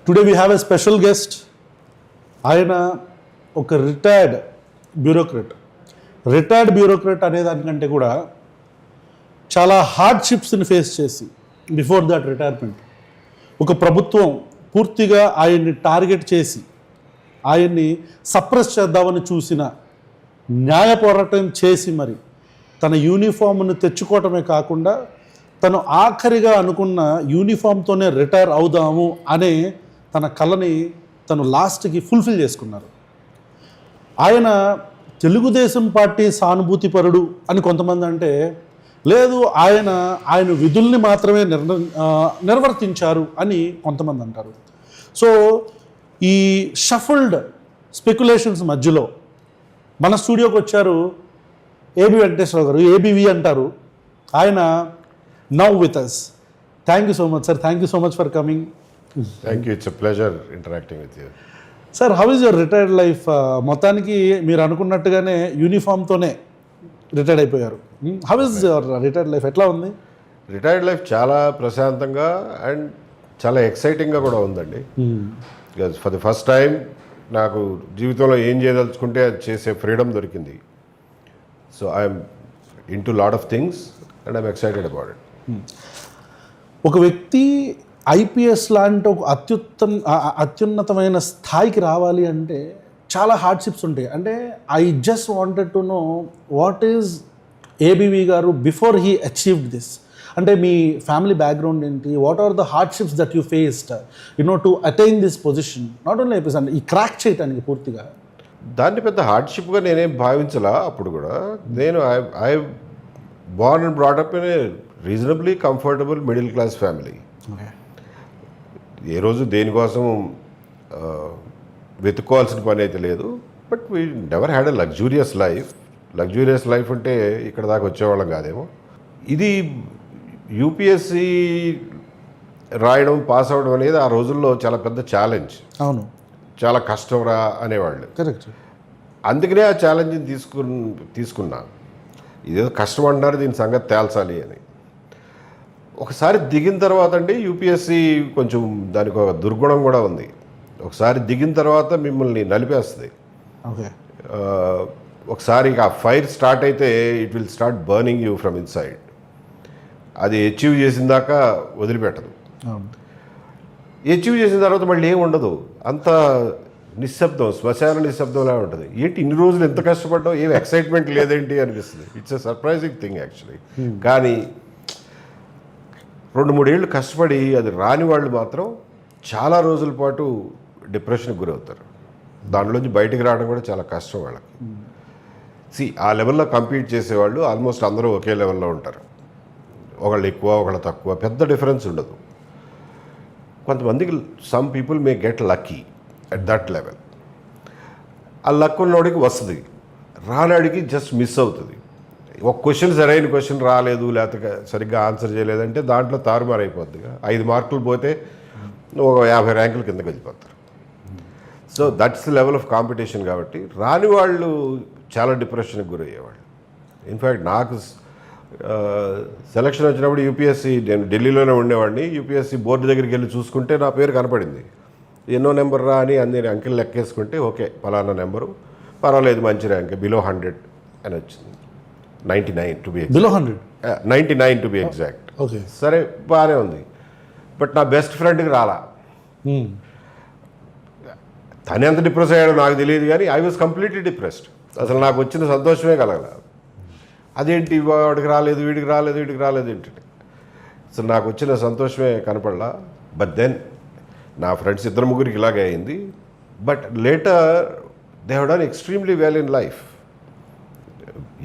Today we have a special guest. ఆయన ఒక retired బ్యూరోక్రట్ అనే దానికంటే కూడా చాలా హార్డ్షిప్స్ని ఫేస్ చేసి బిఫోర్ దట్ రిటైర్మెంట్ ఒక ప్రభుత్వం పూర్తిగా ఆయన్ని టార్గెట్ చేసి ఆయన్ని సప్రెస్ చేద్దామని చూసిన న్యాయ పోరాటం చేసి మరి తన యూనిఫామ్ను తెచ్చుకోవటమే కాకుండా తను ఆఖరిగా అనుకున్న యూనిఫామ్తోనే రిటైర్ అవుదాము అనే తన కళని తను లాస్ట్కి ఫుల్ఫిల్ చేసుకున్నారు. ఆయన తెలుగుదేశం పార్టీ సానుభూతిపరుడు అని కొంతమంది అంటే, లేదు ఆయన విధుల్ని మాత్రమే నిర్వర్తించారు అని కొంతమంది అంటారు. సో ఈ షఫల్డ్ స్పెక్యులేషన్స్ మధ్యలో మన స్టూడియోకి వచ్చారు ఏబి వెంకటేశ్వరరావు గారు, ఏబివి అంటారు. ఆయన now with us. Thank you so much sir, thank you so much for coming. Thank you, it's a pleasure interacting with you. Sir, how is your retired life? మొత్తానికి మీరు అనుకున్నట్టుగానే యూనిఫామ్తోనే రిటైర్డ్ అయిపోయారు. How is your retired life? ఎట్లా ఉంది? Retired life చాలా ప్రశాంతంగా and చాలా ఎక్సైటింగ్గా కూడా ఉందండి. Because for the first time నాకు జీవితంలో ఏం చేయదలుచుకుంటే అది చేసే ఫ్రీడమ్ దొరికింది. So I'm in to lot of things and I'm excited about it. ఒక వ్యక్తి ఐపీఎస్ లాంటి ఒక అత్యున్నతమైన స్థాయికి రావాలి అంటే చాలా హార్డ్షిప్స్ ఉంటాయి. అంటే I just wanted to know what is ABV గారు బిఫోర్ హీ అచీవ్డ్ దిస్. అంటే మీ ఫ్యామిలీ బ్యాక్గ్రౌండ్ ఏంటి? What are the hardships that you faced to attain this position? Not only IPS అంటే ఈ క్రాక్ చేయడానికి పూర్తిగా దాన్ని పెద్ద హార్డ్షిప్గా నేనేం భావించలా. అప్పుడు కూడా నేను I born and brought up in a reasonably comfortable middle class family. ఏ రోజు దేనికోసం వెతుక్కోవాల్సిన పని అయితే లేదు. But we never had a luxurious life అంటే ఇక్కడ దాకా వచ్చేవాళ్ళం కాదేమో. ఇది యూపీఎస్సి రాయడం, పాస్ అవ్వడం అనేది ఆ రోజుల్లో చాలా పెద్ద ఛాలెంజ్. అవును, చాలా కష్టం రా అనేవాళ్ళు. కరెక్ట్. అందుకనే ఆ ఛాలెంజ్ని తీసుకున్నా. ఇదేదో కష్టం అంటున్నారు, దీని సంగతి తేల్చాలి అని. ఒకసారి దిగిన తర్వాత అండి యూపీఎస్సి కొంచెం దానికి ఒక దుర్గుణం కూడా ఉంది. ఒకసారి దిగిన తర్వాత మిమ్మల్ని నలిపేస్తుంది. ఓకే. ఒకసారి ఆ ఫైర్ స్టార్ట్ అయితే it will start burning you from inside. అది అచీవ్ చేసిన దాకా వదిలిపెట్టదు. అచీవ్ చేసిన తర్వాత మళ్ళీ ఏం ఉండదు, అంత నిశ్శబ్దం, శ్మశాన నిశ్శబ్దంలా ఉంటుంది. ఏంటి ఇన్ని రోజులు ఎంత కష్టపడ్డావు, ఏం ఎక్సైట్మెంట్ లేదేంటి అనిపిస్తుంది. It's a surprising thing actually. కానీ 2-3 ఏళ్ళు కష్టపడి అది రాని వాళ్ళు మాత్రం చాలా రోజుల పాటు డిప్రెషన్కి గురవుతారు. దాంట్లోంచి బయటికి రావడం కూడా చాలా కష్టం వాళ్ళకి. ఆ లెవెల్లో కంపీట్ చేసేవాళ్ళు ఆల్మోస్ట్ అందరూ ఒకే లెవెల్లో ఉంటారు. ఒకళ్ళు ఎక్కువ, ఒకళ్ళు తక్కువ, పెద్ద డిఫరెన్స్ ఉండదు. కొంతమందికి some people may get lucky at that level. ఆ లక్ ఉన్నవాడికి వస్తుంది, రానాడికి జస్ట్ మిస్ అవుతుంది. ఒక క్వశ్చన్ సరైన క్వశ్చన్ రాలేదు, లేకపోతే సరిగ్గా ఆన్సర్ చేయలేదంటే దాంట్లో తారుమారైపోద్దిగా. 5 మార్కులు పోతే ఒక 50 ర్యాంకులు కిందకి వెళ్ళిపోతారు. So that's the level of competition. కాబట్టి రాని వాళ్ళు చాలా డిప్రెషన్కి గురయ్యేవాళ్ళు. ఇన్ఫ్యాక్ట్ నాకు సెలక్షన్ వచ్చినప్పుడు యూపీఎస్సి, నేను ఢిల్లీలోనే ఉండేవాడిని, యూపీఎస్సి బోర్డు దగ్గరికి వెళ్ళి చూసుకుంటే నా పేరు కనపడింది. ఎన్నో నెంబర్ రా అని అన్ని అంకెలు లెక్కేసుకుంటే ఓకే పలానా నెంబరు, పర్వాలేదు మంచి ర్యాంక్, బిలో 100 అని వచ్చింది. 99 to be exact. Below 100? 99 to be exact. Okay, సరే బాగానే ఉంది. బట్ నా బెస్ట్ ఫ్రెండ్కి రాలా. తను ఎంత డిప్రెస్ అయ్యాడో నాకు తెలియదు, కానీ ఐ వాజ్ కంప్లీట్లీ డిప్రెస్డ్. అసలు నాకు వచ్చిన సంతోషమే కలగల. అదేంటి వాడికి రాలేదు, వీడికి రాలేదు ఏంటంటే అసలు నాకు వచ్చిన సంతోషమే కనపడలా. బట్ దెన్ నా ఫ్రెండ్స్ 2-3 ఇలాగే అయింది. But later they have done extremely well in life.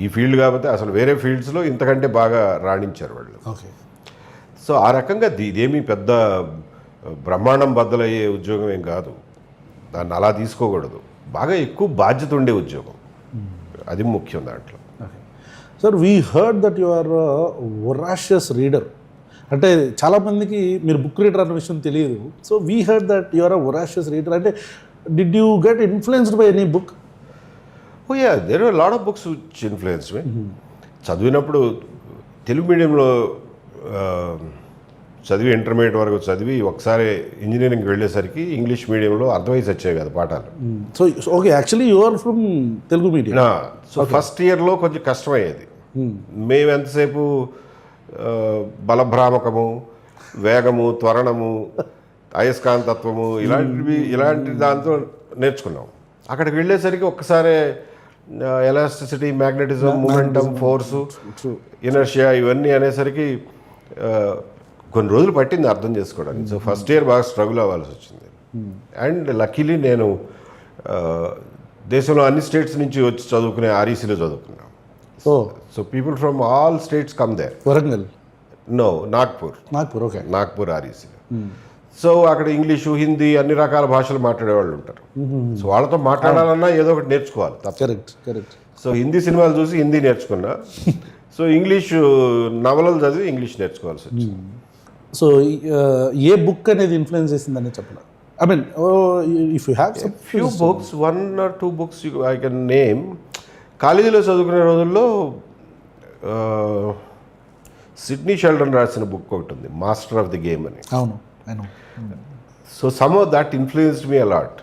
ఈ ఫీల్డ్ కాకపోతే అసలు వేరే ఫీల్డ్స్లో ఇంతకంటే బాగా రాణించారు వాళ్ళు. ఓకే. సో ఆ రకంగా ఇదేమీ పెద్ద బ్రహ్మాండం బద్దలయ్యే ఉద్యోగం ఏం కాదు. దాన్ని అలా తీసుకోకూడదు. బాగా ఎక్కువ బాధ్యత ఉండే ఉద్యోగం, అది ముఖ్యం దాంట్లో. Sir, we heard that you are voracious reader. అంటే చాలామందికి మీరు బుక్ రీడర్ అన్న విషయం తెలియదు. So we heard that you are a voracious reader. అంటే did you get influenced by any book? Oh yeah, there are lot of books which influence me. చదివినప్పుడు తెలుగు మీడియంలో చదివి ఇంటర్మీడియట్ వరకు చదివి ఒకసారి ఇంజనీరింగ్కి వెళ్ళేసరికి ఇంగ్లీష్ మీడియంలో అర్థమైసి వచ్చాయి కదా పాఠాలు. So okay, actually you are from Telugu medium. So first ఇయర్లో కొంచెం కష్టమయ్యేది. మేము ఎంతసేపు బలభ్రామకము, వేగము, త్వరణము, అయస్కాంతత్వము ఇలాంటి దాంతో నేర్చుకున్నాం. అక్కడికి వెళ్ళేసరికి ఒక్కసారి elasticity, magnetism, momentum, force, inertia ఇవన్నీ అనేసరికి కొన్ని రోజులు పట్టింది అర్థం చేసుకోవడానికి. సో ఫస్ట్ ఇయర్ బాగా స్ట్రగుల్ అవ్వాల్సి వచ్చింది. అండ్ లక్కీలీ నేను దేశంలో అన్ని స్టేట్స్ నుంచి వచ్చి చదువుకునే ఆర్ఈసీలో చదువుకున్నాను. So people from all states come there. Warangal? No, Nagpur. Okay. Nagpur ఆర్ఈసీలో. సో అక్కడ ఇంగ్లీషు, హిందీ అన్ని రకాల భాషలు మాట్లాడేవాళ్ళు ఉంటారు. సో వాళ్ళతో మాట్లాడాలన్నా ఏదో ఒకటి నేర్చుకోవాలి తప్ప. కరెక్ట్. సో హిందీ సినిమాలు చూసి హిందీ నేర్చుకున్నా. సో ఇంగ్లీషు నవలలు చదివి ఇంగ్లీష్ నేర్చుకోవాల్సి వచ్చింది. సో ఏ బుక్ అనేది ఇన్ఫ్లుయెన్స్ చేసిందని చెప్పాలి? I mean if you have few books, 1 or 2 books I can name. కాలేజీలో చదువుకునే రోజుల్లో సిడ్నీ షెల్డన్ రాసిన బుక్ ఒకటి ఉంది, మాస్టర్ ఆఫ్ ది గేమ్ అని. అవును. So some of that influenced me a lot.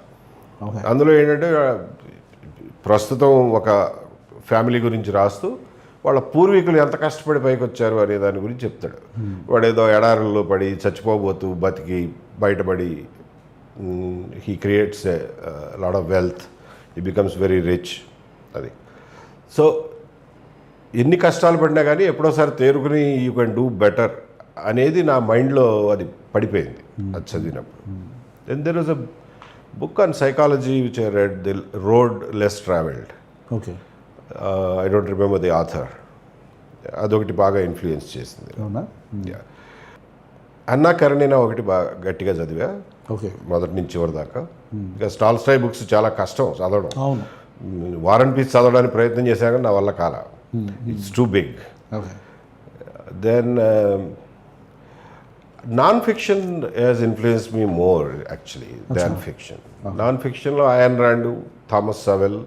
అందులో ఏంటంటే ప్రస్తుతం ఒక ఫ్యామిలీ గురించి రాస్తూ వాళ్ళ పూర్వీకులు ఎంత కష్టపడి పైకి వచ్చారు అనే దాని గురించి చెప్తాడు. వాడు ఏదో ఎడారుల్లో పడి చచ్చిపోబోతూ బతికి బయటపడి he creates a lot of wealth, he becomes very rich. అది. సో ఎన్ని కష్టాలు పడినా కానీ ఎప్పుడోసారి తేరుకుని యూ కెన్ డూ బెటర్ అనేది నా మైండ్లో అది పడిపోయింది అది చదివినప్పుడు. Then there was a book on psychology which I read, the road less travelled. Okay. I don't remember the author. అదొకటి బాగా ఇన్ఫ్లుయెన్స్ చేసింది. అవునా? అన్నా కరణీనా ఒకటి బాగా గట్టిగా చదివా. ఓకే. మొదటి నుంచి చివరి దాకా. ఇంకా టాల్స్టాయ్ బుక్స్ చాలా కష్టం చదవడం. అవును. వార్ అండ్ పీస్ చదవడానికి ప్రయత్నం చేశాక నా వల్ల కాల. It's too big. Okay. Then non fiction has influenced me more actually than fiction. Non ఫిక్షన్లో Ayn Rand, Thomas Sowell,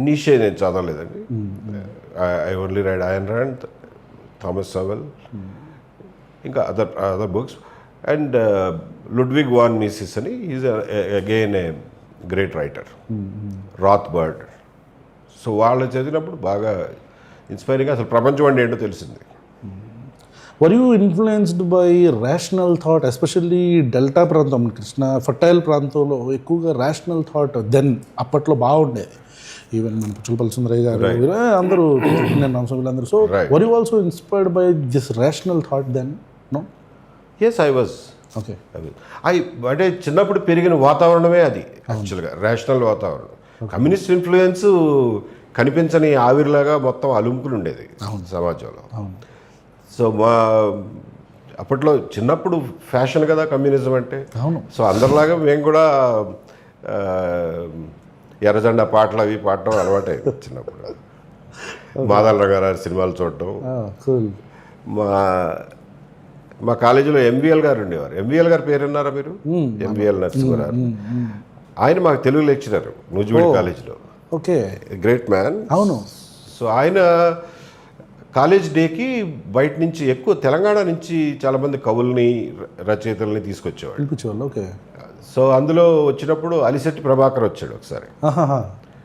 Nietzsche నేను చదవలేదండి. I only read Ayn Rand, Thomas Sowell, ఇంకా other books. And Ludwig von Mises అని, is again a great writer. Rothbard. So వాళ్ళు చదివినప్పుడు బాగా inspiring, అసలు ప్రపంచం అంటే ఏంటో తెలిసింది. Were you influenced by rational thought, especially delta ప్రాంతం, కృష్ణ ఫర్టైల్ ప్రాంతంలో ఎక్కువగా రేషనల్ థాట్ దెన్ అప్పట్లో బాగుండేది. ఈవెన్ మన పుచ్చలపల్లి సుందరయ్య గారు అందరూ, వీళ్ళందరూ. So were you also inspired by this rational thought then? No? Yes, I was. Okay. అంటే చిన్నప్పుడు పెరిగిన వాతావరణమే అది యాక్చువల్గా, రేషనల్ వాతావరణం. కమ్యూనిస్ట్ ఇన్ఫ్లుయెన్స్ కనిపించని ఆవిరిలాగా మొత్తం అలుంపులు ఉండేది సమాజంలో. సో మా అప్పట్లో చిన్నప్పుడు ఫ్యాషన్ కదా కమ్యూనిజం అంటే. సో అందరిలాగా మేము కూడా ఎర్రజెండా పాటలు అవి పాడటం అలవాటే చిన్నప్పుడు. మాదాల రంగారావు సినిమాలు చూడటం. మా కాలేజీలో ఎంవిఎల్ గారు ఉండేవారు. ఎంవిఎల్ గారు పేరు విన్నారా మీరు? ఎంవిఎల్ నరసింహారావు. ఆయన మాకు తెలుగు లెక్చరర్ నూజివీడు కాలేజీలో. ఓకే. Great man. అవును. సో ఆయన కాలేజ్ డేకి బయట నుంచి ఎక్కువ తెలంగాణ నుంచి చాలామంది కవుల్ని, రచయితల్ని తీసుకొచ్చేవాళ్ళు. ఓకే. సో అందులో వచ్చినప్పుడు అలిశెట్టి ప్రభాకర్ వచ్చాడు ఒకసారి.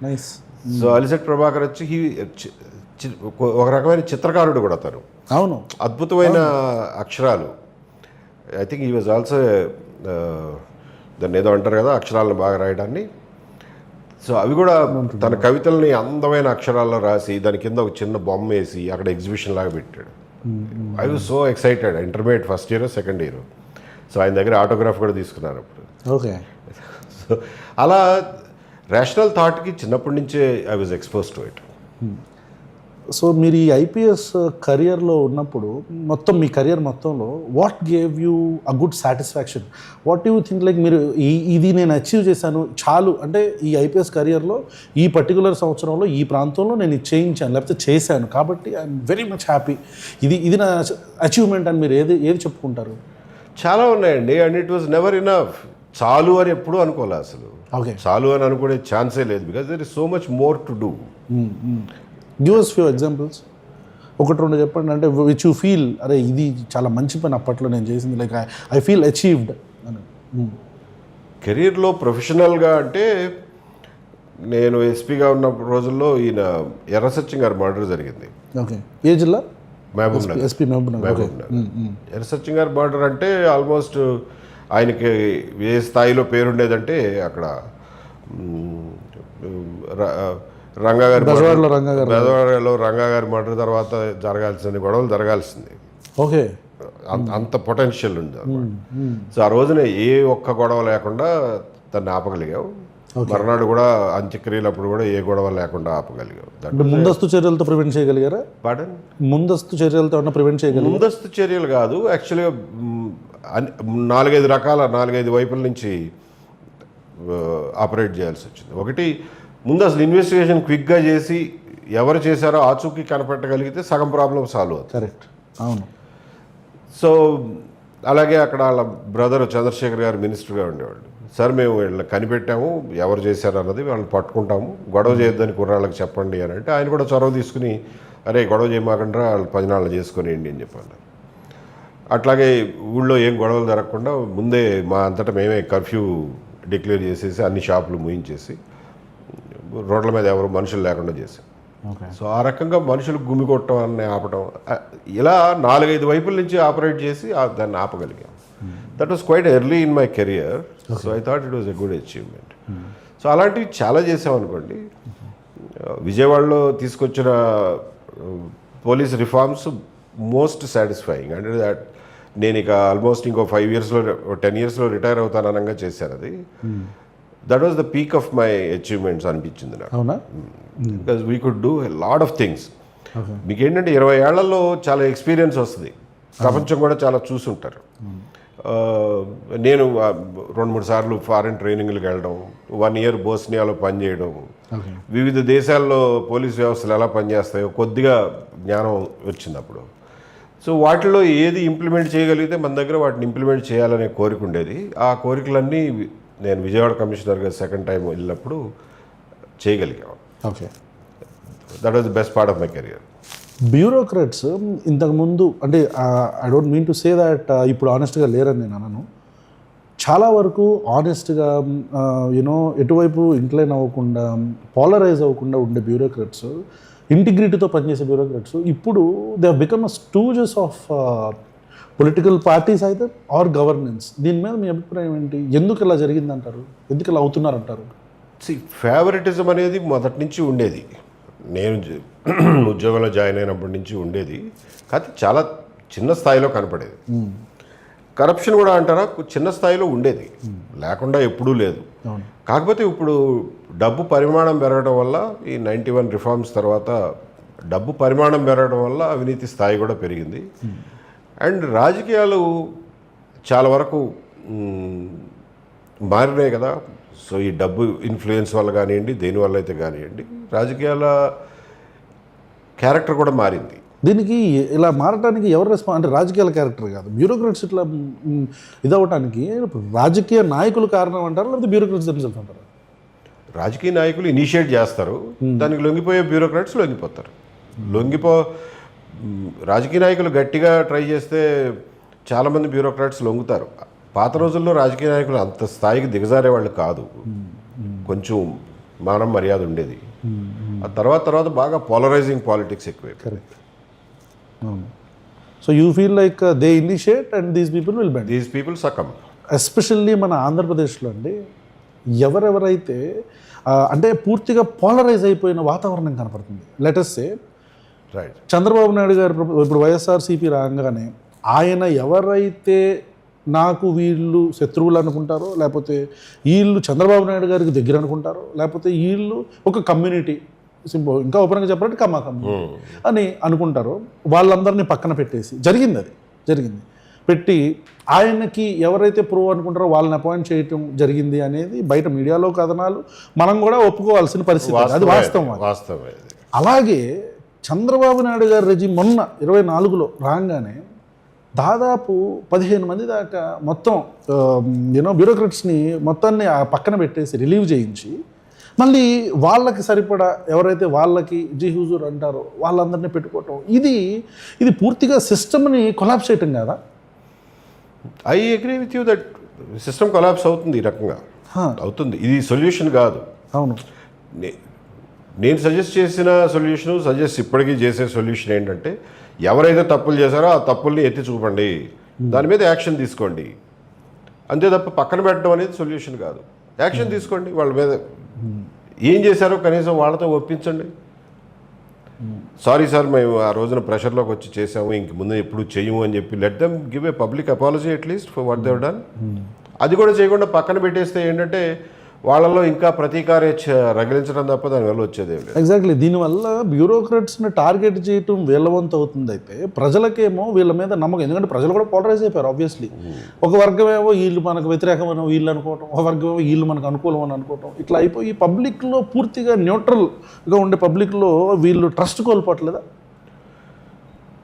నైస్. సో అలిశెట్టి ప్రభాకర్ వచ్చి ఒక రకమైన చిత్రకారుడు కూడా తను. అవును. అద్భుతమైన అక్షరాలు. I think he was also దాన్ని ఏదో అంటారు కదా అక్షరాలను బాగా రాయడాన్ని. సో అవి కూడా తన కవితల్ని అందమైన అక్షరాల్లో రాసి దాని కింద ఒక చిన్న బొమ్మ వేసి అక్కడ ఎగ్జిబిషన్ లాగా పెట్టాడు. I was so excited. Intermediate first year, second year. So ఆయన దగ్గర ఆటోగ్రాఫ్ కూడా తీసుకున్నారు అప్పుడు. ఓకే. సో అలా రేషనల్ థాట్కి చిన్నప్పటి నుంచే I was expose to it. So మీరు ఈ ఐపీఎస్ కెరియర్లో ఉన్నప్పుడు మీ కెరియర్ మొత్తంలో what gave you a good satisfaction? What you think like మీరు ఇది నేను అచీవ్ చేశాను చాలు అంటే ఈ ఐపీఎస్ కెరియర్లో ఈ పర్టికులర్ సంవత్సరంలో ఈ ప్రాంతంలో నేను ఇది చేయించాను లేకపోతే చేశాను కాబట్టి ఐఎమ్ వెరీ మచ్ హ్యాపీ, ఇది నా అచీవ్మెంట్ అని మీరు ఏది చెప్పుకుంటారు? చాలా ఉన్నాయండి. And it was never enough. చాలు అని ఎప్పుడూ అనుకోలే అసలు. ఓకే. చాలు అని అనుకునే ఛాన్సే లేదు. Because there is so much more to do. Give us few examples. ఒకటి రెండు చెప్పండి, అంటే విచ్ యూ ఫీల్ అరే ఇది చాలా మంచి పని అప్పట్లో నేను చేసింది, లైక్ ఐ ఫీల్ అచీవ్డ్ అని. కెరీర్లో ప్రొఫెషనల్గా అంటే నేను ఎస్పీగా ఉన్న రోజుల్లో ఈయన ఎర్ర సత్యం గారి మర్డర్ జరిగింది. ఓకే, ఏ జిల్లా? మహబూబ్ నగర్. ఎస్పీ మహబూబ్ నగర్. ఎర్ర సత్యం గారి మర్డర్ అంటే ఆల్మోస్ట్ ఆయనకి ఏ స్థాయిలో పేరుండేదంటే అక్కడ రంగా గారి బెజవాడలో రంగా గారి మర్డర్ తర్వాత జరగాల్సింది గొడవలు జరగాల్సింది. ఓకే, అంత పొటెన్షియల్ ఉంది. సో ఆ రోజున ఏ ఒక్క గొడవ లేకుండా తను ఆపగలిగాం. మర్నాడు కూడా అంత్యక్రియలప్పుడు కూడా ఏ గొడవ లేకుండా ఆపగలిగాం. ముందస్తు చర్యలతో ప్రివెంట్ చేయగలిగారా? పాడన్ ముందస్తు చర్యలతో ప్రివెంట్ చేయగలిగారు? ముందస్తు చర్యలు కాదు, యాక్చువల్గా 4-5 వైపుల నుంచి ఆపరేట్ చేయాల్సి వచ్చింది. ఒకటి, ముందు అసలు ఇన్వెస్టిగేషన్ క్విక్గా చేసి ఎవరు చేశారో ఆచూకీ కనపెట్టగలిగితే సగం ప్రాబ్లం సాల్వ్ అవుతుంది. కరెక్ట్, అవును. సో అలాగే అక్కడ వాళ్ళ బ్రదర్ చంద్రశేఖర్ గారు మినిస్టర్గా ఉండేవాళ్ళు. సార్ మేము వీళ్ళని కనిపెట్టాము, ఎవరు చేశారు అన్నది వాళ్ళని పట్టుకుంటాము, గొడవ చేయొద్దని కుర్రాళ్ళకి చెప్పండి అని అంటే ఆయన కూడా చొరవ తీసుకుని అరే గొడవ చేయమాకండ్రా వాళ్ళు 10 నాళ్ళు చేసుకునేయండి అని చెప్పాను. అట్లాగే ఊళ్ళో ఏం గొడవలు జరగకుండా ముందే మా అంతటా మేమే కర్ఫ్యూ డిక్లేర్ చేసేసి అన్ని షాపులు ముయించేసి రోడ్ల మీద ఎవరు మనుషులు లేకుండా చేశాం. సో ఆ రకంగా మనుషులు గుమి కొట్టడం అన్నీ ఆపటం, ఇలా 4-5 వైపుల నుంచి ఆపరేట్ చేసి దాన్ని ఆపగలిగాం. That was quite early in my career. So I thought it was a good achievement. So అలాంటివి చాలా చేసామనుకోండి. విజయవాడలో తీసుకొచ్చిన పోలీస్ రిఫార్మ్స్ మోస్ట్ సాటిస్ఫైయింగ్. అంటే దట్ నేను ఇక ఆల్మోస్ట్ ఇంకో 5 ఇయర్స్లో 10 ఇయర్స్లో రిటైర్ అవుతాననంగా చేశాను అది. That was the peak of my achievements అనిపించింది నాకు. అవునా? Because we could do a lot of things. మీకు ఏంటంటే 20 ఏళ్లలో చాలా ఎక్స్పీరియన్స్ వస్తుంది, ప్రపంచం కూడా చాలా చూసుంటారు. నేను 2-3 సార్లు ఫారిన్ ట్రైనింగ్లకు వెళ్ళడం, 1 ఇయర్ బోస్నియాలో పనిచేయడం, వివిధ దేశాల్లో పోలీస్ వ్యవస్థలు ఎలా పనిచేస్తాయో కొద్దిగా జ్ఞానం వచ్చింది అప్పుడు. సో వాటిలో ఏది ఇంప్లిమెంట్ చేయగలిగితే మన దగ్గర వాటిని ఇంప్లిమెంట్ చేయాలనే కోరిక ఉండేది. ఆ కోరికలన్నీ నేను విజయవాడ కమిషనర్గా సెకండ్ టైం వెళ్ళినప్పుడు చేయగలిగాం. Okay, that was the best part of my career. Bureaucrats ఇంతకుముందు, అంటే I don't mean to say that ఇప్పుడు ఆనెస్ట్గా లేరని నేను అనను. చాలా వరకు ఆనెస్ట్గా యూనో ఎటువైపు ఇంక్లైన్ అవ్వకుండా, పాలరైజ్ అవ్వకుండా ఉండే బ్యూరోక్రాట్స్, ఇంటిగ్రిటీతో పనిచేసే బ్యూరోక్రాట్స్ ఇప్పుడు they have become a stooges of political parties అయితే ఆర్ గవర్నెన్స్. దీని మీద మీ అభిప్రాయం ఏంటి? ఎందుకు ఇలా జరిగిందంటారు? ఎందుకు ఇలా అవుతున్నారంటారు? ఫేవరెటిజం అనేది మొదటి నుంచి ఉండేది. నేను ఉద్యోగంలో జాయిన్ అయినప్పటి నుంచి ఉండేది, కానీ చాలా చిన్న స్థాయిలో కనపడేది. కరప్షన్ కూడా అంటారా, చిన్న స్థాయిలో ఉండేది, లేకుండా ఎప్పుడూ లేదు. కాకపోతే ఇప్పుడు డబ్బు పరిమాణం పెరగడం వల్ల, ఈ 91 రిఫార్మ్స్ తర్వాత డబ్బు పరిమాణం పెరగడం వల్ల అవినీతి స్థాయి కూడా పెరిగింది. అండ్ రాజకీయాలు చాలా వరకు మారినాయి కదా. సో ఈ డబ్బు ఇన్ఫ్లుయెన్స్ వల్ల కానివ్వండి, దేనివల్ల అయితే కానివ్వండి, రాజకీయాల క్యారెక్టర్ కూడా మారింది. దీనికి ఇలా మారటానికి ఎవరు అంటే రాజకీయాల క్యారెక్టర్ కాదు, బ్యూరోక్రాట్స్ ఇట్లా ఇదవటానికి రాజకీయ నాయకులు కారణం అంటారు, లేకపోతే బ్యూరోక్రాట్స్ దెమ్సెల్ఫ్ అంటారు? రాజకీయ నాయకులు ఇనిషియేట్ చేస్తారు, దానికి లొంగిపోయే బ్యూరోక్రాట్స్ లొంగిపోతారు. రాజకీయ నాయకులు గట్టిగా ట్రై చేస్తే చాలామంది బ్యూరోక్రాట్స్ లొంగుతారు. పాత రోజుల్లో రాజకీయ నాయకులు అంత స్థాయికి దిగజారే వాళ్ళు కాదు, కొంచెం మానం మర్యాద ఉండేది. ఆ తర్వాత బాగా పోలరైజింగ్ పాలిటిక్స్ ఎక్కువ. Correct. So you feel like they initiate and these people will bend, these people succumb. Especially మన ఆంధ్రప్రదేశ్లో అండి, ఎవరెవరైతే అంటే పూర్తిగా పోలరైజ్ అయిపోయిన వాతావరణం కనపడుతుంది. Let us say right, Chandrababu Naidu గారు ఇప్పుడు వైఎస్ఆర్సీపీ రాగానే ఆయన ఎవరైతే నాకు వీళ్ళు శత్రువులు అనుకుంటారో, లేకపోతే వీళ్ళు చంద్రబాబు నాయుడు గారికి దగ్గర అనుకుంటారో, లేకపోతే వీళ్ళు ఒక కమ్యూనిటీ, సింపుల్ ఇంకా ఓపెన్గా చెప్పాలంటే కమ్మా కమ్యూనిటీ అని అనుకుంటారో, వాళ్ళందరినీ పక్కన పెట్టేసి జరిగింది పెట్టి ఆయనకి ఎవరైతే ప్రో అనుకుంటారో వాళ్ళని అపాయింట్ చేయటం జరిగింది అనేది బయట మీడియాలో కథనాలు, మనం కూడా ఒప్పుకోవాల్సిన పరిస్థితి, అది వాస్తవం. అలాగే చంద్రబాబు నాయుడు గారి రెజీమ్ మొన్న 24లో రాగానే దాదాపు 15 మంది దాకా మొత్తం బ్యూరోక్రాట్స్ని మొత్తాన్ని పక్కన పెట్టేసి రిలీవ్ చేయించి మళ్ళీ వాళ్ళకి సరిపడా ఎవరైతే వాళ్ళకి జీ హుజూర్ అంటారో వాళ్ళందరినీ పెట్టుకోవటం ఇది పూర్తిగా సిస్టమ్ని కొలాప్స్ చేయటం కదా. I agree with you that system collapse అవుతుంది, ఈ రకంగా అవుతుంది. ఇది సొల్యూషన్ కాదు. అవును, నేను సజెస్ట్ చేసిన సజెస్ట్ ఇప్పటికీ చేసే సొల్యూషన్ ఏంటంటే, ఎవరైతే తప్పులు చేశారో ఆ తప్పుల్ని ఎత్తి చూపండి, దాని మీద యాక్షన్ తీసుకోండి. అంతే తప్ప పక్కన పెట్టడం అనేది సొల్యూషన్ కాదు. యాక్షన్ తీసుకోండి, వాళ్ళ మీద ఏం చేశారో కనీసం వాళ్ళతో ఒప్పించండి. సారీ సార్, మేము ఆ రోజున ప్రెషర్లోకి వచ్చి చేసాము, ఇంక ముందు ఎప్పుడు చేయము అని చెప్పి let them give a public apology at least for what Dev done. అది కూడా చేయకుండా పక్కన పెట్టేస్తే ఏంటంటే వాళ్ళలో ఇంకా ప్రతీకారే రగిలించడం తప్ప దానివల్ల వచ్చేది ఏం లేదు. ఎగ్జాక్ట్లీ. దీనివల్ల బ్యూరోక్రాట్స్ని టార్గెట్ చేయటం వీళ్ళ వంతు అవుతుంది. అయితే ప్రజలకేమో వీళ్ళ మీద నమ్మకం, ఎందుకంటే ప్రజలు కూడా పోలరైజ్ అయిపోయారు ఆబ్వియస్లీ. ఒక వర్గం ఏమో వీళ్ళు మనకు వ్యతిరేకమైన వీళ్ళు అనుకోవటం, ఒక వర్గం ఏమో వీళ్ళు మనకు అనుకూలం అని అనుకోవటం, ఇట్లా అయిపోయి పబ్లిక్లో పూర్తిగా న్యూట్రల్గా ఉండే పబ్లిక్లో వీళ్ళు ట్రస్ట్ కోల్పోవట్లేదా?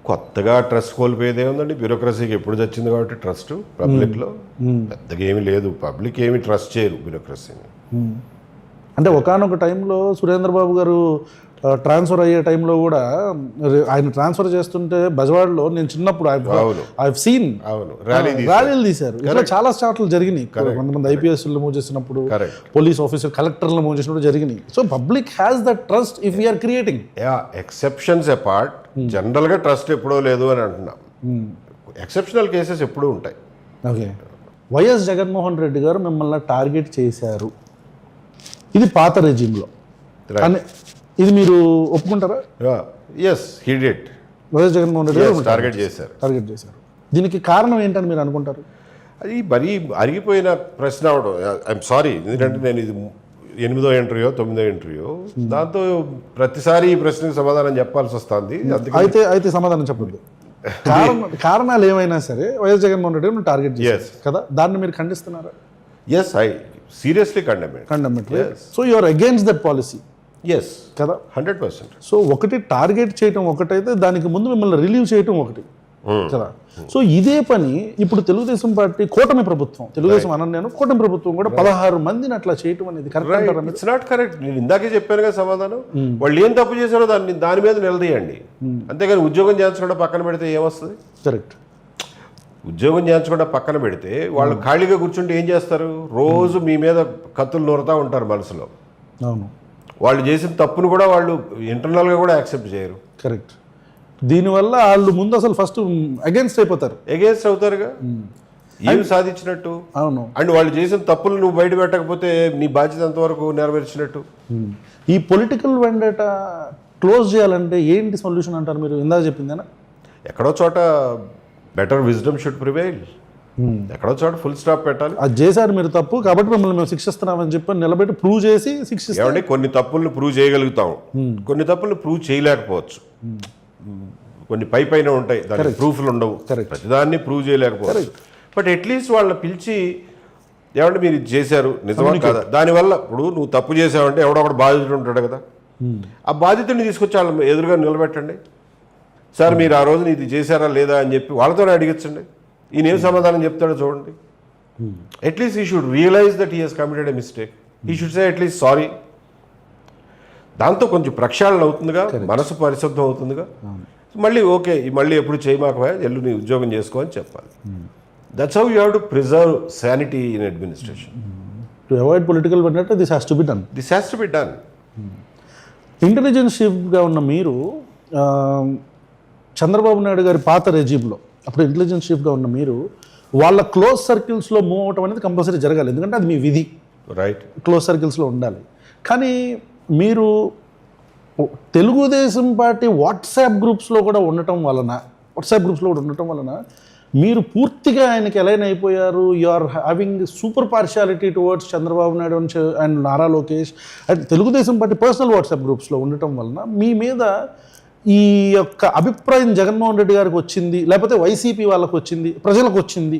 కొత్తగా ట్రస్ట్ కోల్పోయేదే ఉందండి. బ్యూరోక్రసీకి ఎప్పుడు వచ్చింది కాబట్టి ట్రస్ట్ పబ్లిక్లో పెద్దగా ఏమీ లేదు. పబ్లిక్ ఏమి ట్రస్ట్ చేయరు బ్యూరోక్రసీని. అంటే ఒకానొక టైంలో సురేంద్రబాబు గారు ట్రాన్స్ఫర్ అయ్యే టైంలో కూడా ఆయన ట్రాన్స్ఫర్ చేస్తుంటే బెజవాడలో నేను చిన్నప్పుడు సీన్ ర్యాలీలు తీశారు. ఇట్లా చాలా స్టార్ట్లు జరిగినాయి. కొంతమంది ఐపీఎస్లు మూవ్ చేసినప్పుడు, పోలీస్ ఆఫీసర్, కలెక్టర్లు మూవ్ చేసినప్పుడు జరిగినాయి. So public has the trust if we're creating. Exceptions apart, జనరల్గా ట్రస్ట్ ఎప్పుడో లేదు అని అంటున్నాం. ఎక్సెప్షనల్ కేసెస్ ఎప్పుడూ ఉంటాయి. ఓకే. వైఎస్ జగన్మోహన్ రెడ్డి గారు మిమ్మల్ని టార్గెట్ చేశారు, ఇది పాత రెజ్యూమ్లో, ఇది మీరు ఒప్పుకుంటారా? Yes, he did. YS Jaganmohan Reddy గారు టార్గెట్ చేశారు. దీనికి కారణం ఏంటని మీరు అనుకుంటారు? అది మరీ అరిగిపోయిన ప్రశ్న అవడం. ఐఎమ్ సారీ, ఎందుకంటే నేను ఇది 8వ ఇంటర్వ్యూ 9వ ఇంటర్వ్యూ, దాంతో ప్రతిసారి ఈ ప్రశ్నకి సమాధానం చెప్పాల్సి వస్తుంది. అయితే సమాధానం చెప్పండి. కారణాలు ఏమైనా సరే వైఎస్ జగన్మోహన్ రెడ్డి గారు టార్గెట్ చేశారు కదా, దాన్ని మీరు ఖండిస్తున్నారా? Yes, I seriously condemn it. So you are against that policy. Yes కదా, 100%. సో ఒకటి టార్గెట్ చేయటం ఒకటైతే, దానికి ముందు మిమ్మల్ని రిలీవ్ చేయటం ఒకటి కదా. సో ఇదే పని ఇప్పుడు తెలుగుదేశం పార్టీ కూటమి ప్రభుత్వం, తెలుగుదేశం నేను కూటమి ప్రభుత్వం కూడా 16 మందిని అట్లా చేయటం అనేది కరెక్ట్? It's not correct. నేను ఇందాకే చెప్పాను కదా సమాధానం. వాళ్ళు ఏం తప్పు చేశారో దాని మీద నిలదీయండి, అంతేగాని ఉద్యోగం చేయించకుండా పక్కన పెడితే ఏమొస్తుంది? కరెక్ట్. ఉద్యోగం చేయించకుండా పక్కన పెడితే వాళ్ళు ఖాళీగా కూర్చుంటే ఏం చేస్తారు? రోజు మీ మీద కత్తులు నూరుతూ ఉంటారు మనసులో. అవును, వాళ్ళు చేసిన తప్పును కూడా వాళ్ళు ఇంటర్నల్గా కూడా యాక్సెప్ట్ చేయరు. కరెక్ట్. దీనివల్ల వాళ్ళు ముందు అసలు ఫస్ట్ అగేన్స్ట్ అవుతారుగా. ఏమి సాధించినట్టు? అవును. అండ్ వాళ్ళు చేసిన తప్పులు నువ్వు బయట పెట్టకపోతే నీ బాధ్యత ఎంతవరకు నెరవేర్చినట్టు? ఈ పొలిటికల్ వెండేటా క్లోజ్ చేయాలంటే ఏంటి సొల్యూషన్ అంటారు మీరు? ఇందాక చెప్పిందేనా? ఎక్కడో చోట బెటర్ విజ్డమ్ షుడ్ ప్రివైల్. ఎక్కడో చోట ఫుల్ స్టాప్ పెట్టాలి. అది చేశారు మీరు తప్పు, కాబట్టి మిమ్మల్ని మేము శిక్షిస్తున్నామని చెప్పి నిలబెట్టి ప్రూవ్ చేసి శిక్షిస్తాం. కొన్ని తప్పులను ప్రూవ్ చేయగలుగుతాం, కొన్ని తప్పులను ప్రూవ్ చేయలేకపోవచ్చు. కొన్ని పైన ఉంటాయి, దాని ప్రూఫ్లు ఉండవు. ప్రతిదాన్ని ప్రూవ్ చేయలేకపోవచ్చు. బట్ అట్లీస్ట్ వాళ్ళని పిలిచి, ఏమంటే మీరు ఇది చేశారు నిజమా కదా, దానివల్ల ఇప్పుడు నువ్వు తప్పు చేసావంటే ఎవడో ఒకటి బాధితుడు ఉంటాడు కదా, ఆ బాధితుడిని తీసుకొచ్చి వాళ్ళ ఎదురుగా నిలబెట్టండి. సార్ మీరు ఆ రోజున ఇది చేశారా లేదా అని చెప్పి వాళ్ళతోనే అడిగించండి. ఈయన ఏం సమాధానం చెప్తాడో చూడండి. At least he should realise that he has committed a mistake. He should say at least sorry. దాంతో కొంచెం ప్రక్షాళన అవుతుందిగా, మనసు పరిశుద్ధం అవుతుందిగా. మళ్ళీ ఓకే, మళ్ళీ ఎప్పుడు చేయమాకపోయా, ఎల్లు నీ ఉద్యోగం చేసుకో అని చెప్పాలి. That's how you have to preserve sanity in administration. To avoid political vendetta this has to be done. Intelligence చీఫ్గా ఉన్న మీరు చంద్రబాబు నాయుడు గారి పాత రెజీమ్లో అప్పుడు ఇంటెలిజెన్స్ చీఫ్గా ఉన్న మీరు వాళ్ళ క్లోజ్ సర్కిల్స్లో మూవ్ అవటం అనేది కంపల్సరీ జరగాలి, ఎందుకంటే అది మీ విధి. రైట్, క్లోజ్ సర్కిల్స్లో ఉండాలి. కానీ మీరు తెలుగుదేశం పార్టీ వాట్సాప్ గ్రూప్స్లో కూడా ఉండటం వలన మీరు పూర్తిగా ఆయనకి ఎలైన్ అయిపోయారు. You are having super partiality towards Chandrababu Naidu and Nara Lokesh and Telugu Desam party personal WhatsApp గ్రూప్స్లో ఉండటం వలన మీ మీద ఈ యొక్క అభిప్రాయం జగన్మోహన్ రెడ్డి గారికి వచ్చింది, లేకపోతే వైసీపీ వాళ్ళకు వచ్చింది, ప్రజలకు వచ్చింది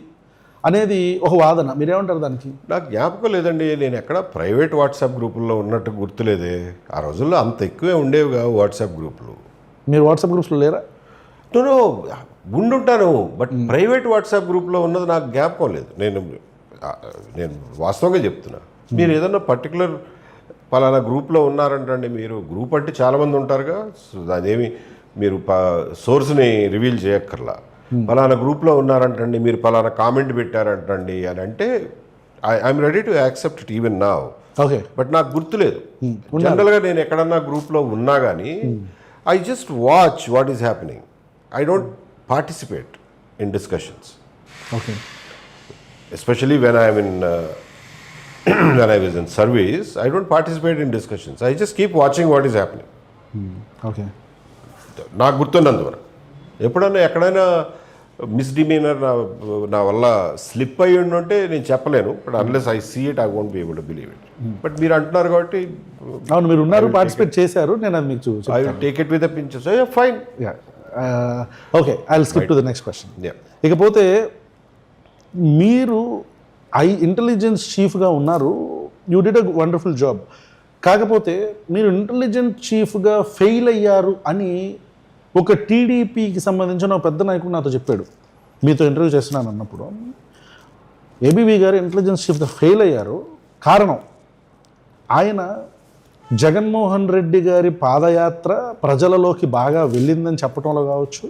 అనేది ఒక వాదన. మీరేమంటారు దానికి? నాకు జ్ఞాపకం లేదండి, నేను ఎక్కడ ప్రైవేట్ వాట్సాప్ గ్రూపుల్లో ఉన్నట్టు గుర్తులేదే. ఆ రోజుల్లో అంత ఎక్కువే ఉండేవిగా వాట్సాప్ గ్రూపులు. మీరు వాట్సాప్ గ్రూప్స్లో లేరా? నేను ఉండుంటాను, బట్ ప్రైవేట్ వాట్సాప్ గ్రూప్లో ఉన్నది నాకు జ్ఞాపకం లేదు. నేను వాస్తవంగా చెప్తున్నా. మీరు ఏదన్నా పర్టికులర్ పలానా గ్రూప్లో ఉన్నారంటండి మీరు. గ్రూప్ అంటే చాలామంది ఉంటారుగా, సో అదేమి మీరు సోర్స్ని రివీల్ చేయక్కర్లా. పలానా గ్రూప్లో ఉన్నారంటండి మీరు, పలానా కామెంట్ పెట్టారంటండి అని అంటే I'm ready to accept it even now. Okay, but నాకు గుర్తులేదు. జనరల్గా నేను ఎక్కడన్నా గ్రూప్లో ఉన్నా కానీ I just watch what is happening. I don't participate in discussions, okay, especially when I am in when I was in service. I don't participate in discussions. I just keep watching what is happening. Okay. నాకు గుర్తున్నందువరకు ఎప్పుడన్నా ఎక్కడైనా మిస్డిమీనర్ నా వల్ల slip అయ్యి ఉంటే నేను చెప్పలేను. But unless I see it I won't be able to believe it. But మీరు అంటున్నారు కాబట్టి అవును, మీరు ఉన్నారు, పార్టిసిపేట్ చేశారు, నేను అది మీకు I will take it with pinch of salt. Fine, okay, I will skip to the next question. ఇకపోతే మీరు ఇంటెలిజెన్స్ చీఫ్గా ఉన్నారు, you did a wonderful job. కాకపోతే మీరు ఇంటెలిజెన్స్ చీఫ్గా ఫెయిల్ అయ్యారు అని ఒక టీడీపీకి సంబంధించిన ఒక పెద్ద నాయకుడు నాతో చెప్పాడు. మీతో ఇంటర్వ్యూ చేస్తున్నాను అన్నప్పుడు, ఏబీవీ గారు ఇంటెలిజెన్స్ చీఫ్గా ఫెయిల్ అయ్యారు, కారణం ఆయన జగన్మోహన్ రెడ్డి గారి పాదయాత్ర ప్రజలలోకి బాగా వెళ్ళిందని చెప్పడంలో కావచ్చు,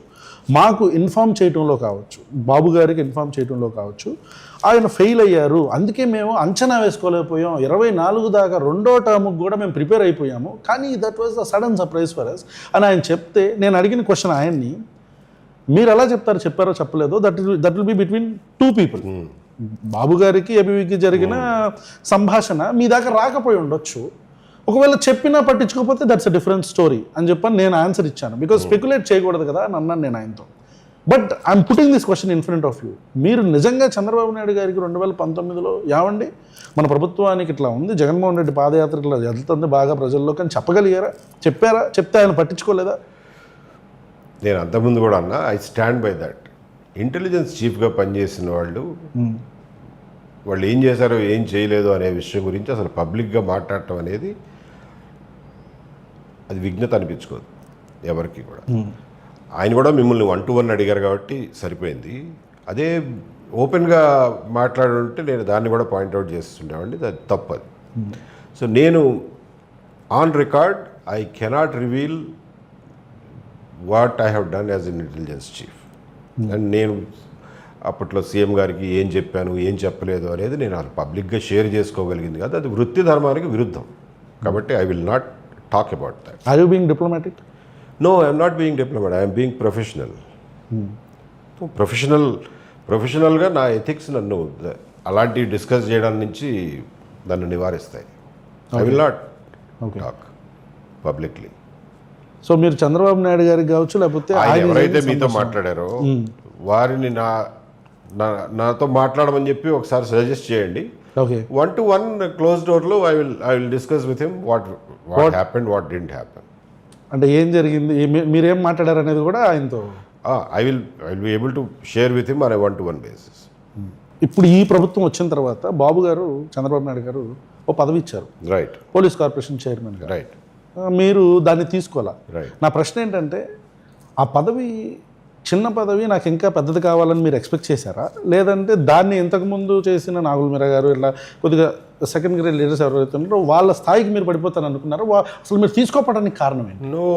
మాకు ఇన్ఫామ్ చేయటంలో కావచ్చు, బాబు గారికి ఇన్ఫామ్ చేయటంలో కావచ్చు, ఆయన ఫెయిల్ అయ్యారు. అందుకే మేము అంచనా వేసుకోలేకపోయాం. 24 దాకా రెండో టర్మ్కి కూడా మేము ప్రిపేర్ అయిపోయాము, కానీ that was the sudden surprise for us అని ఆయన చెప్తే, నేను అడిగిన క్వశ్చన్ ఆయన్ని, మీరు ఎలా చెప్తారు, చెప్పారో చెప్పలేదో, that will be between two people. Babu గారికి ఏబీవీకి జరిగిన సంభాషణ మీ దాకా రాకపోయి ఉండొచ్చు, ఒకవేళ చెప్పినా పట్టించుకోకపోతే దట్స్ అ డిఫరెంట్ స్టోరీ అని చెప్పని నేను ఆన్సర్ ఇచ్చాను. బికాజ్ స్పెక్యులేట్ చేయకూడదు కదా అని అన్నాను నేను ఆయనతో. But I'm putting this question in front of you. మీరు నిజంగా చంద్రబాబు నాయుడు గారికి 2019లో యావండి మన ప్రభుత్వానికి ఇట్లా ఉంది, జగన్మోహన్ రెడ్డి పాదయాత్ర ఇట్లా వెళ్తుంది బాగా ప్రజల్లో, కానీ చెప్పగలిగారా, చెప్పారా, చెప్తే ఆయన పట్టించుకోలేదా? నేను అంతకుముందు కూడా అన్నా, I stand by that. Intelligence చీఫ్గా పనిచేసిన వాళ్ళు ఏం చేశారో ఏం చేయలేదు అనే విషయం గురించి అసలు పబ్లిక్గా మాట్లాడటం అనేది అది విజ్ఞత అనిపించుకోదు ఎవరికి కూడా. ఆయన కూడా మిమ్మల్ని 1 to 1 అడిగారు కాబట్టి సరిపోయింది. అదే ఓపెన్గా మాట్లాడుంటే నేను దాన్ని కూడా పాయింట్అవుట్ చేస్తుండేవాడిని, అది తప్పది. సో నేను on record I cannot reveal what I have done as N intelligence chief. And నేను అప్పట్లో సీఎం గారికి ఏం చెప్పాను ఏం చెప్పలేదు అనేది నేను అది పబ్లిక్గా షేర్ చేసుకోగలిగింది కాదు, అది వృత్తి ధర్మానికి విరుద్ధం. కాబట్టి I will not talk about that. Are you being diplomatic? No, I'm not being diplomat, I'm being professional. ప్రొఫెషనల్గా నా ఎథిక్స్ నన్ను అలాంటి డిస్కస్ చేయడం నుంచి నన్ను నివారిస్తాయి. I will not talk publicly. So మీరు చంద్రబాబు నాయుడు గారికి కావచ్చు, లేకపోతే ఎవరైతే మీతో మాట్లాడారో వారిని నాతో మాట్లాడమని చెప్పి ఒకసారి సజెస్ట్ చేయండి. ఓకే, 1 to 1 క్లోజ్ డోర్లో I will discuss with him what happened, what didn't happen. అంటే ఏం జరిగింది, మీరేం మాట్లాడారు అనేది కూడా ఆయనతో I will be able to share with him on 1 to 1 basis. ఇప్పుడు ఈ ప్రభుత్వం వచ్చిన తర్వాత బాబు గారు, చంద్రబాబు నాయుడు గారు ఓ పదవి ఇచ్చారు, రైట్, పోలీస్ కార్పొరేషన్ చైర్మన్ గారు. రైట్, మీరు దాన్ని తీసుకోవాలా? రైట్. నా ప్రశ్న ఏంటంటే, ఆ పదవి చిన్న పదవి, నాకు ఇంకా పెద్దది కావాలని మీరు ఎక్స్పెక్ట్ చేశారా, లేదంటే దాన్ని ఇంతకుముందు చేసిన నాగుల్ మీరా గారు ఇలా కొద్దిగా సెకండ్ గ్రేడ్ లీడర్స్ ఎవరైతే ఉన్నారో వాళ్ళ స్థాయికి మీరు పడిపోతారు అనుకున్నారో, అసలు మీరు తీసుకోవడానికి కారణం ఏంటి? నో,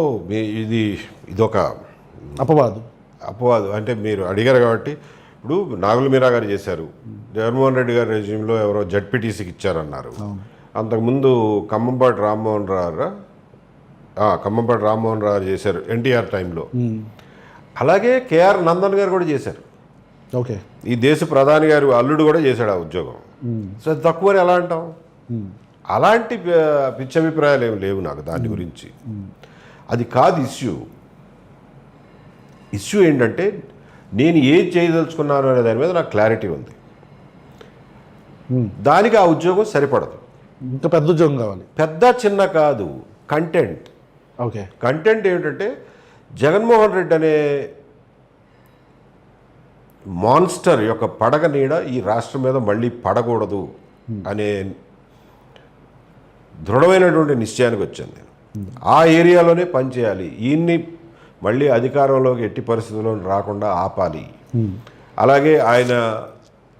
ఇదొక అపవాదు. అంటే మీరు అడిగారు కాబట్టి, ఇప్పుడు నాగుల్ మీరా గారు చేశారు, జగన్మోహన్ రెడ్డి గారి రెజ్యూమ్లో ఎవరో జడ్పీటీసీకి ఇచ్చారన్నారు. అంతకుముందు ఖమ్మంపాటి రామ్మోహన్ రావు చేశారు ఎన్టీఆర్ టైంలో. అలాగే కేఆర్ నందన్ గారు కూడా చేశారు. ఓకే, ఈ దేశ ప్రధాని గారు అల్లుడు కూడా చేశాడు ఆ ఉద్యోగం. సో అది తక్కువని ఎలా అంటాం? అలాంటి పిచ్చి అభిప్రాయాలు ఏమి లేవు నాకు దాని గురించి. అది కాదు ఇష్యూ. ఇష్యూ ఏంటంటే, నేను ఏం చేయదలుచుకున్నాను అనే దాని మీద నాకు క్లారిటీ ఉంది. దానికి ఆ ఉద్యోగం సరిపడదు. ఇంకా పెద్ద ఉద్యోగం కావాలి. పెద్ద చిన్న కాదు, కంటెంట్. ఓకే, కంటెంట్ ఏమిటంటే, జగన్మోహన్ రెడ్డి అనే మాన్స్టర్ యొక్క పడగ నీడ ఈ రాష్ట్రం మీద మళ్ళీ పడకూడదు అనే దృఢమైనటువంటి నిశ్చయానికి వచ్చాను నేను. ఆ ఏరియాలోనే పనిచేయాలి, ఈయన్ని మళ్ళీ అధికారంలోకి ఎట్టి పరిస్థితుల్లో రాకుండా ఆపాలి. అలాగే ఆయన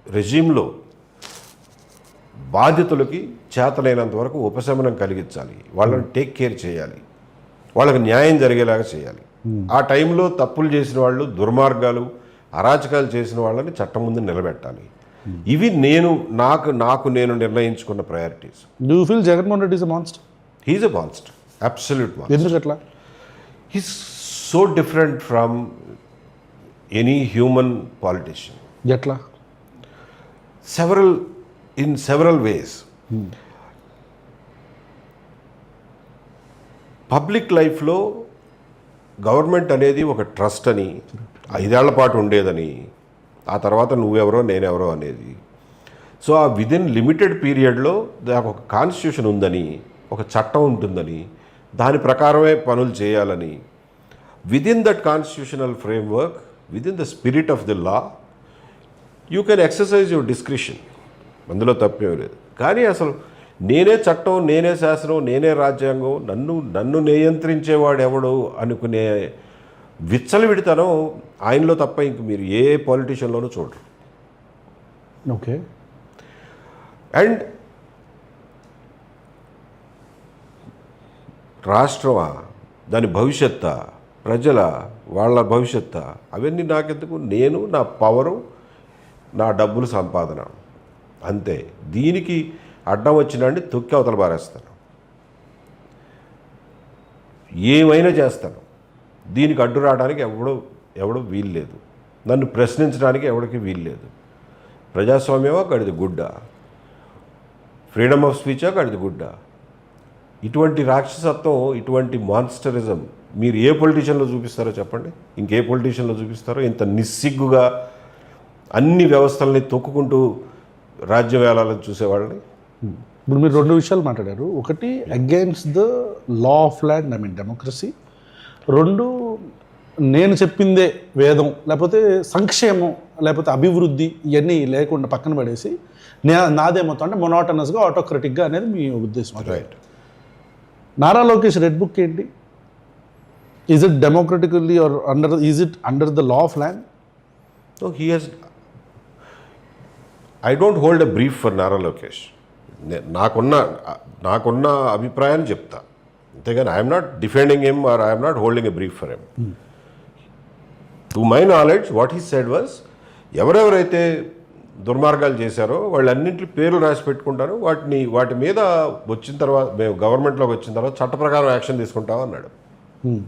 రెజీమ్లో బాధితులకి చేతనైనంత వరకు ఉపశమనం కలిగించాలి, వాళ్ళని టేక్ కేర్ చేయాలి, వాళ్ళకి న్యాయం జరిగేలాగా చేయాలి. ఆ టైంలో తప్పులు చేసిన వాళ్ళు, దుర్మార్గాలు, అరాచకాలు చేసిన వాళ్ళని చట్టం ముందు నిలబెట్టాలి. ఇవి నాకు నేను నిర్ణయించుకున్న priorities. Do you feel Jaganmohan Reddy is a monster? He is a monster, absolute monster. ఎందుకు అట్లా? He's so different from any human politician. ఎట్లా? in several ways. పబ్లిక్ లైఫ్లో గవర్నమెంట్ అనేది ఒక ట్రస్ట్ అని, 5 ఏళ్ల పాటు ఉండేదని, ఆ తర్వాత నువ్వెవరో నేనెవరో అనేది. సో ఆ విదిన్ లిమిటెడ్ పీరియడ్లో దానికి ఒక కాన్స్టిట్యూషన్ ఉందని, ఒక చట్టం ఉంటుందని, దాని ప్రకారమే పనులు చేయాలని, within that constitutional framework, within the spirit of the law, you can exercise your discretion. అందులో తప్పేం లేదు. కానీ అసలు నేనే చట్టం, నేనే శాసనం, నేనే రాజ్యాంగం, నన్ను నియంత్రించేవాడు ఎవడు అనుకునే విచ్చలవిడితనం ఆయనలో తప్ప ఇంక మీరు ఏ పాలిటిషియన్లోనూ చూడరు. ఓకే. అండ్ రాష్ట్రమా, దాని భవిష్యత్తు, ప్రజల వాళ్ళ భవిష్యత్తు, అవన్నీ నాకెందుకు? నేను, నా పవరు, నా డబ్బులు సంపాదన అంతే. దీనికి అడ్డం వచ్చినండి తొక్కి అవతల పారేస్తాను, ఏమైనా చేస్తాను. దీనికి అడ్డు రావడానికి ఎవడు వీల్లేదు, నన్ను ప్రశ్నించడానికి ఎవరికి వీల్లేదు. ప్రజాస్వామ్యమా గడిది గుడ్డ, ఫ్రీడమ్ ఆఫ్ స్పీచా గడిది గుడ్డ. ఇటువంటి రాక్షసత్వం, ఇటువంటి మాన్స్టరిజం మీరు ఏ పొలిటీషియన్లో చూపిస్తారో చెప్పండి? ఇంకే పొలిటీషియన్లో చూపిస్తారో? ఇంత నిస్సిగ్గుగా అన్ని వ్యవస్థల్ని తొక్కుకుంటూ రాజ్యం వేలాలని చూసేవాళ్ళని. ఇప్పుడు మీరు 2 విషయాలు మాట్లాడారు. ఒకటి against the law of land, I mean democracy. 2 నేను చెప్పిందే వేదం, లేకపోతే సంక్షేమం, లేకపోతే అభివృద్ధి, ఇవన్నీ లేకుండా పక్కన పడేసి నాదే మొత్తం అంటే మొనాటనస్గా, ఆటోక్రటిక్గా అనేది మీ ఉద్దేశం. Right. Nara Lokesh red book ఏంటి? Is it democratically or is it under the law of land? So he has, I don't hold a brief for Nara Lokesh. నాకున్న అభిప్రాయాన్ని చెప్తా, అంతేగాని I'm not defending him or I'm not holding a brief for him. To my knowledge what he said was, ఎవరెవరైతే దుర్మార్గాలు చేశారో వాళ్ళన్నింటి పేర్లు రాసి పెట్టుకుంటారు, వాటి మీద వచ్చిన తర్వాత, మేము గవర్నమెంట్లోకి వచ్చిన తర్వాత చట్ట ప్రకారం యాక్షన్ తీసుకుంటాం అన్నాడు.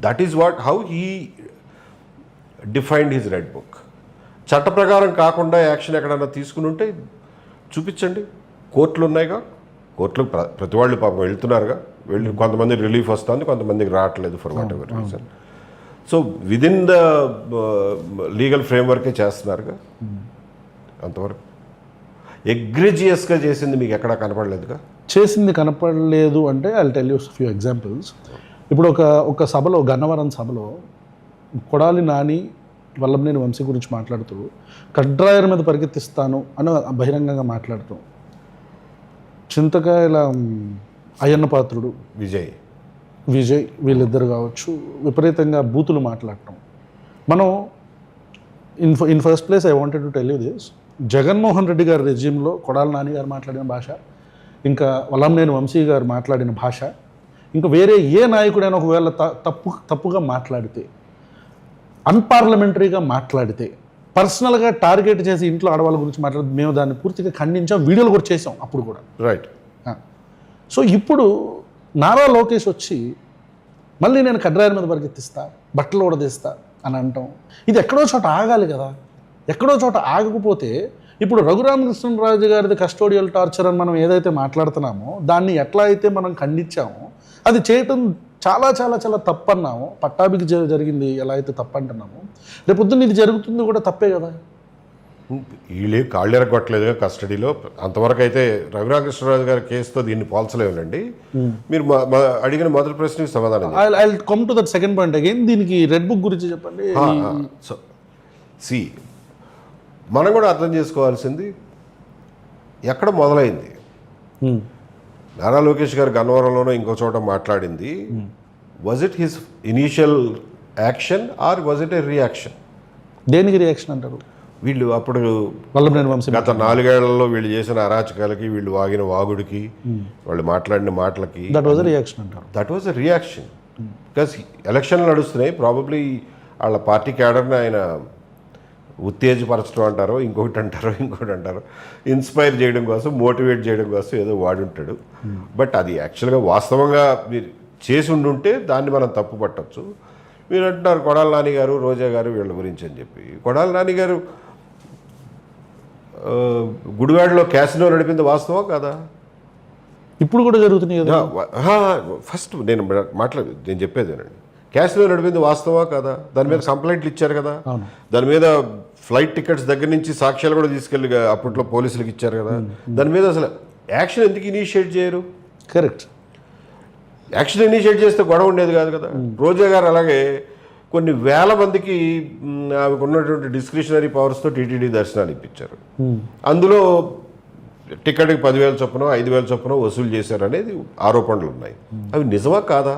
That is how he defined his red book. చట్ట ప్రకారం కాకుండా యాక్షన్ ఎక్కడన్నా తీసుకుని ఉంటే చూపించండి. కోర్టులు ఉన్నాయిగా, కోర్టులు ప్రతి వాళ్ళు పాపం వెళ్తున్నారుగా, వెళ్ళి కొంతమంది రిలీఫ్ వస్తుంది, కొంతమందికి రావట్లేదు for whatever reason. So within the legal ఫ్రేమ్వర్కే చేస్తున్నారుగా. అంతవరకు ఎగ్రిజియస్గా చేసింది మీకు ఎక్కడా కనపడలేదుగా. చేసింది కనపడలేదు అంటే I tell you few examples. ఇప్పుడు ఒక సభలో, గన్నవరం సభలో కొడాలి నాని వల్లభనేని వంశీ గురించి మాట్లాడుతూ కడ్రాయర్ మీద పరిగెత్తిస్తాను అని బహిరంగంగా మాట్లాడుతూ, చింతకాయల అయ్యన్న పాత్రుడు, విజయ్ వీళ్ళిద్దరు కావచ్చు, విపరీతంగా బూతులు మాట్లాడటం. మనం in first place I wanted to tell you this, Jaganmohan Reddy గారి రెజ్యూమ్లో కొడాలి నాని గారు మాట్లాడిన భాష, ఇంకా వల్లభనేని వంశీ గారు మాట్లాడిన భాష, ఇంకా వేరే ఏ నాయకుడైనా ఒకవేళ తప్పుగా మాట్లాడితే, అన్పార్లమెంటరీగా మాట్లాడితే, పర్సనల్గా టార్గెట్ చేసి ఇంట్లో ఆడవాళ్ళ గురించి మాట్లాడితే మేము దాన్ని పూర్తిగా ఖండించాం, వీడియోలు కూడా చేసాం అప్పుడు కూడా. రైట్. సో ఇప్పుడు నారా లోకేష్ వచ్చి మళ్ళీ నేను కడ్రాయర్ మీద పరిగెత్తిస్తా, బట్టలు ఉడదీస్తా అని అంటాం. ఇది ఎక్కడో చోట ఆగాలి కదా. ఎక్కడో చోట ఆగకపోతే ఇప్పుడు రఘురామకృష్ణరాజు గారిది కస్టోడియల్ టార్చర్ అని మనం ఏదైతే మాట్లాడుతున్నామో, దాన్ని ఎట్లా అయితే మనం ఖండించామో, అది చేయటం చాలా చాలా చాలా తప్పు అన్నాము. పట్టాభికి జరిగింది ఎలా అయితే తప్పు అంటున్నాము, రేపొద్దున ఇది జరుగుతుంది కూడా తప్పే కదా. వీళ్ళే కాళ్ళు ఎరగొట్టలేదుగా కస్టడీలో. అంతవరకు అయితే రఘురామకృష్ణరాజు గారి కేసుతో దీన్ని పోల్చలేవునండి. మీరు అడిగిన మొదటి ప్రశ్నకి సమాధానం. I come to that second point again. దీనికి రెడ్ బుక్ గురించి చెప్పండి. సో సి, మనం కూడా అర్థం చేసుకోవాల్సింది ఎక్కడ మొదలైంది. నారా లోకేష్ గారు గన్నవరంలోనో ఇంకో చోట మాట్లాడింది, was it his initial action or was it a reaction? దేనికి రియాక్షన్ అంటారు? వీళ్ళు అప్పుడు వల్లభనేని వంశీ గత 4 ఏళ్లలో వీళ్ళు చేసిన అరాచకాలకి, వీళ్ళు వాగిన వాగుడికి, వాళ్ళు మాట్లాడిన మాటలకి దట్ వాజ్ రియాక్షన్ అంటారు. That was a reaction. Because ఎలక్షన్లు నడుస్తున్నాయి, ప్రాబబ్లీ వాళ్ళ పార్టీ క్యాడర్ని ఆయన ఉత్తేజపరచడం అంటారో, ఇంకొకటి అంటారో, ఇన్స్పైర్ చేయడం కోసం, మోటివేట్ చేయడం కోసం ఏదో వాడుంటాడు. బట్ అది యాక్చువల్గా వాస్తవంగా మీరు చేసి ఉండుంటే దాన్ని మనం తప్పు పట్టచ్చు. మీరు అంటున్నారు కొడాలి నాని గారు, రోజా గారు వీళ్ళ గురించి అని చెప్పి. కొడాలి నాని గారు గుడివాడలో క్యాసినో నడిపింది వాస్తవం కదా? ఇప్పుడు కూడా జరుగుతున్నాయి కదా. ఫస్ట్ నేను చెప్పేదేనండి, క్యాసినో నడిపింది వాస్తవా కదా? దాని మీద కంప్లైంట్లు ఇచ్చారు కదా, దాని మీద ఫ్లైట్ టికెట్స్ దగ్గర నుంచి సాక్ష్యాలు కూడా తీసుకెళ్ళి అప్పట్లో పోలీసులకు ఇచ్చారు కదా. దాని మీద అసలు యాక్షన్ ఎందుకు ఇనిషియేట్ చేయరు? కరెక్ట్. యాక్షన్ ఇనిషియేట్ చేస్తే గొడవ ఉండేది కాదు కదా. రోజా గారు అలాగే కొన్ని వేల మందికి ఆమెకు ఉన్నటువంటి డిస్క్రిషనరీ పవర్స్తో టీటీడీ దర్శనాలు ఇప్పించారు. అందులో టికెట్కి 10,000 చొప్పున 5,000 చొప్పున వసూలు చేశారు అనేది ఆరోపణలు ఉన్నాయి. అవి నిజమా కాదా?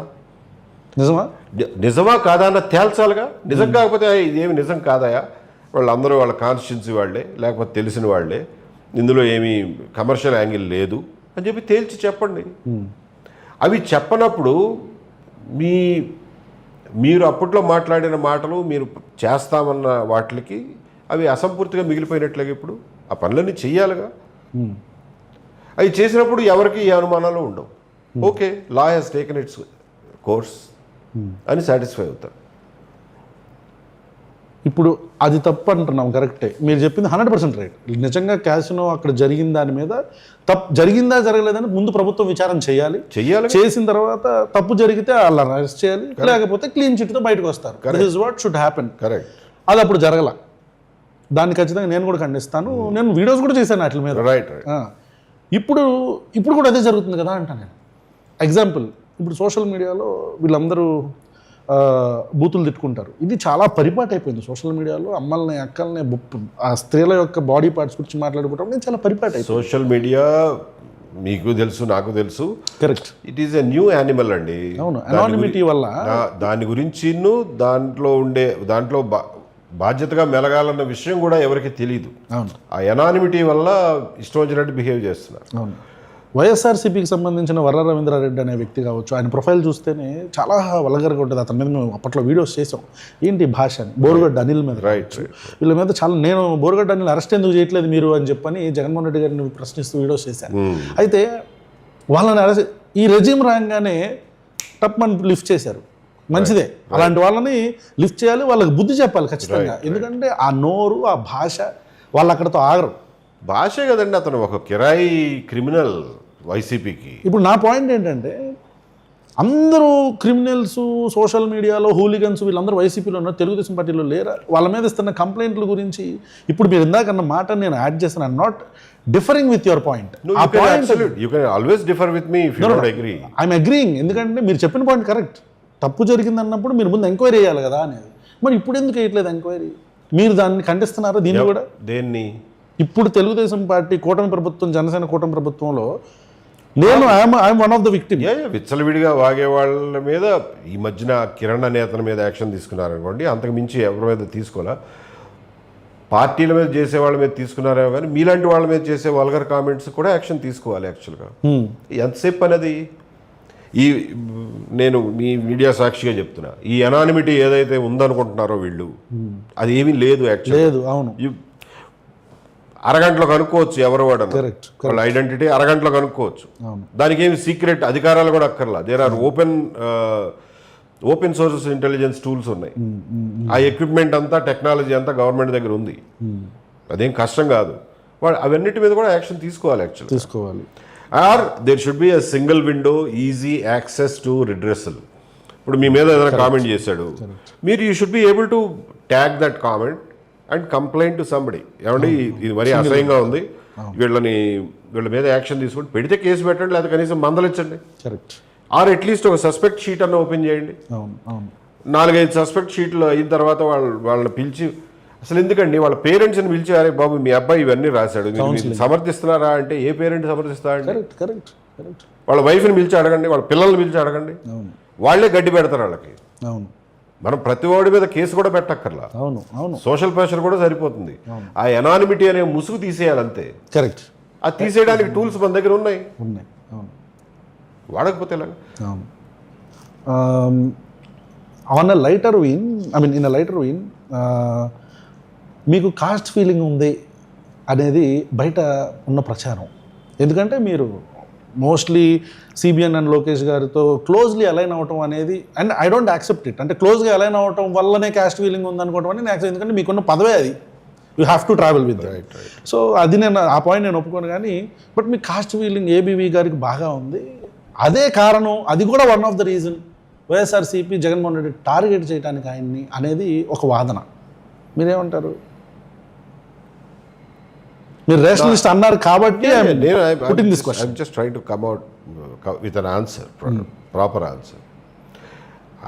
నిజమా కాదా అన్న తేల్చాలిగా. నిజం కాకపోతే ఇదేమి నిజం కాదాయా, వాళ్ళందరూ వాళ్ళ కాన్స్టిట్యున్సీ వాళ్ళే, లేకపోతే తెలిసిన వాళ్ళే, ఇందులో ఏమీ కమర్షియల్ యాంగిల్ లేదు అని చెప్పి తేల్చి చెప్పండి. అవి చెప్పనప్పుడు మీరు అప్పట్లో మాట్లాడిన మాటలు, మీరు చేస్తామన్న వాటికి అవి అసంపూర్తిగా మిగిలిపోయినట్లుగా ఇప్పుడు ఆ పనులన్నీ చెయ్యాలిగా. అవి చేసినప్పుడు ఎవరికి ఏ అనుమానాలు ఉండవు. Okay, law has taken it's course అని సాటిస్ఫై అవుతారు. ఇప్పుడు అది తప్పు అంటున్నాం, కరెక్టే. మీరు చెప్పింది 100% రైట్. నిజంగా క్యాసినో అక్కడ జరిగిన దాని మీద జరిగిందా జరగలేదని ముందు ప్రభుత్వం విచారణ చేయాలి. చేసిన తర్వాత తప్పు జరిగితే వాళ్ళని అరెస్ట్ చేయాలి, లేకపోతే క్లీన్ చిట్తో బయటకు వస్తారు. This is what should happen. Correct. అది అప్పుడు జరగల. దాన్ని ఖచ్చితంగా నేను కూడా ఖండిస్తాను. నేను వీడియోస్ కూడా చేశాను వాటి మీద. రైట్. ఇప్పుడు కూడా అదే జరుగుతుంది కదా అంటాను నేను. ఎగ్జాంపుల్, ఇప్పుడు సోషల్ మీడియాలో వీళ్ళందరూ బూతులు తిట్టుకుంటారు. ఇది చాలా పరిపాటి అయిపోయింది సోషల్ మీడియాలో. అమ్మల్ని, అక్కల్ని, ఆ స్త్రీల యొక్క బాడీ పార్ట్స్ గురించి మాట్లాడుకుంటాం, చాలా పరిపాటి అయిపోయింది. సోషల్ మీడియా మీకు తెలుసు, నాకు తెలుసు. Correct. It is a new animal అండి. అవును, అనానిమిటీ వల్ల దాని గురించి దాంట్లో బాధ్యతగా మెలగాలన్న విషయం కూడా ఎవరికి తెలియదు. అవును, ఆ ఎనానిమిటీ వల్ల ఇష్టం వచ్చినట్టు బిహేవ్ చేస్తున్నారు. అవును. వైఎస్ఆర్సీపీకి సంబంధించిన వర్ర రవీంద్రారెడ్డి అనే వ్యక్తి కావచ్చు, ఆయన ప్రొఫైల్ చూస్తేనే చాలా వల్గర్గా ఉంటుంది. అతని మీద మేము అప్పట్లో వీడియోస్ చేసాం. ఏంటి భాష అని, బోరుగడ్డ అనిల్ మీద. రైట్. వీళ్ళ మీద చాలా, నేను బోరుగడ్డ అనిల్ అరెస్ట్ ఎందుకు చేయట్లేదు మీరు అని చెప్పని జగన్మోహన్ రెడ్డి గారిని ప్రశ్నిస్తూ వీడియోస్ చేశాను. అయితే వాళ్ళని అరెస్ట్, ఈ రెజ్యూమ్ రాగానే టప్మని లిఫ్ట్ చేశారు. మంచిదే, అలాంటి వాళ్ళని లిఫ్ట్ చేయాలి, వాళ్ళకి బుద్ధి చెప్పాలి ఖచ్చితంగా. ఎందుకంటే ఆ నోరు, ఆ భాష వాళ్ళు అక్కడతో ఆగరు. భాషే కదండి, అతను ఒక కిరాయి క్రిమినల్ వైసీపీకి. ఇప్పుడు నా పాయింట్ ఏంటంటే, అందరూ క్రిమినల్స్ సోషల్ మీడియాలో హూలిగన్స్ వీళ్ళందరూ వైసీపీలో ఉన్నారు, తెలుగుదేశం పార్టీలో లేరా? వాళ్ళ మీద ఇస్తున్న కంప్లైంట్ల గురించి ఇప్పుడు మీరు ఇందాకన్న మాట నేను యాడ్ చేస్తాను. I'm not differing with your point. I'm agreeing. ఎందుకంటే మీరు చెప్పిన పాయింట్ కరెక్ట్. తప్పు జరిగింది అన్నప్పుడు మీరు ముందు ఎంక్వైరీ చేయాలి కదా అనేది. మరి ఇప్పుడు ఎందుకు వేయట్లేదు ఎంక్వైరీ? మీరు దాన్ని ఖండిస్తున్నారా? దీన్ని కూడా దేన్ని? ఇప్పుడు తెలుగుదేశం పార్టీ కూటమి ప్రభుత్వం, జనసేన కూటమి ప్రభుత్వంలో నేను I'm one of the victim. విచ్చలవిడిగా వాగే వాళ్ళ మీద ఈ మధ్యన కిరణ్ అనే అతని మీద యాక్షన్ తీసుకున్నారనుకోండి, అంతకు మించి ఎవరి మీద తీసుకోలే. పార్టీల మీద చేసే వాళ్ళ మీద తీసుకున్నారేమో కానీ మీలాంటి వాళ్ళ మీద చేసే వల్గర్ కామెంట్స్ కూడా యాక్షన్ తీసుకోవాలి. యాక్చువల్గా ఎంతసేపు అనేది నేను మీ మీడియా సాక్షిగా చెప్తున్నా, ఈ ఎనానిమిటీ ఏదైతే ఉందనుకుంటున్నారో వీళ్ళు, అది ఏమీ లేదు. యాక్చువల్లీ లేదు. అవును, అరగంటలో కనుక్కోవచ్చు ఎవరు వాడు, వాళ్ళ ఐడెంటిటీ అరగంటలో కనుక్కోవచ్చు. దానికి ఏమి సీక్రెట్ అధికారాలు కూడా అక్కర్లా. There are open sources intelligence tools ఉన్నాయి. ఆ ఎక్విప్మెంట్ అంతా, టెక్నాలజీ అంతా గవర్నమెంట్ దగ్గర ఉంది. అదేం కష్టం కాదు. వాడు అవన్నిటి మీద కూడా యాక్షన్ తీసుకోవాలి. యాక్చువల్లీ తీసుకోవాలి. Or there should be a single window, easy access to redressal. ఇప్పుడు మీ మీద ఏదైనా కామెంట్ చేశాడు, మీరు you should be able to tag that comment and complaint to somebody. ఏమండి ఇది మరీ అసహ్యంగా ఉంది, వీళ్ళ మీద యాక్షన్ తీసుకుని పెడితే కేసు పెట్టండి, లేదా కనీసం మందలించండి. కరెక్ట్. ఆర్ అట్లీస్ట్ ఒక సస్పెక్ట్ షీట్ అన్న ఓపెన్ చేయండి. 4-5 సస్పెక్ట్ షీట్లు అయిన తర్వాత వాళ్ళని పిలిచి, అసలు ఎందుకండి వాళ్ళ పేరెంట్స్ని పిలిచి, అరే బాబు మీ అబ్బాయి ఇవన్నీ రాశాడు, మీరు సమర్థిస్తున్నారా అంటే ఏ పేరెంట్ సమర్థిస్తారండి? వాళ్ళ వైఫ్ని పిలిచి అడగండి, వాళ్ళ పిల్లల్ని పిలిచి అడగండి, వాళ్ళే గడ్డి పెడతారు వాళ్ళకి. అవును. మనం ప్రతి వాడి మీద కేసు కూడా పెట్టక్కర్లా, అవును అవును సోషల్ ప్రెషర్ కూడా సరిపోతుంది. ఆ ఎనానిమిటీ అనే ముసుగు తీసేయాలి అంతే. కరెక్ట్. అది తీసేయడానికి టూల్స్ మన దగ్గర ఉన్నాయి. అవును వాడకపోతే ఎలాగ? అవును. On a lighter vein, I mean in a lighter vein, మీకు కాస్ట్ ఫీలింగ్ ఉంది అనేది బయట ఉన్న ప్రచారం. ఎందుకంటే మీరు మోస్ట్లీ సిబిఎన్ అండ్ లోకేష్ గారితో క్లోజ్లీ అలైన్ అవ్వటం అనేది, and I don't accept it. అంటే క్లోజ్గా అలైన్ అవ్వటం వల్లనే కాస్ట్ ఫీలింగ్ ఉందనుకోవటం అని నేను యాక్సెప్ట్, ఎందుకంటే మీకున్న పదవే అది, you have to travel with. So అది నేను ఆ పాయింట్ నేను ఒప్పుకోను. కానీ but me caste feeling ABV గారికి బాగా ఉంది. అదే కారణం, అది కూడా one of the reason YSRCP Jaganmohan Reddy target చేయడానికి ఆయన్ని అనేది ఒక వాదన. మీరేమంటారు? మీరు రేషనలిస్ట్ అన్నారు కాబట్టి I'm just trying to come out with an answer, proper answer.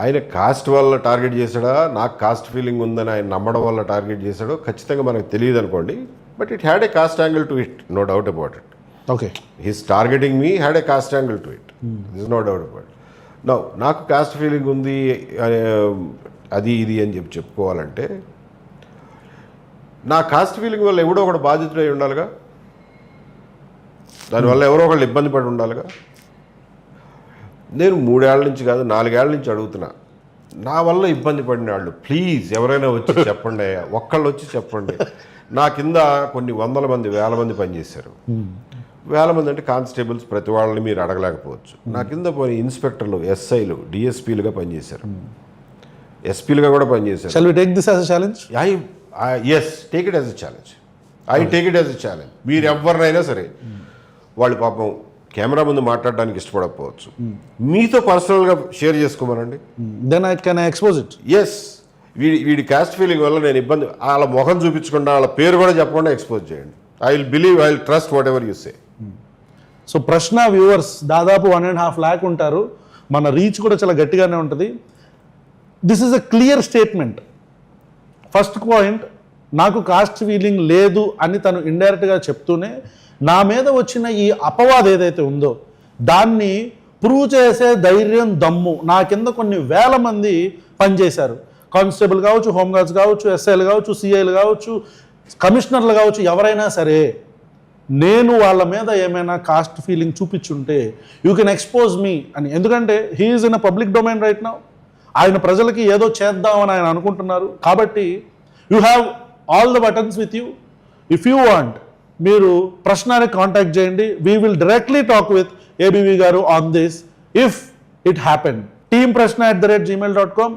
ఆయన కాస్ట్ వల్ల టార్గెట్ చేశాడా, నాకు కాస్ట్ ఫీలింగ్ ఉందని ఆయన నమ్మడం వల్ల టార్గెట్ చేశాడో ఖచ్చితంగా మనకు తెలియదు అనుకోండి. But it had a caste angle to it, no doubt about it. Okay, he's targeting me had a caste angle to it, this no doubt about it. No, నాకు కాస్ట్ ఫీలింగ్ ఉంది అది ఇది అని చెప్పుకోవాలంటే, నా కాస్ట్ ఫీలింగ్ వల్ల ఎవడో ఒకడు బాధితుడై ఉండాలిగా, దానివల్ల ఎవరో ఒకళ్ళు ఇబ్బంది పడి ఉండాలిగా. నేను 3 ఏళ్ల నుంచి కాదు 4 ఏళ్ల నుంచి అడుగుతున్నా, నా వల్ల ఇబ్బంది పడిన వాళ్ళు ప్లీజ్ ఎవరైనా వచ్చి చెప్పండి, ఒక్కళ్ళు వచ్చి చెప్పండి. నా కింద కొన్ని 100 మంది 1000 మంది పనిచేశారు. 1000 మంది అంటే కానిస్టేబుల్స్, ప్రతి వాళ్ళని మీరు అడగలేకపోవచ్చు. నా కింద పోయి ఇన్స్పెక్టర్లు, ఎస్ఐలు, డిఎస్పీలుగా పనిచేశారు, ఎస్పీలుగా కూడా పనిచేశారు. Shall we take this as a challenge? Yes, take it as a challenge. Take it as a challenge. మీరు ఎవరినైనా సరే, వాళ్ళు పాపం కెమెరా ముందు మాట్లాడడానికి ఇష్టపడకపోవచ్చు, మీతో పర్సనల్గా షేర్ చేసుకోమనండి. Then I can expose it. Yes, వీడి కాస్ట్ ఫీలింగ్ వల్ల నేను ఇబ్బంది, వాళ్ళ ముఖం చూపించకుండా, వాళ్ళ పేరు కూడా చెప్పకుండా ఎక్స్పోజ్ చేయండి. I will trust what ever you say. So ప్రశ్న వ్యూవర్స్ దాదాపు 1.5 lakh ఉంటారు. మన రీచ్ కూడా చాలా గట్టిగానే ఉంటుంది. This is a clear statement. First point, నాకు కాస్ట్ ఫీలింగ్ లేదు అని తను ఇండైరెక్ట్గా చెప్తూనే నా మీద వచ్చిన ఈ అపవాదం ఏదైతే ఉందో దాన్ని ప్రూవ్ చేసే ధైర్యం, దమ్ము నా కింద కొన్ని 1000 మంది పనిచేశారు. కానిస్టేబుల్ కావచ్చు, హోంగార్డ్స్ కావచ్చు, ఎస్ఐలు కావచ్చు, సిఐలు కావచ్చు, కమిషనర్లు కావచ్చు, ఎవరైనా సరే నేను వాళ్ళ మీద ఏమైనా కాస్ట్ ఫీలింగ్ చూపించుంటే యూ కెన్ ఎక్స్పోజ్ మీ అని. ఎందుకంటే he's in a public domain right now. ఆయన ప్రజలకి ఏదో చేద్దామని ఆయన అనుకుంటున్నారు. కాబట్టి you have all the buttons with you. If you want, మీరు ప్రశ్నని కాంటాక్ట్ చేయండి. We will directly talk with ABV గారు on this if it happen. teamprashna@gmail.com,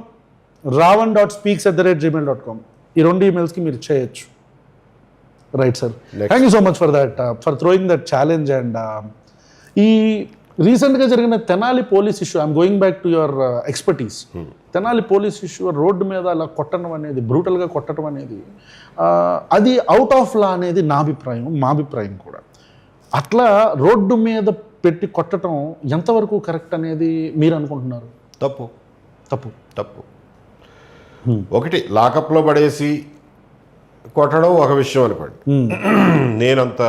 ravan.speaks@gmail.com, ఈ 2 ఈమెయిల్స్కి మీరు చేయొచ్చు. Right sir, thank you so much for that, for throwing that challenge. And ఈ రీసెంట్గా జరిగిన Tenali police issue, I'm going back to your expertise. Tenali police issue, road మీద అలా కొట్టడం అనేది, బ్రూటల్గా కొట్టడం అనేది, అది అవుట్ ఆఫ్ లా అనేది నా అభిప్రాయం, మా అభిప్రాయం కూడా. అట్లా రోడ్డు మీద పెట్టి కొట్టడం ఎంతవరకు కరెక్ట్ అనేది మీరు అనుకుంటున్నారు? తప్పు. ఒకటి, లాకప్లో పడేసి కొట్టడం ఒక విషయం అనుకోండి. నేనంత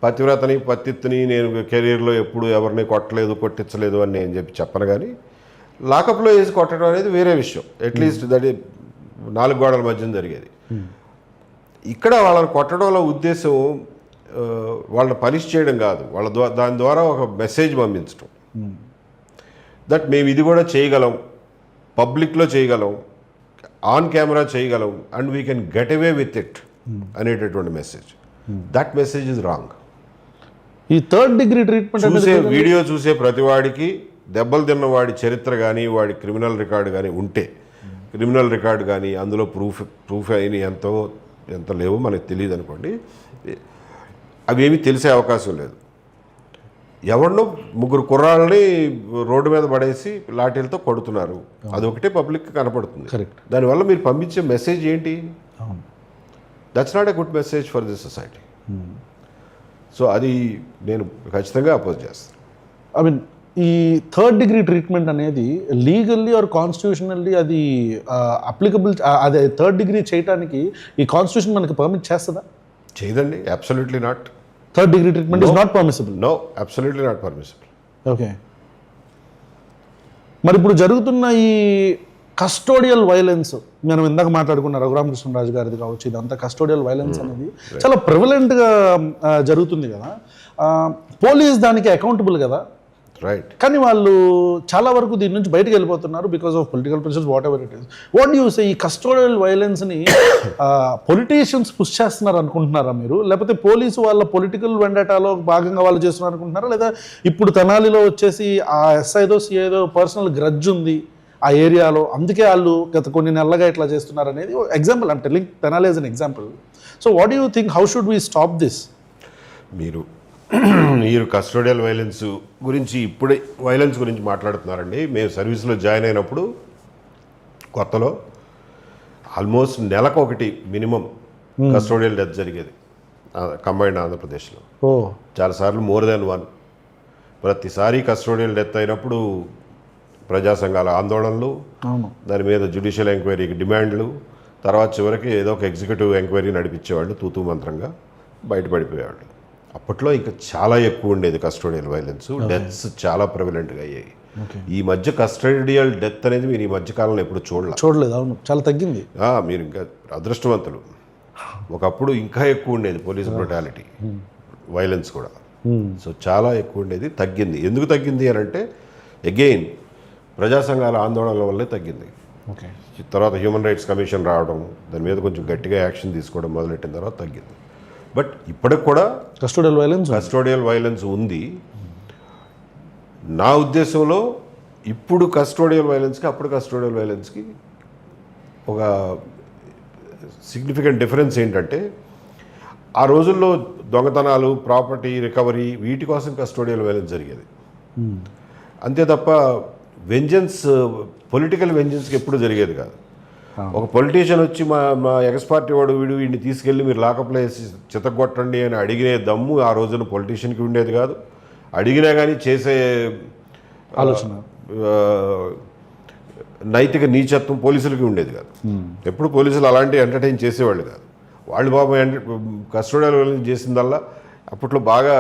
పతివ్రతని, పతిత్ని, నేను కెరీర్లో ఎప్పుడు ఎవరిని కొట్టలేదు, కొట్టించలేదు అని నేను చెప్పను. కానీ లాకప్లో వేసి కొట్టడం అనేది వేరే విషయం. అట్లీస్ట్ దట్ 4 గోడల మధ్యన జరిగేది. ఇక్కడ వాళ్ళని కొట్టడంలో ఉద్దేశం వాళ్ళని పనిష్ చేయడం కాదు, దాని ద్వారా ఒక మెసేజ్ పంపించడం, దట్ మేము ఇది కూడా చేయగలం, పబ్లిక్లో చేయగలం, ఆన్ కెమెరా చేయగలం, and we can get away with it అనేటటువంటి message. That message is wrong. ఈ 3rd degree ట్రీట్మెంట్ వీడియో చూసే ప్రతివాడికి దెబ్బలు తిన్నవాడి చరిత్ర కానీ, వాడి క్రిమినల్ రికార్డు కానీ ఉంటే, క్రిమినల్ రికార్డు కానీ అందులో ప్రూఫ్ అయిన ఎంత లేవో మనకు తెలియదు అనుకోండి, అవేమీ తెలిసే అవకాశం లేదు. ఎవరినో 3 కుర్రాళ్ళని రోడ్డు మీద పడేసి లాఠీలతో కొడుతున్నారు, అదొకటే పబ్లిక్ కనపడుతుంది. దానివల్ల మీరు పంపించే మెసేజ్ ఏంటి? That's not a good message for this society. So అది నేను ఖచ్చితంగా అపోజ్ చేస్తాను. ఐ మీన్ ఈ 3rd degree ట్రీట్మెంట్ అనేది లీగల్లీ ఆర్ కాన్స్టిట్యూషనల్లీ అది అప్లికబుల్, అదే 3rd degree చేయడానికి ఈ కాన్స్టిట్యూషన్ మనకి పర్మిట్ చేస్తుందా? చేయదండి, absolutely not. 3rd degree treatment is not permissible. No, absolutely not permissible. Okay, మరి ఇప్పుడు జరుగుతున్న ఈ కస్టోడియల్ వైలెన్స్ మనం ఇందాక మాట్లాడుకున్న రఘురామకృష్ణరాజు గారిది కావచ్చు, ఇదంతా కస్టోడియల్ వైలెన్స్ అనేది చాలా ప్రివలెంట్గా జరుగుతుంది కదా. పోలీస్ దానికి అకౌంటబుల్ కదా, రైట్. కానీ వాళ్ళు చాలా వరకు దీని నుంచి బయటకు వెళ్ళిపోతున్నారు because of political pressures, whatever it is. What you say, ఈ కస్టోడియల్ వైలెన్స్ని పొలిటీషియన్స్ పుష్ చేస్తున్నారు అనుకుంటున్నారా మీరు, లేకపోతే పోలీసు వాళ్ళ పొలిటికల్ వెండటాలో భాగంగా వాళ్ళు చేస్తున్నారు అనుకుంటున్నారా, లేదా ఇప్పుడు తెనాలిలో వచ్చేసి ఆ ఎస్ఐదో సిఐదో పర్సనల్ గ్రడ్జ్ ఉంది ఆ ఏరియాలో, అందుకే వాళ్ళు గత కొన్ని నెలలుగా ఇట్లా చేస్తున్నారు అనేది example. I'm telling Tenali as an example. So what you think, how should we stop this? మీరు కస్టోడియల్ వైలెన్స్ గురించి మాట్లాడుతున్నారండి. మేము సర్వీస్లో జాయిన్ అయినప్పుడు కొత్తలో ఆల్మోస్ట్ నెలకు ఒకటి మినిమం కస్టోడియల్ డెత్ జరిగేది కంబైన్డ్ ఆంధ్రప్రదేశ్లో. చాలాసార్లు మోర్ దెన్ వన్. ప్రతిసారి కస్టోడియల్ డెత్ అయినప్పుడు ప్రజా సంఘాల ఆందోళనలు, దాని మీద జ్యుడిషియల్ ఎంక్వైరీకి డిమాండ్లు, తర్వాత చివరికి ఏదో ఒక ఎగ్జిక్యూటివ్ ఎంక్వైరీ నడిపించేవాళ్ళు, తూతూ మంత్రంగా బయటపడిపోయేవాళ్ళు. అప్పట్లో ఇంకా చాలా ఎక్కువ ఉండేది కస్టోడియల్ వైలెన్స్, డెత్స్ చాలా ప్రివలెంట్గా అయ్యాయి. ఈ మధ్య కస్టోడియల్ డెత్ అనేది మీరు ఈ మధ్య కాలంలో ఎప్పుడు చూడలేదు. అవును, చాలా తగ్గింది. మీరు ఇంకా అదృష్టవంతులు. ఒకప్పుడు ఇంకా ఎక్కువ ఉండేది పోలీస్ బ్రూటాలిటీ, వైలెన్స్ కూడా. సో చాలా ఎక్కువ ఉండేది, తగ్గింది. ఎందుకు తగ్గింది అని అంటే అగైన్ ప్రజా సంఘాల ఆందోళనల వల్లే తగ్గింది. తర్వాత హ్యూమన్ రైట్స్ కమిషన్ రావడం, దాని మీద కొంచెం గట్టిగా యాక్షన్ తీసుకోవడం మొదలెట్టిన తర్వాత తగ్గింది. బట్ ఇప్పటికి కూడా కస్టోడియల్ వైలెన్స్ ఉంది. నా ఉద్దేశంలో ఇప్పుడు కస్టోడియల్ వైలెన్స్కి అప్పుడు కస్టోడియల్ వైలెన్స్కి ఒక సిగ్నిఫికెంట్ డిఫరెన్స్ ఏంటంటే, ఆ రోజుల్లో దొంగతనాలు, ప్రాపర్టీ రికవరీ, వీటి కోసం కస్టోడియల్ వైలెన్స్ జరిగేది. అంతే తప్ప పొలిటికల్ వెంజెన్స్కి ఎప్పుడు జరిగేది కాదు. ఒక పొలిటీషియన్ వచ్చి మా ఎక్స్ పార్టీ వాడు వీడిని తీసుకెళ్ళి మీరు లాకప్లో వేసి చితగొట్టండి అని అడిగినే దమ్ము ఆ రోజున పొలిటీషియన్కి ఉండేది కాదు. అడిగినా కానీ చేసే ఆలోచన, నైతిక నీచత్వం పోలీసులకి ఉండేది కాదు. ఎప్పుడు పోలీసులు అలాంటి ఎంటర్టైన్ చేసేవాళ్ళు కాదు. వాళ్ళు బాబు కస్టోడియల్ వైలెన్స్ చేసిందల్లా అప్పట్లో బాగా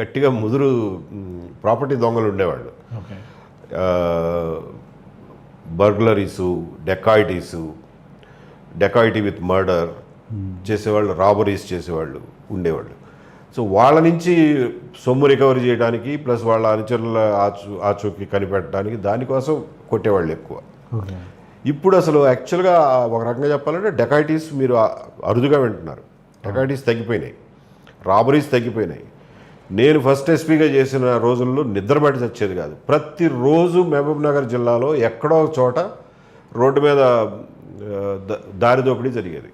గట్టిగా ముదురు ప్రాపర్టీ దొంగలు ఉండేవాళ్ళు. బర్గ్లరీసు, డెకాయిటీ విత్ మర్డర్ చేసేవాళ్ళు, రాబరీస్ చేసేవాళ్ళు ఉండేవాళ్ళు. సో వాళ్ళ నుంచి సొమ్ము రికవరీ చేయడానికి, ప్లస్ వాళ్ళ అనుచరుల ఆచూకీ కనిపెట్టడానికి, దానికోసం కొట్టేవాళ్ళు ఎక్కువ. ఇప్పుడు అసలు యాక్చువల్గా ఒక రకంగా చెప్పాలంటే డెకాయిటీస్ మీరు అరుదుగా వింటున్నారు. డెకాయిటీస్ తగ్గిపోయినాయి, రాబరీస్ తగ్గిపోయినాయి. నేను ఫస్ట్ ఎస్పీగా చేసిన రోజుల్లో నిద్రపడి చచ్చేది కాదు. ప్రతిరోజు మహబూబ్ నగర్ జిల్లాలో ఎక్కడో చోట రోడ్డు మీద దారి దోపిడీ జరిగేది.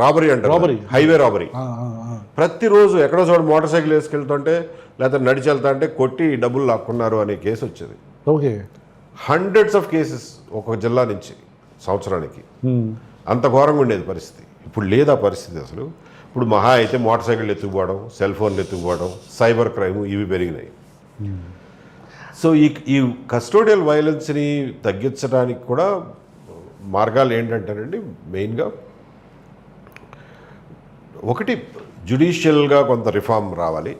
రాబరీ అంటారు, హైవే రాబరీ. ప్రతిరోజు ఎక్కడో చోట మోటార్ సైకిల్ వేసుకెళ్తుంటే లేకపోతే నడిచి వెళ్తా అంటే కొట్టి డబ్బులు లాక్కున్నారు అనే కేసు వచ్చేది. హండ్రెడ్స్ ఆఫ్ కేసెస్ ఒక జిల్లా నుంచి సంవత్సరానికి. అంత ఘోరంగా ఉండేది పరిస్థితి. ఇప్పుడు లేదా పరిస్థితి అసలు. ఇప్పుడు మహా అయితే మోటార్ సైకిల్ ఎత్తుకుపోవడం, సెల్ ఫోన్లు ఎత్తుకుపోవడం, సైబర్ క్రైమ్ ఇవి పెరిగినాయి. సో ఈ కస్టోడియల్ వైలెన్స్ని తగ్గించడానికి కూడా మార్గాలు ఏంటంటేనండి, మెయిన్గా ఒకటి జ్యుడిషియల్గా కొంత రిఫార్మ్ రావాలి.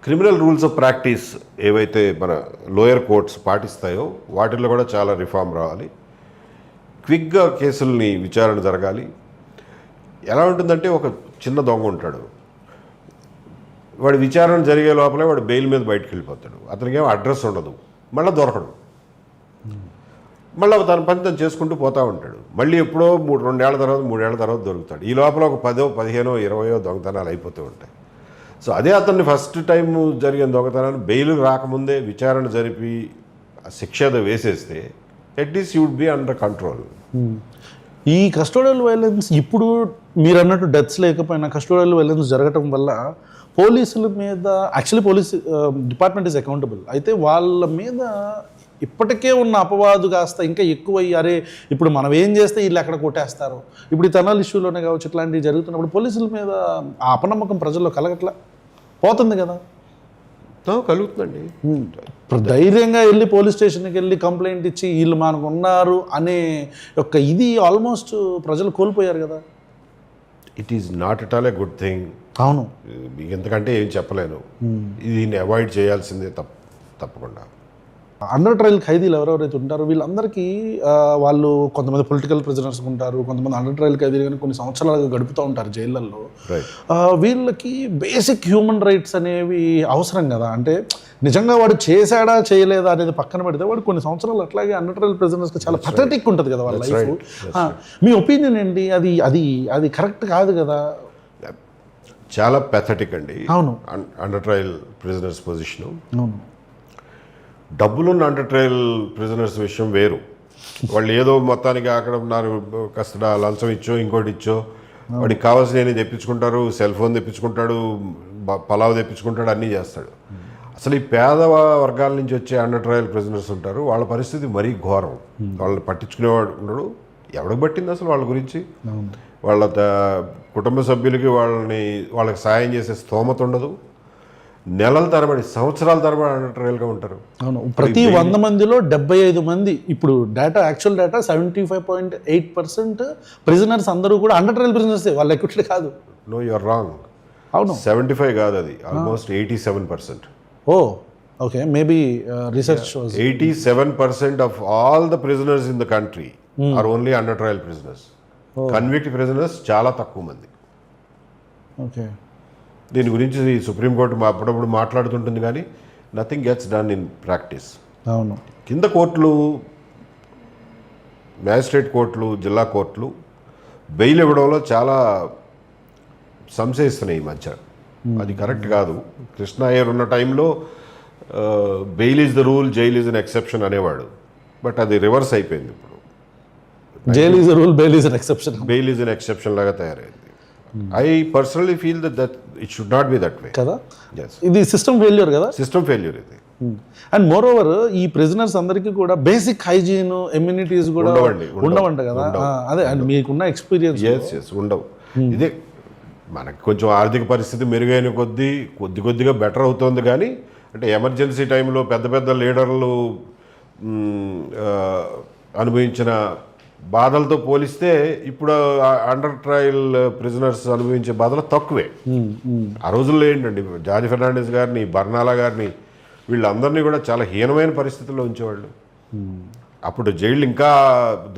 క్రిమినల్ రూల్స్ ఆఫ్ ప్రాక్టీస్ ఏవైతే మన లోయర్ కోర్ట్స్ పాటిస్తాయో వాటిల్లో కూడా చాలా రిఫార్మ్ రావాలి. క్విక్గా కేసుల్ని విచారణ జరగాలి. ఎలా ఉంటుందంటే, ఒక చిన్న దొంగ ఉంటాడు, వాడి విచారణ జరిగే లోపలే వాడు బెయిల్ మీద బయటకు వెళ్ళిపోతాడు. అతనికి ఏమో అడ్రస్ ఉండదు, మళ్ళీ దొరకడు, మళ్ళీ తన పని తను చేసుకుంటూ పోతూ ఉంటాడు. మళ్ళీ ఎప్పుడో 3 ఏళ్ల తర్వాత దొరుకుతాడు. ఈ లోపల ఒక 10, 15, 20 దొంగతనాలు అయిపోతూ ఉంటాయి. సో అదే అతన్ని ఫస్ట్ టైం జరిగిన దొంగతనాన్ని బెయిల్ రాకముందే విచారణ జరిపి శిక్ష వేసేస్తే at least you would be under control. ఈ కస్టోడియల్ వైలెన్స్ ఇప్పుడు మీరు అన్నట్టు డెత్స్ లేకపోయినా కస్టోడియల్ వైలెన్స్ జరగటం వల్ల పోలీసుల మీద, actually police department is accountable, అయితే వాళ్ళ మీద ఇప్పటికే ఉన్న అపవాదు కాస్త ఇంకా ఎక్కువయ్యి, అరే ఇప్పుడు మనం ఏం చేస్తే వీళ్ళు ఎక్కడ కొట్టేస్తారు, ఇప్పుడు ఈ తెనాలి ఇష్యూలోనే కావచ్చు, ఇట్లాంటివి జరుగుతున్నప్పుడు పోలీసుల మీద ఆ అపనమ్మకం ప్రజల్లో కలగట్లా పోతుంది కదా. కలుగుతుందండి. ధైర్యంగా వెళ్ళి పోలీస్ స్టేషన్కి వెళ్ళి కంప్లైంట్ ఇచ్చి వీళ్ళు మనకు ఉన్నారు అనే ఒక ఇది ఆల్మోస్ట్ ప్రజలు కోల్పోయారు కదా. It is not at all a good thing. అవును, ఎందుకంటే ఏం చెప్పలేను. దీన్ని అవాయిడ్ చేయాల్సిందే తప్పకుండా. అండర్ ట్రయల్ ఖైదీలు ఎవరెవరైతే ఉంటారో వీళ్ళందరికీ వాళ్ళు కొంతమంది పొలిటికల్ ప్రిజనర్స్ ఉంటారు, కొంతమంది అండర్ ట్రయల్ ఖైదీలు కానీ కొన్ని సంవత్సరాలుగా గడుపుతూ ఉంటారు జైళ్ళల్లో. వీళ్ళకి బేసిక్ హ్యూమన్ రైట్స్ అనేవి అవసరం కదా. అంటే నిజంగా వాడు చేశాడా చేయలేదా అనేది పక్కన పెడితే వాడు కొన్ని సంవత్సరాలు అట్లాగే అండర్ ట్రయల్ ప్రిజనర్స్కి చాలా పథెటిక్ ఉంటుంది కదా వాళ్ళ లైఫ్. మీ ఒపీనియన్ ఏంటి? అది అది అది కరెక్ట్ కాదు కదా. చాలా పెథటిక్ అండి. అవును, అండర్ ట్రయల్ ప్రిజనర్స్ పొజిషను. అవును, డబ్బులున్న అండర్ ట్రయల్ ప్రిజనర్స్ విషయం వేరు. వాళ్ళు ఏదో మొత్తానికి అక్కడ ఉన్నారు, కాస్త లంచం ఇచ్చో ఇంకోటి ఇచ్చో వాడికి కావాల్సిన తెప్పించుకుంటారు, సెల్ ఫోన్ తెప్పించుకుంటాడు, పలావ్ తెప్పించుకుంటాడు, అన్నీ చేస్తాడు. అసలు ఈ పేద వర్గాల నుంచి వచ్చే అండర్ ట్రయల్ ప్రిజనర్స్ ఉంటారు, వాళ్ళ పరిస్థితి మరీ ఘోరం. వాళ్ళని పట్టించుకునేవాడు ఉండడు. ఎవరికి పట్టింది అసలు వాళ్ళ గురించి? వాళ్ళ కుటుంబ సభ్యులకి వాళ్ళకి సాయం చేసే స్తోమత ఉండదు. నెలల తరబడి, సంవత్సరాల తరబడి అండర్ ట్రయల్గా ఉంటారు. అవును, ప్రతి 100 మందిలో 75 మంది, ఇప్పుడు యాక్చువల్ డేటా 75.8% ప్రిజనర్స్ అందరూ కూడా అండర్ ట్రయల్ ప్రిజనర్సే, వాళ్ళు ఎక్విటెడ్ కాదు. No, you're wrong. అవును, 75 కాదు, అది almost 87%. Oh okay, maybe research shows 87% of all the prisoners in the country are only under trial prisoners. Convict prisoners చాలా తక్కువ మంది. ఓకే, దీని గురించి సుప్రీంకోర్టు అప్పుడప్పుడు మాట్లాడుతుంటుంది, కానీ nothing gets done in practice. అవును, కింద కోర్టులు, మ్యాజిస్ట్రేట్ కోర్టులు, జిల్లా కోర్టులు బెయిల్ ఇవ్వడంలో చాలా సంశయిస్తున్నాయి ఈ మధ్య. అది కరెక్ట్ కాదు. కృష్ణ అయ్యర్ ఉన్న టైంలో bail is the rule, jail is an exception అనేవాడు. బట్ అది రివర్స్ అయిపోయింది ఇప్పుడు. Jail is rule, bail is an exception. Bail is an exception లాగా తయారైంది. I personally feel that it should not be that way కదా. ఇది system failure కదా, system failure ఇది. అండ్ మోర్ ఓవర్ ఈ ప్రిజనర్స్ అందరికీ కూడా బేసిక్ హైజీన్, ఎమ్యూనిటీస్ కూడా ఉండవంట కదా. అదే అండ్ మీకున్న ఎక్స్పీరియన్స్. ఉండవు. ఇదే మనకి కొంచెం ఆర్థిక పరిస్థితి మెరుగైన కొద్దిగా బెటర్ అవుతుంది, కానీ అంటే ఎమర్జెన్సీ టైంలో పెద్ద పెద్ద లీడర్లు అనుభవించిన బాధలతో పోలిస్తే ఇప్పుడు అండర్ ట్రయల్ ప్రిజనర్స్ అనుభవించే బాధలు తక్కువే. ఆ రోజుల్లో ఏంటండి, జార్జ్ ఫెర్నాండెస్ గారిని, బర్నాలా గారిని, వీళ్ళందరినీ కూడా చాలా హీనమైన పరిస్థితుల్లో ఉంచేవాళ్ళు. అప్పుడు జైళ్ళు ఇంకా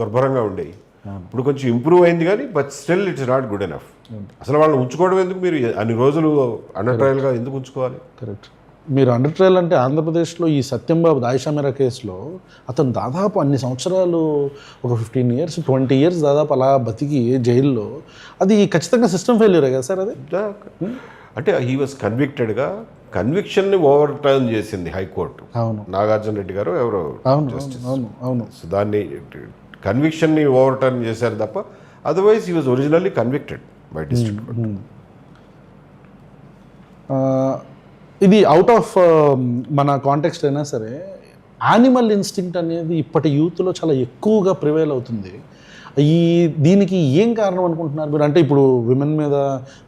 దుర్భరంగా ఉండేవి. ఇప్పుడు కొంచెం ఇంప్రూవ్ అయింది, కానీ but still it's not good enough. అసలు వాళ్ళని ఉంచుకోవడం ఎందుకు? మీరు అన్ని రోజులు అండర్ ట్రయల్గా ఎందుకు ఉంచుకోవాలి? కరెక్ట్. మీరు అండర్ ట్రయల్ అంటే ఆంధ్రప్రదేశ్లో ఈ సత్యంబాబు దాయిషామీరా కేసులో అతను దాదాపు అన్ని సంవత్సరాలు, ఒక 15 years 20 years దాదాపు అలా బతికి జైల్లో, అది ఖచ్చితంగా సిస్టమ్ ఫెయిల్యూరే కదా సార్ అది? అంటే హీ వాజ్ కన్విక్టెడ్గా, కన్విక్షన్ని ఓవర్ టర్న్ చేసింది హైకోర్టు. అవును, నాగార్జున రెడ్డి గారు ఎవరో జస్టిస్. అవును, సో దాన్ని కన్విక్షన్ని ఓవర్ టర్న్ చేశారు తప్ప otherwise he was originally convicted by district court. ఇది అవుట్ ఆఫ్ మన కాంటెక్స్ట్ అయినా సరే, యానిమల్ ఇన్స్టింక్ట్ అనేది ఇప్పటి యూత్లో చాలా ఎక్కువగా ప్రివైల్ అవుతుంది. దీనికి ఏం కారణం అనుకుంటున్నారు మీరు? అంటే ఇప్పుడు విమెన్ మీద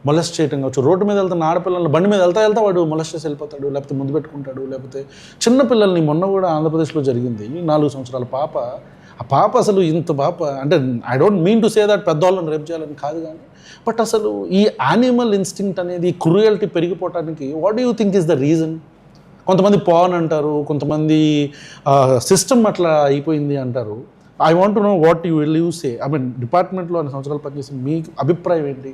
మొలెస్ట్ చేయటం కావచ్చు, రోడ్డు మీద వెళ్తున్న ఆడపిల్లలు బండి మీద వెళ్తా వాడు మొలెస్ట్ చేసి వెళ్ళిపోతాడు, లేకపోతే ముందు పెట్టుకుంటాడు, లేకపోతే చిన్నపిల్లల్ని, మొన్న కూడా ఆంధ్రప్రదేశ్లో జరిగింది, 4 సంవత్సరాల పాప. ఆ పాప అసలు ఇంత పాప, అంటే I don't mean to say that పెద్దవాళ్ళని రేప్ చేయాలని కాదు, కానీ బట్ అసలు ఈ యానిమల్ ఇన్స్టింక్ట్ అనేది, క్రూయల్టీ పెరిగిపోవటానికి what do you think is the reason? కొంతమంది పాన్ అంటారు, కొంతమంది సిస్టమ్ అట్లా అయిపోయింది అంటారు. I want to know what you will you say. I mean డిపార్ట్మెంట్లో 2 సంవత్సరాలు పనిచేసి మీ అభిప్రాయం ఏంటి?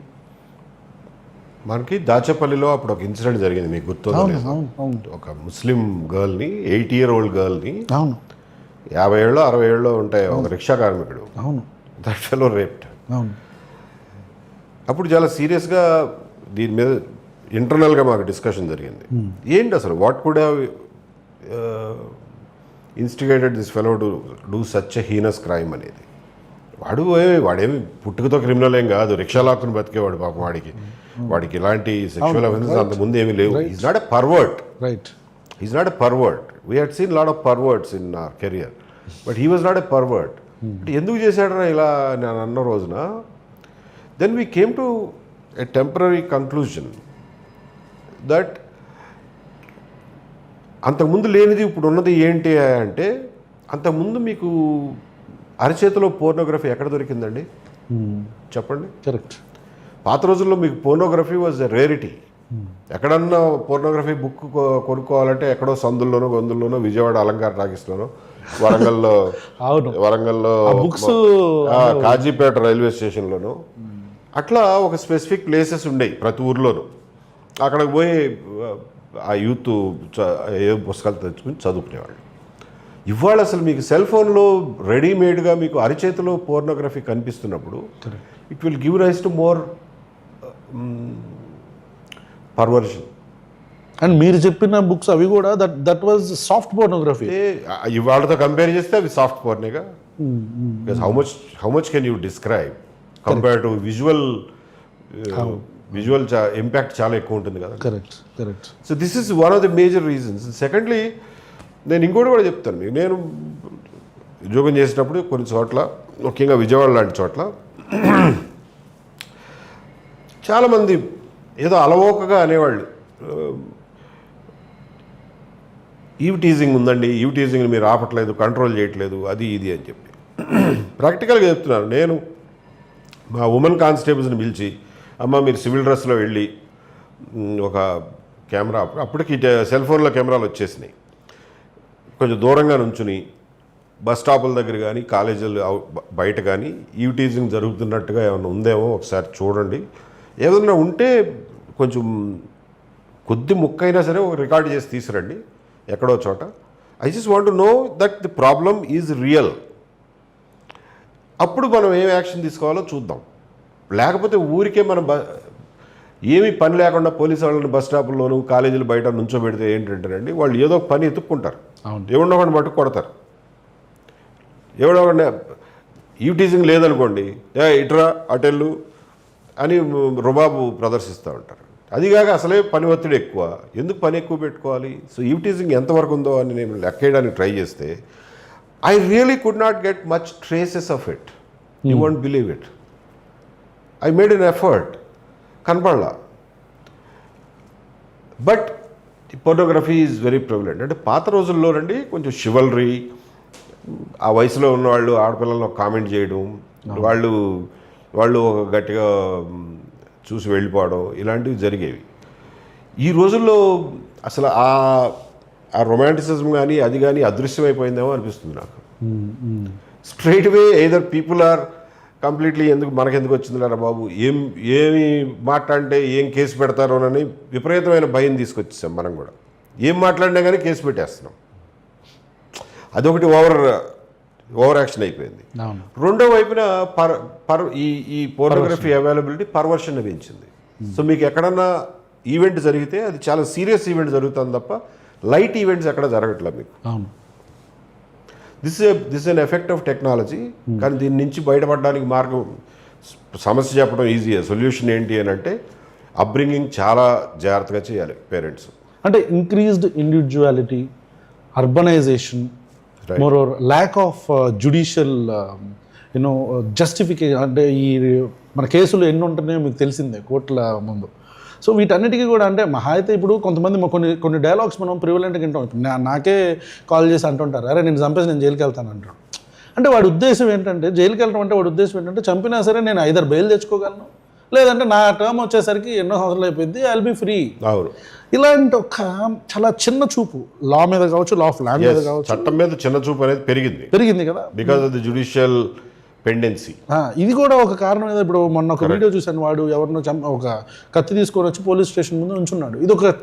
మనకి దాచేపల్లిలో అప్పుడు ఒక ఇన్సిడెంట్ జరిగింది, మీకు గుర్తుంది? ఒక ముస్లిం గర్ల్ని, 8-year-old గర్ల్ని, 50 ఏళ్ళు 60 ఏళ్ళు ఉంటాయి, ఒక రిక్షా కార్మికుడు, దట్ ఫెలో రేప్డ్. అప్పుడు చాలా సీరియస్గా దీని మీద ఇంటర్నల్గా మాకు డిస్కషన్ జరిగింది. ఏంటి అసలు what could have instigated this fellow to do such a heinous crime అనేది. వాడేమి పుట్టుకతో క్రిమినల్ ఏం కాదు, రిక్షా లాక్కుని బతికేవాడు పాపం. వాడికి ఇలాంటి సెక్షువల్ అఫెన్సెస్ అంతకుముందు ఏమీ లేవు. Is not a pervert. Is not a pervert. We had seen lot of perverts in our career, but he was not a pervert. ఎందుకు చేశాడరా ఇలా నేను అన్న రోజున, then we came to a temporary conclusion that అంతకుముందు లేనిది ఇప్పుడు ఉన్నది ఏంటి అంటే, అంతకుముందు మీకు అరచేతిలో పోర్నోగ్రఫీ ఎక్కడ దొరికిందండి చెప్పండి? కరెక్ట్. పాత రోజుల్లో మీకు పోర్నోగ్రఫీ వాజ్ ఎ రేరిటీ. ఎక్కడన్నా పోర్నోగ్రఫీ బుక్ కొనుక్కోవాలంటే ఎక్కడో సందుల్లోనో గొంతుల్లోనో విజయవాడ అలంకార టాకీస్లోనో వరంగల్లో అవును వరంగల్లో బుక్స్ కాజీపేట రైల్వే స్టేషన్లోనూ అట్లా ఒక స్పెసిఫిక్ ప్లేసెస్ ఉండేవి ప్రతి ఊర్లోనూ. అక్కడికి పోయి ఆ యూత్ ఏ పుస్తకాలు తెచ్చుకుని చదువుకునేవాళ్ళు. ఇవాళ అసలు మీకు సెల్ ఫోన్లో రెడీమేడ్గా మీకు అరిచేతిలో పోర్నోగ్రఫీ కనిపిస్తున్నప్పుడు it will give rise to more perversion. And మీరు చెప్పిన బుక్స్ అవి కూడా దట్ వాజ్ సాఫ్ట్ పోర్నోగ్రఫీ. ఇవాళతో కంపేర్ చేస్తే అవి సాఫ్ట్ పోర్నేగా. Because how much can you describe compare to visual impact చాలా ఎక్కువ ఉంటుంది కదా. Correct. So this is one of the major reasons. Secondly నేను ఇంకోటి కూడా చెప్తాను మీకు. నేను ఉద్యోగం చేసినప్పుడు కొన్ని చోట్ల, ముఖ్యంగా విజయవాడ లాంటి చోట్ల చాలామంది ఏదో అలవోకగా అనేవాళ్ళు, ఈవ్ టీజింగ్ ఉందండి, ఈవ్ టీజింగ్ని మీరు ఆపట్లేదు, కంట్రోల్ చేయట్లేదు, అది ఇది అని చెప్పి. ప్రాక్టికల్గా చెప్తున్నాను. నేను మా ఉమెన్ కానిస్టేబుల్స్ని పిలిచి, అమ్మ మీరు సివిల్ డ్రెస్లో వెళ్ళి ఒక కెమెరా, అప్పటికి సెల్ ఫోన్లో కెమెరాలు వచ్చేసినాయి, కొంచెం దూరంగా నుంచుని బస్ స్టాపుల దగ్గర కానీ కాలేజీలు బయట కానీ ఈవ్ టీజింగ్ జరుగుతున్నట్టుగా ఏమైనా ఉందేమో ఒకసారి చూడండి, ఏదైనా ఉంటే కొంచెం కొద్ది ముక్కైనా సరే ఒక రికార్డ్ చేసి తీసుకురండి ఎక్కడో చోట. I just want to know that the problem is real. అప్పుడు మనం ఏం యాక్షన్ తీసుకోవాలో చూద్దాం. లేకపోతే ఊరికే మనం ఏమీ పని లేకుండా పోలీసు వాళ్ళని బస్ స్టాపుల్లోనూ కాలేజీలు బయట నుంచోబెడితే ఏంటంటేనండి, వాళ్ళు ఏదో ఒక పని ఎత్తుక్కుంటారు, ఎవడో ఒకటి మట్టుకు కొడతారు. ఎవడో ఒకటి ఈవ్ టీజింగ్ లేదనుకోండి, ఇట్రా అటెళ్ళు అని రుబాబు ప్రదర్శిస్తూ ఉంటారు. అదిగాక అసలే పని ఒత్తిడి ఎక్కువ, ఎందుకు పని ఎక్కువ పెట్టుకోవాలి? సో ఈవ్ టీజింగ్ ఎంతవరకు ఉందో అని నేను లెక్కేయడానికి ట్రై చేస్తే I really could not get much traces of it. You won't believe it. I made an effort, కనపడలా. But pornography is very prevalent. అంటే పాత రోజుల్లోనండి కొంచెం షివల్రీ, ఆ వయసులో ఉన్నవాళ్ళు ఆడపిల్లలను కామెంట్ చేయడం, వాళ్ళు ఒక గట్టిగా చూసి వెళ్ళిపోవడం, ఇలాంటివి జరిగేవి. ఈ రోజుల్లో అసలు ఆ రొమాంటిసిజం కానీ అది కానీ అదృశ్యమైపోయిందేమో అనిపిస్తుంది నాకు. Straight way either people are completely మనకెందుకు వచ్చిందిరా బాబు, ఏమి మాట్లాడితే ఏం కేసు పెడతారోనని విపరీతమైన భయం తీసుకొచ్చేసాం మనం కూడా. ఏం మాట్లాడినా కానీ కేసు పెట్టేస్తున్నాం. అదొకటి ఓవర్ యాక్షన్ అయిపోయింది. రెండో వైపున ఈ పోర్నోగ్రఫీ అవైలబిలిటీ పర్వర్షన్ పెంచింది. సో మీకు ఎక్కడన్నా ఈవెంట్ జరిగితే అది చాలా సీరియస్ ఈవెంట్ జరుగుతుంది తప్ప లైట్ ఈవెంట్స్ ఎక్కడ జరగట్లేదు మీకు. This an effect of technology. కానీ దీని నుంచి బయటపడడానికి మార్గం, సమస్య చెప్పడం ఈజీయే, సొల్యూషన్ ఏంటి అని అంటే అప్బ్రింగింగ్ చాలా జాగ్రత్తగా చేయాలి పేరెంట్స్. అంటే increased individuality, urbanisation, moreover lack of judicial justification. అంటే ఈ మన కేసులు ఎన్ని ఉంటున్నాయో మీకు తెలిసిందే కోర్టుల ముందు. సో వీటన్నిటికీ కూడా అంటే మహా అయితే ఇప్పుడు కొంతమంది కొన్ని డైలాగ్స్ మనం ప్రివలెంట్గా వింటాం. ఇప్పుడు నాకే కాల్ చేసి అంటుంటారు, అరే నేను చంపేసి నేను జైలుకి వెళ్తాను అంటాడు. అంటే వాడి ఉద్దేశం ఏంటంటే, జైలుకి వెళ్ళడం అంటే వాడి ఉద్దేశం ఏంటంటే, చంపినా సరే నేను ఐదర్ బెయిల్ తెచ్చుకోగలను, లేదంటే నా టర్మ్ వచ్చేసరికి ఎన్నో సంవత్సరాలు అయిపోయింది, ఐ విల్ బి ఫ్రీ. అవును. ఇలాంటి ఒక చాలా చిన్న చూపు లా మీద కావచ్చు, లా ఆఫ్ ల్యాండ్ మీద కావచ్చు, చట్టం మీద చిన్న చూపు అనేది పెరిగింది కదా, because of the judicial pendency. ఇది కూడా ఒక కారణం. ఏదో ఇప్పుడు మొన్న ఒక వీడియో చూశాను, వాడు ఎవరినో ఒక కత్తి తీసుకొని వచ్చి పోలీస్ స్టేషన్ ముందు ఉంచున్నాడు. ఇది ఒక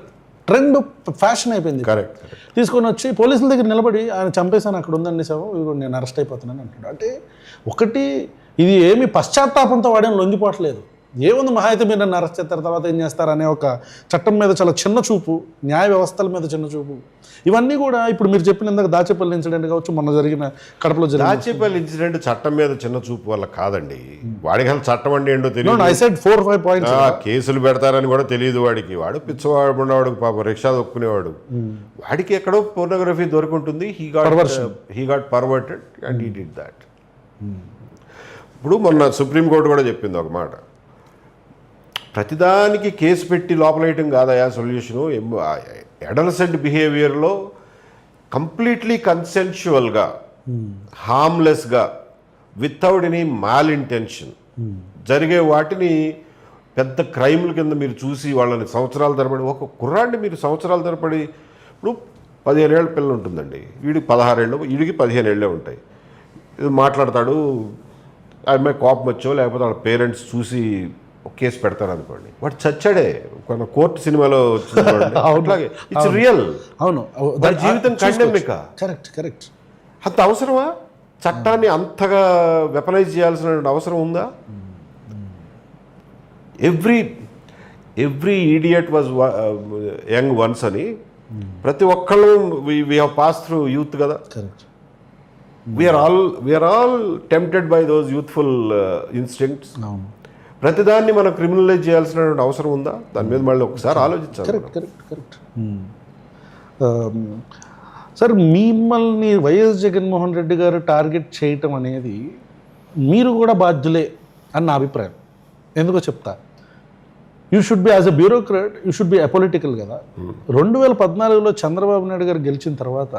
ట్రెండ్, ఫ్యాషన్ అయిపోయింది. కరెక్ట్. తీసుకొని వచ్చి పోలీసుల దగ్గర నిలబడి ఆయన చంపేశాను, అక్కడ ఉందండి శవం, ఇదిగో నేను అరెస్ట్ అయిపోతున్నాను అంటాడు. అంటే ఒకటి ఇది ఏమి పశ్చాత్తాపంతో వాడేం లొంగిపోవట్లేదు. ఏముంది మహా అయితే మీరు నన్ను అరెస్ట్ చేస్తారు, తర్వాత ఏం చేస్తారనే ఒక చట్టం మీద చాలా చిన్న చూపు, న్యాయ వ్యవస్థల మీద చిన్న చూపు, ఇవన్నీ కూడా ఇప్పుడు మీరు చెప్పిన ఇందాక దాచేపల్లి ఇన్సిడెంట్ కావచ్చు, మొన్న జరిగిన కడపలో జరిగిన దాచేపల్లి ఇన్సిడెంట్ చట్టం మీద చిన్న చూపు వల్ల కాదండి. వాడికి అసలు చట్టం అంటే ఏంటో తెలియదు. I said 4-5 points. కేసులు పెడతారని కూడా తెలియదు వాడికి. వాడు పిచ్చవాడు ఉన్నవాడు, పాప రిక్షా దొక్కునేవాడు. వాడికి ఎక్కడో పోర్నోగ్రఫీ దొరుకుంటుంది. He got perverted and he did that. ఇప్పుడు మొన్న సుప్రీంకోర్టు కూడా చెప్పింది ఒక మాట, ప్రతిదానికి కేసు పెట్టి లోపలేయటం కాదయా సొల్యూషను. అడల్సెంట్ బిహేవియర్లో కంప్లీట్లీ కన్సెన్షువల్గా, హార్మ్లెస్గా, వితౌట్ ఎనీ మాల్ ఇంటెన్షన్ జరిగే వాటిని పెద్ద క్రైమ్ల కింద మీరు చూసి వాళ్ళని సంవత్సరాల తరబడి, ఒక కుర్రాడిని మీరు సంవత్సరాల తరబడి, ఇప్పుడు 15 ఏళ్ళ పిల్లలు ఉంటుందండి, వీడికి 16 ఏళ్ళు, వీడికి 15 ఏళ్ళే ఉంటాయి. ఇది మాట్లాడతాడు, ఆ అమ్మాయి కోపం వచ్చో లేకపోతే వాళ్ళ పేరెంట్స్ చూసి ఒక కేసు పెడతారు అనుకోండి, వాడు చచ్చాడే. కొన్ని కోర్టు సినిమాలో వచ్చింది అట్లాగే, ఇట్స్ రియల్. అవును, వాడి జీవితం కండెమిక. కరెక్ట్. అంత అవసరమా? చట్టాన్ని అంతగా వెపనైజ్ చేయాల్సిన అవసరం ఉందా? Every idiot was young once అని ప్రతి ఒక్కళ్ళు we have pass through youth కదా. Correct. We're all tempted by those youthful instincts. అవును. ప్రతిదాన్ని మనం క్రిమినలైజ్ చేయాల్సిన అవసరం ఉందా? దాని మీద మళ్ళీ ఒకసారి ఆలోచించాలి. కరెక్ట్. సార్, మిమ్మల్ని వైఎస్ జగన్మోహన్ రెడ్డి గారు టార్గెట్ చేయటం అనేది మీరు కూడా బాధ్యులే అని నా అభిప్రాయం. ఎందుకో చెప్తా. You should be as a bureaucrat, you should B apolitical కదా. 2014లో చంద్రబాబు నాయుడు గారు గెలిచిన తర్వాత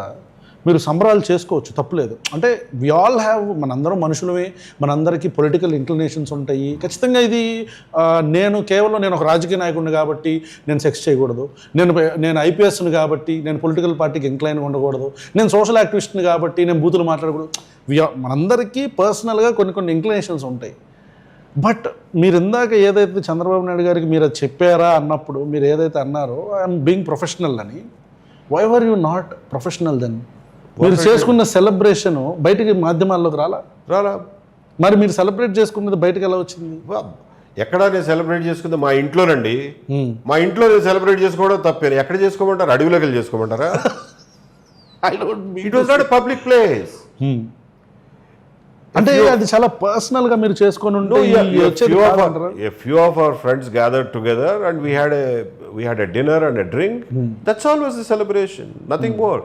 మీరు సంబరాలు చేసుకోవచ్చు, తప్పులేదు. అంటే వి ఆల్ హ్యావ్, మనందరం మనుషులమే, మనందరికీ పొలిటికల్ ఇంక్లినేషన్స్ ఉంటాయి. ఖచ్చితంగా ఇది నేను ఒక రాజకీయ నాయకుడిని కాబట్టి నేను సెక్స్ చేయకూడదు, నేను ఐపీఎస్ని కాబట్టి నేను పొలిటికల్ పార్టీకి ఇంక్లైన్ ఉండకూడదు, నేను సోషల్ యాక్టివిస్ట్ని కాబట్టి నేను బూతులు మాట్లాడకూడదు. మనందరికీ పర్సనల్గా కొన్ని ఇంక్లినేషన్స్ ఉంటాయి. బట్ మీరు ఇందాక ఏదైతే చంద్రబాబు నాయుడు గారికి మీరు అది చెప్పారా అన్నప్పుడు మీరు ఏదైతే అన్నారో ఐఎమ్ బీయింగ్ ప్రొఫెషనల్ అని, why are you not professional then? మీరు చేసుకున్న సెలబ్రేషన్ బయటికి మాధ్యమాల్లోకి రాలా. మరి మీరు సెలబ్రేట్ చేసుకున్నది బయటకు ఎలా వచ్చింది? ఎక్కడ నేను సెలబ్రేట్ చేసుకుంది? మా ఇంట్లోనండి. మా ఇంట్లో నేను సెలబ్రేట్ చేసుకోవడం తప్పే. ఎక్కడ చేసుకోమంటారు? అడవిలోకి వెళ్ళి చేసుకోమంటారా? It was not a public place. అంటే అది చాలా పర్సనల్ గా మీరు చేసుకొని ఉంటే a few of our friends gathered together and we had a dinner and a drink. That's always the celebration, nothing more.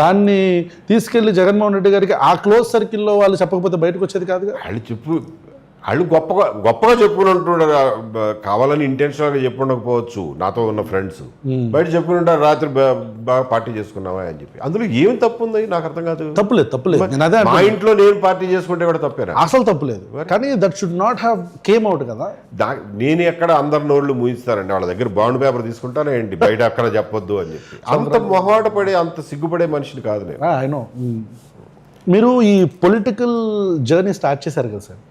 దాన్ని తీసుకెళ్లి జగన్మోహన్ రెడ్డి గారికి ఆ క్లోజ్ సర్కిల్లో వాళ్ళు చెప్పకపోతే బయటకు వచ్చేది కాదుగా. వాళ్ళు గొప్పగా చెప్పుకుని ఉంటుంటారు. కావాలని ఇంటెన్షనల్గా చెప్పుండకపోవచ్చు. నాతో ఉన్న ఫ్రెండ్స్ బయట చెప్పుకుంటారు, రాత్రి బాగా పార్టీ చేసుకున్నావా అని చెప్పి. అందులో ఏం తప్పు ఉంది? నాకు అర్థం కాదు. తప్పులేదు. మా ఇంట్లో నేను పార్టీ చేసుకుంటే కూడా తప్పేనా? అసలు తప్పులేదు, కానీ that should not have came out కదా. నేను ఎక్కడ అందరి నోళ్ళు మూయిస్తానండి. వాళ్ళ దగ్గర బాండ్ పేపర్ తీసుకుంటాను ఏంటి, బయట అక్కడ చెప్పొద్దు అని చెప్పి. అంత మొహాట పడే, అంత సిగ్గుపడే మనిషిని కాదు నేను. I know. మీరు ఈ పొలిటికల్ జర్నీ స్టార్ట్ చేశారు కదా సార్,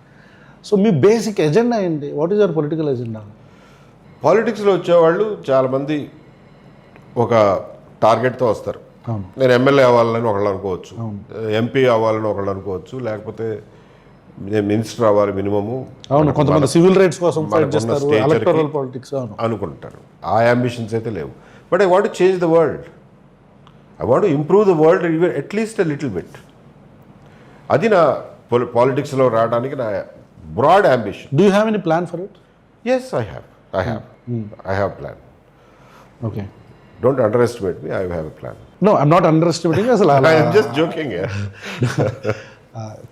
సో మీ బేసిక్ ఎజెండా ఏంటి? What is your political agenda? పాలిటిక్స్లో వచ్చేవాళ్ళు చాలామంది ఒక టార్గెట్తో వస్తారు. నేను ఎమ్మెల్యే అవ్వాలని ఒకళ్ళు అనుకోవచ్చు, ఎంపీ అవ్వాలని ఒకళ్ళు అనుకోవచ్చు, లేకపోతే నేను మినిస్టర్ అవ్వాలి మినిమము. అవును, కొంతమంది సివిల్ రైట్స్ కోసం అనుకుంటారు. ఆ అంబిషన్స్ అయితే లేవు. But I want to change the world. I want to improve the world even at least a little bit. అది నా పాలిటిక్స్లో రావడానికి నా broad ambition. Do you have any plan for it? Yes, I have. I have a plan. Okay. Don't underestimate me. I have a plan. No, I'm not underestimating. I am just joking here.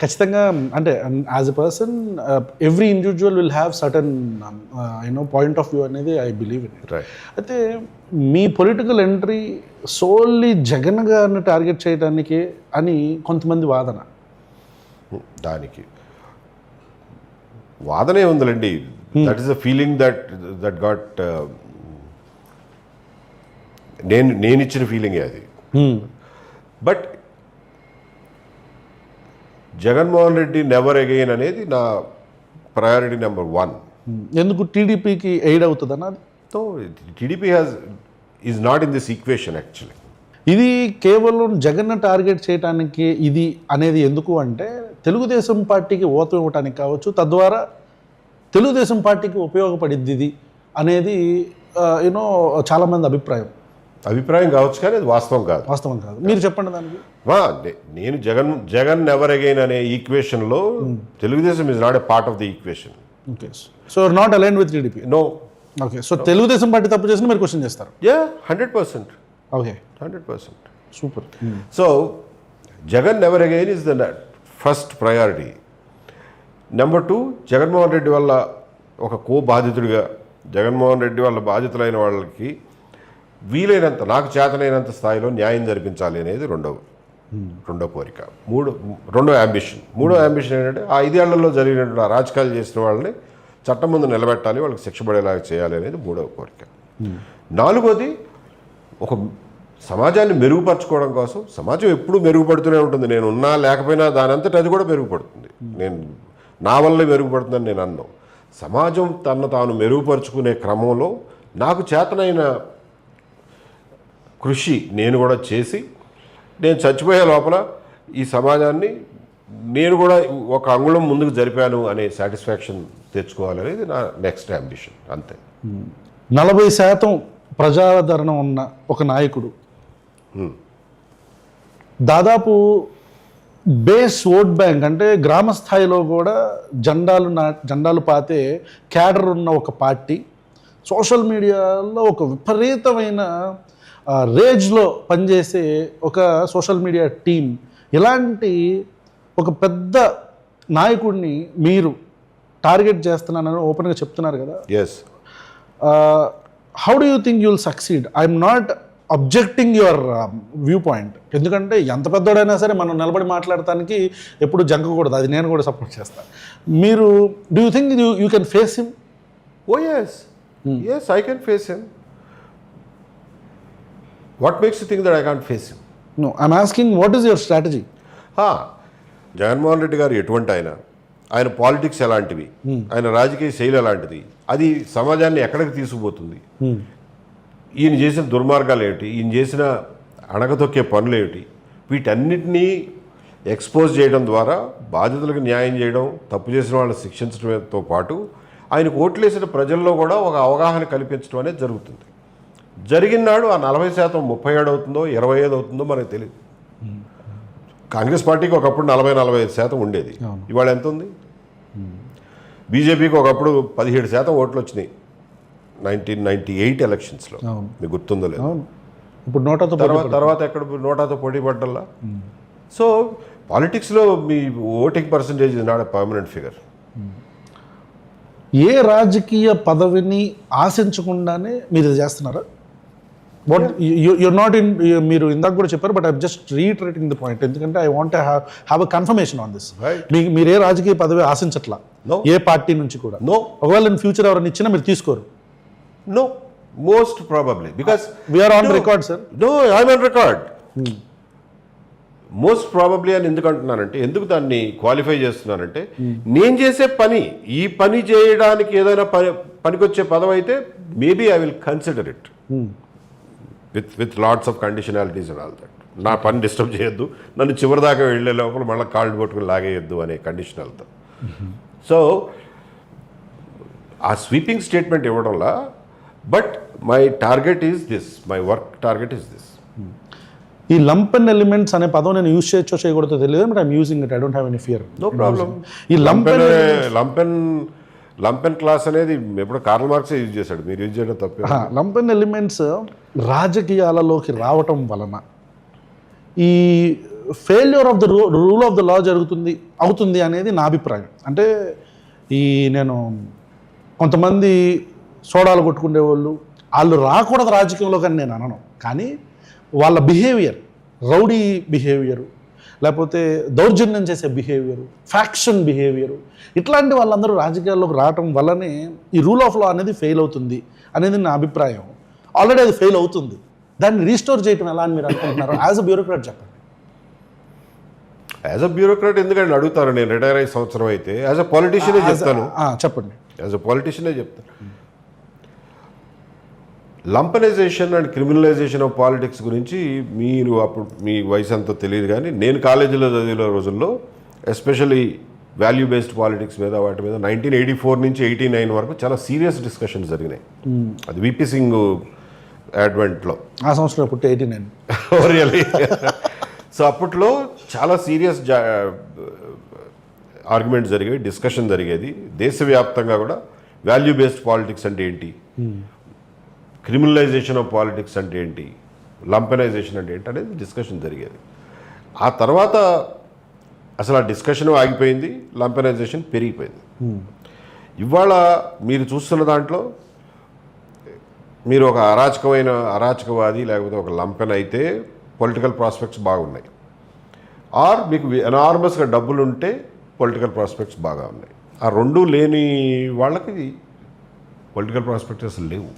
ఖచ్చితంగా అంటే as a person every individual will have certain point of view అనేది I believe in it. అయితే మీ political entry solely Jagan గారిని target చేయడానికి అని కొంతమంది వాదన. దానికి వాదనే ఉందండి. That is a feeling that got నేను ఇచ్చిన ఫీలింగే అది. But Jaganmohan Reddy never again అనేది నా ప్రయారిటీ నెంబర్ 1. ఎందుకు? టీడీపీకి ఎయిడ్ అవుతుందన్న. So TDP is not in this equation actually. ఇది కేవలం జగన్ టార్గెట్ చేయడానికి ఇది అనేది ఎందుకు అంటే తెలుగుదేశం పార్టీకి ఓటు ఇవ్వటానికి కావచ్చు, తద్వారా తెలుగుదేశం పార్టీకి ఉపయోగపడిద్ది ఇది అనేది చాలామంది అభిప్రాయం కావచ్చు, కానీ అది వాస్తవం కాదు. మీరు చెప్పండి దానికి. నేను జగన్ నెవర్ అగైన్ అనే ఈక్వేషన్లో Telugu Desam is not a part of the equation. Okay, so not align with TDP. No. Okay, so Telugu Desam party తప్పు చేసిన మీరు క్వశ్చన్ చేస్తారు? 100%. Okay, 100%. Super. So Jagan never again is the first priority. Number 2, Jaganmohan Reddy వల్ల ఒక బాధితుడిగా, జగన్మోహన్ రెడ్డి వల్ల బాధితులైన వాళ్ళకి వీలైనంత, నాకు చేతనైనంత స్థాయిలో న్యాయం జరిపించాలి అనేది రెండో కోరిక. రెండో అంబిషన్ ఏంటంటే ఆ 5 ఏళ్లలో జరిగినటువంటి రాజకీయాలు చేసిన వాళ్ళని చట్టం ముందు నిలబెట్టాలి, వాళ్ళకి శిక్ష పడేలాగా చేయాలి అనేది మూడవ కోరిక. నాలుగోది, ఒక సమాజాన్ని మెరుగుపరచుకోవడం కోసం. సమాజం ఎప్పుడూ మెరుగుపడుతూనే ఉంటుంది, నేను ఉన్నా లేకపోయినా దాని అంతటా అది కూడా మెరుగుపడుతుంది. నేను నా వల్లే మెరుగుపడుతుందని నేను అన్నాను. సమాజం తను తాను మెరుగుపరుచుకునే క్రమంలో నాకు చేతనైన కృషి నేను కూడా చేసి, నేను చచ్చిపోయే లోపల ఈ సమాజాన్ని నేను కూడా ఒక అంగుళం ముందుకు జరిపాను అనే సాటిస్ఫాక్షన్ తెచ్చుకోవాలనేది నా నెక్స్ట్ అంబిషన్. అంతే. 40% ప్రజాదరణ ఉన్న ఒక నాయకుడు దాదాపు బేస్ ఓట్ బ్యాంక్ అంటే గ్రామ స్థాయిలో కూడా జెండాలు పాతే క్యాడర్ ఉన్న ఒక పార్టీ, సోషల్ మీడియాలో ఒక విపరీతమైన రేంజ్లో పనిచేసే ఒక సోషల్ మీడియా టీం, ఇలాంటి ఒక పెద్ద నాయకుడిని మీరు టార్గెట్ చేస్తున్నానని ఓపెన్గా చెప్తున్నారు కదా. Yes. How do you think you will succeed? I'm not objecting your view point, ఎందుకంటే ఎంత పెద్దోడైనా సరే మనం నిలబడి మాట్లాడటానికి ఎప్పుడు జంకకూడదు, అది నేను కూడా సపోర్ట్ చేస్తాను. మీరు do you think you can face him? Oh yes, yes, I can face him. What makes you think that I can't face him? No, I'm asking what is your strategy? Jaganmohan Reddy గారు ఎటువంటి ఆయన politics ఎలాంటివి, ఆయన రాజకీయ శైలి ఎలాంటిది, అది సమాజాన్ని ఎక్కడికి తీసుకుపోతుంది, ఈయన చేసిన దుర్మార్గాలు ఏమిటి, ఈయన చేసిన అణగదొక్కే పనులు ఏమిటి, వీటన్నిటినీ ఎక్స్పోజ్ చేయడం ద్వారా బాధితులకు న్యాయం చేయడం, తప్పు చేసిన వాళ్ళని శిక్షించడంతో పాటు ఆయనకు ఓట్లేసిన ప్రజల్లో కూడా ఒక అవగాహన కల్పించడం అనేది జరుగుతుంది. జరిగిన నాడు ఆ 40% 37 అవుతుందో 25 అవుతుందో మనకు తెలియదు. కాంగ్రెస్ పార్టీకి ఒకప్పుడు 40-45% ఉండేది, ఇవాళ ఎంత ఉంది? బీజేపీకి ఒకప్పుడు 17% ఓట్లు వచ్చినాయి 1998 ఎలక్షన్స్లో, మీకు గుర్తుందో లేదు. ఇప్పుడు తర్వాత ఎక్కడ నోటాతో పోటీ పడ్డల్లా. సో పాలిటిక్స్లో మీ voting percentage is not a permanent figure. ఏ రాజకీయ పదవిని ఆశించకుండానే మీరు ఇది చేస్తున్నారా? వాట్ యూర్ నాట్ ఇన్, మీరు ఇందాక కూడా చెప్పారు, but I'm just reiterating the point, ఎందుకంటే I want have a confirmation on this. మీరు ఏ రాజకీయ పదవి ఆశించట్లా, ఏ పార్టీ నుంచి కూడా? నో. ఒకవేళ ఇన్ ఫ్యూచర్ ఎవరైనా ఇచ్చినా మీరు తీసుకోరు? No, most probably, because we're on record sir. No, I'm on record. Most probably అని ఎందుకు అంటున్నానంటే, ఎందుకు దాన్ని క్వాలిఫై చేస్తున్నానంటే, నేను చేసే పని, ఈ పని చేయడానికి ఏదైనా పనికొచ్చే పదవి అయితే maybe I will consider it with lots of conditionalities and all that. నా పని డిస్టర్బ్ చేయొద్దు, నన్ను చివరిదాకా వెళ్ళే లోపల మళ్ళీ కాళ్ళు పట్టుకుని లాగేయద్దు అనే కండిషనల్తో. సో ఆ స్వీపింగ్ స్టేట్మెంట్ ఇవ్వడంలా, but my target is this, my work target is this. ఈ లంపెన్ ఎలిమెంట్స్ అనే పదం నేను యూజ్ చేయొచ్చో చేయకూడదో తెలియదు, but I'm using it. I don't have any fear. No problem. ఈ లంపెన్ క్లాస్ అనేది ఎప్పుడు కార్ల్ మార్క్సే యూజ్ చేశాడు, మీరు యూజ్ చేయడం తప్పే. లంపెన్ ఎలిమెంట్స్ రాజకీయాలలోకి రావటం వలన ఈ failure of the rule of the law అవుతుంది అనేది నా అభిప్రాయం. అంటే నేను కొంతమంది సోడాలు కొట్టుకునే వాళ్ళు రాకూడదు రాజకీయంలో కానీ నేను అనను, కానీ వాళ్ళ బిహేవియర్, రౌడీ బిహేవియరు, లేకపోతే దౌర్జన్యం చేసే బిహేవియరు, ఫ్యాక్షన్ బిహేవియరు, ఇట్లాంటి వాళ్ళందరూ రాజకీయాల్లోకి రావటం వల్లనే ఈ రూల్ ఆఫ్ లా అనేది ఫెయిల్ అవుతుంది అనేది నా అభిప్రాయం. ఆల్రెడీ అది ఫెయిల్ అవుతుంది, దాన్ని రీస్టోర్ చేయటం ఎలా అని మీరు అనుకుంటున్నారు? యాజ్ అ బ్యూరోక్రాట్ చెప్పండి. యాజ్ అ బ్యూరోక్రాట్ ఎందుకంటే అడుగుతారు, నేను రిటైర్ అయ్యే సంవత్సరం అయితే యాజ్ అ పాలిటిషియనే చెప్తాను. చెప్పండి. యాజ్ అ పాలిటిషియనే చెప్తాను. లంపనైజేషన్ అండ్ క్రిమినలైజేషన్ ఆఫ్ పాలిటిక్స్ గురించి మీరు అప్పుడు మీ వయసు అంతా తెలియదు, కానీ నేను కాలేజీలో చదివిన రోజుల్లో ఎస్పెషల్లీ వాల్యూ బేస్డ్ పాలిటిక్స్ మీద, వాటి మీద 1984 నుంచి 89 వరకు చాలా సీరియస్ డిస్కషన్స్ జరిగినాయి. అది విపి సింగ్ అడ్వెంట్లో. ఆ సంవత్సరం పుట్టి 89. రియల్లీ. సో అప్పట్లో చాలా సీరియస్ ఆర్గ్యుమెంట్ జరిగేవి, డిస్కషన్ జరిగేది. దేశవ్యాప్తంగా కూడా వాల్యూ బేస్డ్ పాలిటిక్స్ అంటే ఏంటి, క్రిమినలైజేషన్ ఆఫ్ పాలిటిక్స్ అంటే ఏంటి, లంపెనైజేషన్ అంటే ఏంటి అనేది డిస్కషన్ జరిగేది. ఆ తర్వాత అసలు ఆ డిస్కషన్ ఆగిపోయింది, లంపెనైజేషన్ పెరిగిపోయింది. ఇవాళ మీరు చూస్తున్న దాంట్లో మీరు ఒక అరాచకవాది లేకపోతే ఒక లంపెన్ అయితే పొలిటికల్ ప్రాస్పెక్ట్స్ బాగున్నాయి, ఆర్ మీకు ఎనార్మస్గా డబ్బులు ఉంటే పొలిటికల్ ప్రాస్పెక్ట్స్ బాగా ఉన్నాయి. ఆ రెండు లేని వాళ్ళకి పొలిటికల్ ప్రాస్పెక్టస్ లేవు.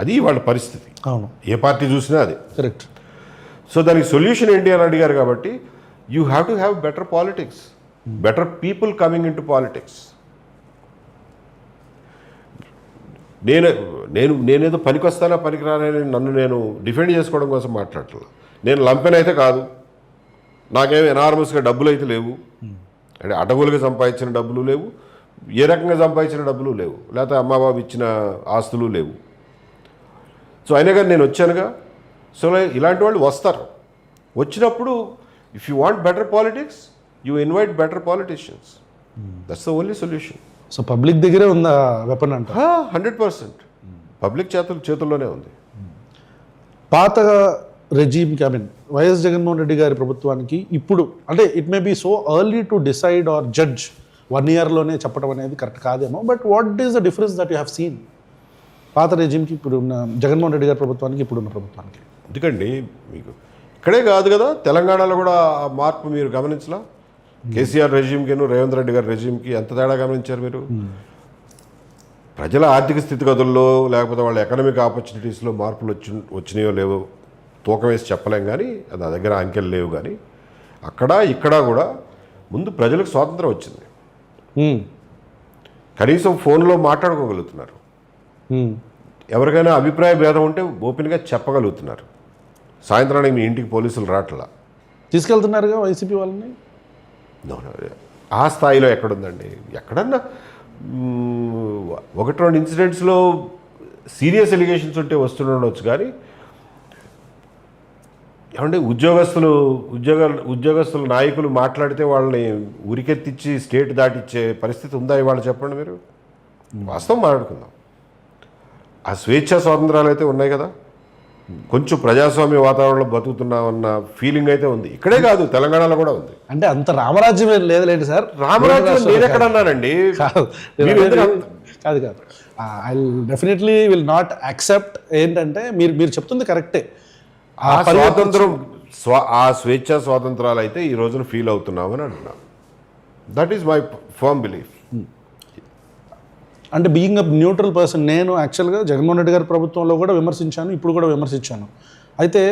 అది వాళ్ళ పరిస్థితి. అవును, ఏ పార్టీ చూసినా అది కరెక్ట్. సో దానికి సొల్యూషన్ ఏంటి అని అడిగారు కాబట్టి you have to have better politics, better people coming in to politics. నేనేదో పనికొస్తానా పనికిరానని నన్ను నేను డిఫెండ్ చేసుకోవడం కోసం మాట్లాడట్లేదు. నేను లంపెన్ అయితే కాదు, నాకేం ఎనార్మస్గా డబ్బులు అయితే లేవు, అంటే అడవులుగా సంపాదించిన డబ్బులు లేవు, ఏ రకంగా సంపాదించిన డబ్బులు లేవు, లేకపోతే అమ్మాబాబు ఇచ్చిన ఆస్తులు లేవు. సో అయినా కానీ నేను వచ్చానుగా. సో ఇలాంటి వాళ్ళు వస్తారు. వచ్చినప్పుడు if you want better politics you invite better politicians. That's the only solution. So public దగ్గరే ఉందా వెపన్ అంట? 100% పబ్లిక్ చేతుల్లోనే ఉంది. పాత రెజీమ్కి, ఐ మీన్ వైఎస్ జగన్మోహన్ రెడ్డి గారి ప్రభుత్వానికి ఇప్పుడు, అంటే it may be so early to decide or judge 1 yearలోనే చెప్పడం అనేది కరెక్ట్ కాదేమో. But what is the difference that you have seen పాత రెజీమ్కి ఇప్పుడు ఉన్న జగన్మోహన్ రెడ్డి గారి ప్రభుత్వానికి ఇప్పుడున్న ప్రభుత్వానికి? ఎందుకండి మీకు ఇక్కడే కాదు కదా, తెలంగాణలో కూడా ఆ మార్పు మీరు గమనించలా? కేసీఆర్ రెజీమ్కిను రేవంత్ రెడ్డి గారి రెజీమ్కి ఎంత తేడా గమనించారు మీరు? ప్రజల ఆర్థిక స్థితిగతుల్లో లేకపోతే వాళ్ళ ఎకనామిక్ ఆపర్చునిటీస్లో మార్పులు వచ్చినాయో లేవో తూకం వేసి చెప్పలేం, కానీ నా దగ్గర అంకెలు లేవు. కానీ అక్కడ ఇక్కడ కూడా ముందు ప్రజలకు స్వాతంత్రం వచ్చింది. కనీసం ఫోన్లో మాట్లాడుకోగలుగుతున్నారు. ఎవరికైనా అభిప్రాయ భేదం ఉంటే ఓపెన్గా చెప్పగలుగుతున్నారు. సాయంత్రానికి మీ ఇంటికి పోలీసులు రావట్లా, తీసుకెళ్తున్నారుగా వైసీపీ వాళ్ళని. ఆ స్థాయిలో ఎక్కడుందండి? ఎక్కడన్నా 1-2 ఇన్సిడెంట్స్లో సీరియస్ ఎలిగేషన్స్ ఉంటే వస్తుండొచ్చు, కానీ ఏమంటే ఉద్యోగస్తులు నాయకులు మాట్లాడితే వాళ్ళని ఉరికెత్తిచ్చి స్టేట్ దాటిచ్చే పరిస్థితి ఉందా ఇవాళ? చెప్పండి మీరు. వాస్తవం మాట్లాడుకుందాం. ఆ స్వేచ్ఛా స్వాతంత్రాలు అయితే ఉన్నాయి కదా, కొంచెం ప్రజాస్వామ్య వాతావరణంలో బతుకుతున్నామన్న ఫీలింగ్ అయితే ఉంది. ఇక్కడే కాదు, తెలంగాణలో కూడా ఉంది. అంటే అంత రామరాజ్యం ఏం లేదులేండి సార్. రామరాజ్యం నేను ఎక్కడ అన్నానండి? కాదు I definitely will not accept. ఏంటంటే మీరు చెప్తుంది కరెక్టే. ఆ స్వాతంత్రం, ఆ స్వేచ్ఛా స్వాతంత్రాలు అయితే ఈ రోజున ఫీల్ అవుతున్నామని అంటున్నాను. That is my firm belief. అంటే బీయింగ్ అ న్యూట్రల్ పర్సన్, నేను యాక్చువల్గా జగన్మోహన్ రెడ్డి గారి ప్రభుత్వంలో కూడా విమర్శించాను, ఇప్పుడు కూడా విమర్శించాను. అయితే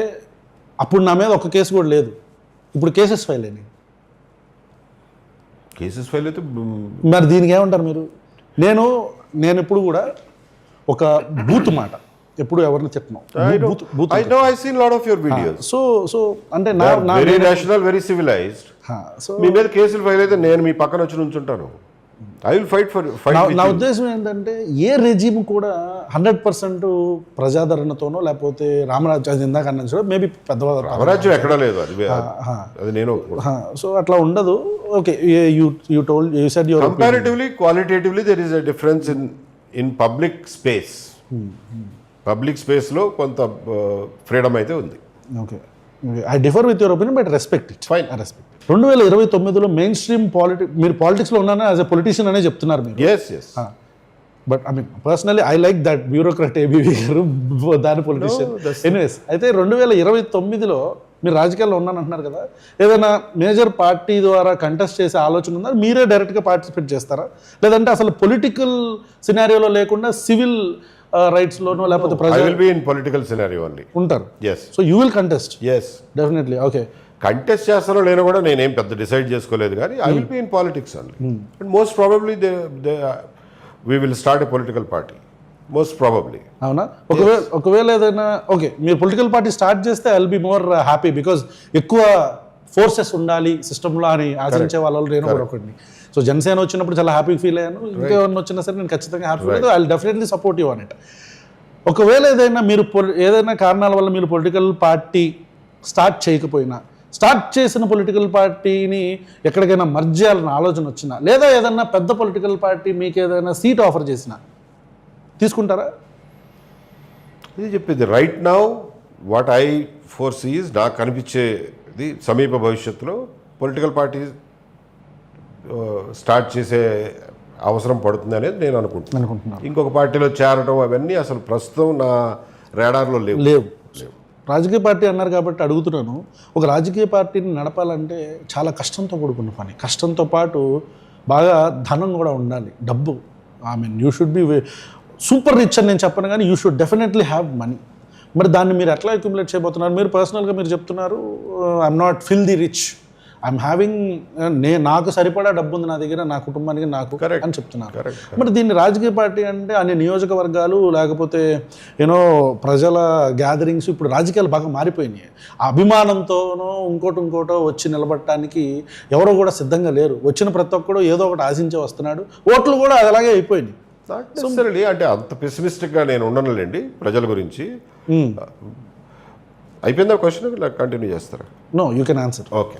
అప్పుడు నా మీద ఒక కేసు కూడా లేదు, ఇప్పుడు కేసెస్ ఫైల్ అయినాయి. కేసెస్ ఫైల్ అయితే మరి దీనికి ఏమంటారు మీరు? నేను ఇప్పుడు కూడా ఒక బూత్ మాట ఎప్పుడు ఎవరిని చెప్పను. సో అంటే very national, very civilised. So మీ మీద కేసులు ఫైల్ అయితే నేను మీ పక్కన వచ్చి నుంచుంటాను. I will fight for. నా ఉద్దేశం ఏంటంటే ఏ రెజీమ్ కూడా 100% ప్రజాదరణతోనో లేకపోతే రామరాజ్యం ఇందాక అన్నా మేబీ పెద్ద రామరాజ్యం ఎక్కడా లేదు, అది నేను. సో అట్లా ఉండదు. Okay, you told, you said your comparatively qualitatively there is a difference in public space. Public స్పేస్లో కొంత ఫ్రీడమ్ అయితే ఉంది. Okay, I differ with your opinion, but respect it. Fine, respect. 2029లో మెయిన్ స్ట్రీమ్ మీరు పాలిటిక్స్లో ఉన్నారని యాజ్ ఎ పొలిటీషియన్ అనే చెప్తున్నారు మీరు. Yes. But I mean personally I like that bureaucrat ABV గారు దాని పొలిటీషియన్. ఎనీవేస్, అయితే 2029లో మీరు రాజకీయాల్లో ఉన్నానంటున్నారు కదా, ఏదైనా మేజర్ పార్టీ ద్వారా కంటెస్ట్ చేసే ఆలోచన ఉందా? మీరే డైరెక్ట్గా పార్టిసిపేట్ చేస్తారా, లేదంటే అసలు పొలిటికల్ సినారియోలో లేకుండా సివిల్ రైట్స్లోనో లేకపోతే పొలిటికల్ సినారియో ఓన్లీ ఉంటారు? So you will contest? Definitely. Okay, contest చేస్తానో లేనో కూడా నేనేం పెద్ద డిసైడ్ చేసుకోలేదు, కానీ I will be in politics only. And most probably we will start a political party, most probably. అవునా? ఒకవేళ ఏదైనా ఓకే మీరు పొలిటికల్ పార్టీ స్టార్ట్ చేస్తే I will be more happy, because ఎక్కువ ఫోర్సెస్ ఉండాలి సిస్టంలో అని ఆశించే వాళ్ళు నేను కూడా ఒకటి. సో జనసేన వచ్చినప్పుడు చాలా హ్యాపీ ఫీల్ అయ్యాను, ఇంకేమన్నా వచ్చినా సరే నేను ఖచ్చితంగా హ్యాపీ ఫీల్ అయ్యాను. I will definitely support you on it. ఒకవేళ ఏదైనా కారణాల వల్ల మీరు పొలిటికల్ పార్టీ స్టార్ట్ చేయకపోయినా, స్టార్ట్ చేసిన పొలిటికల్ పార్టీని ఎక్కడికైనా మర్జ్ చేయాలన్న ఆలోచన వచ్చినా, లేదా ఏదైనా పెద్ద పొలిటికల్ పార్టీ మీకు ఏదైనా సీట్ ఆఫర్ చేసినా తీసుకుంటారా? ఇది చెప్పేది రైట్ నౌ వాట్ ఐ ఫోర్సీస్, నాకు కనిపించేది సమీప భవిష్యత్తులో పొలిటికల్ పార్టీ స్టార్ట్ చేసే అవసరం పడుతుంది అనేది నేను అనుకుంటున్నాను. ఇంకొక పార్టీలో చేరడం అవన్నీ అసలు ప్రస్తుతం నా రాడార్లో లేవు. రాజకీయ పార్టీ అన్నారు కాబట్టి అడుగుతున్నాను. ఒక రాజకీయ పార్టీని నడపాలంటే చాలా కష్టంతో కూడుకున్న పని. కష్టంతో పాటు బాగా ధనం కూడా ఉండాలి, డబ్బు. I mean you should be super rich అని నేను చెప్పను, కానీ you should definitely have money. మరి దాన్ని మీరు ఎట్లా అక్యుములేట్ చేయబోతున్నారు? మీరు పర్సనల్గా మీరు చెప్తున్నారు I'm not fill the rich, I'm having, నాకు సరిపడా డబ్బు ఉంది నా దగ్గర, నా కుటుంబానికి, నాకు అని చెప్తున్నారు. మరి దీన్ని రాజకీయ పార్టీ అంటే అన్ని నియోజకవర్గాలు లేకపోతే యూనో ప్రజల గ్యాదరింగ్స్, ఇప్పుడు రాజకీయాలు బాగా మారిపోయినాయి. ఆ అభిమానంతోనో ఇంకోటో వచ్చి నిలబడటానికి ఎవరో కూడా సిద్ధంగా లేరు. వచ్చిన ప్రతి ఒక్కడు ఏదో ఒకటి ఆశించే వస్తున్నాడు. ఓట్లు కూడా అలాగే అయిపోయినాయి. అంటే అంత పెసిమిస్టిక్గా నేను ఉండనులేండి ప్రజల గురించి. అయిపోయిందా క్వశ్చన్? కంటిన్యూ చేస్తారా? No, you can answer. Okay.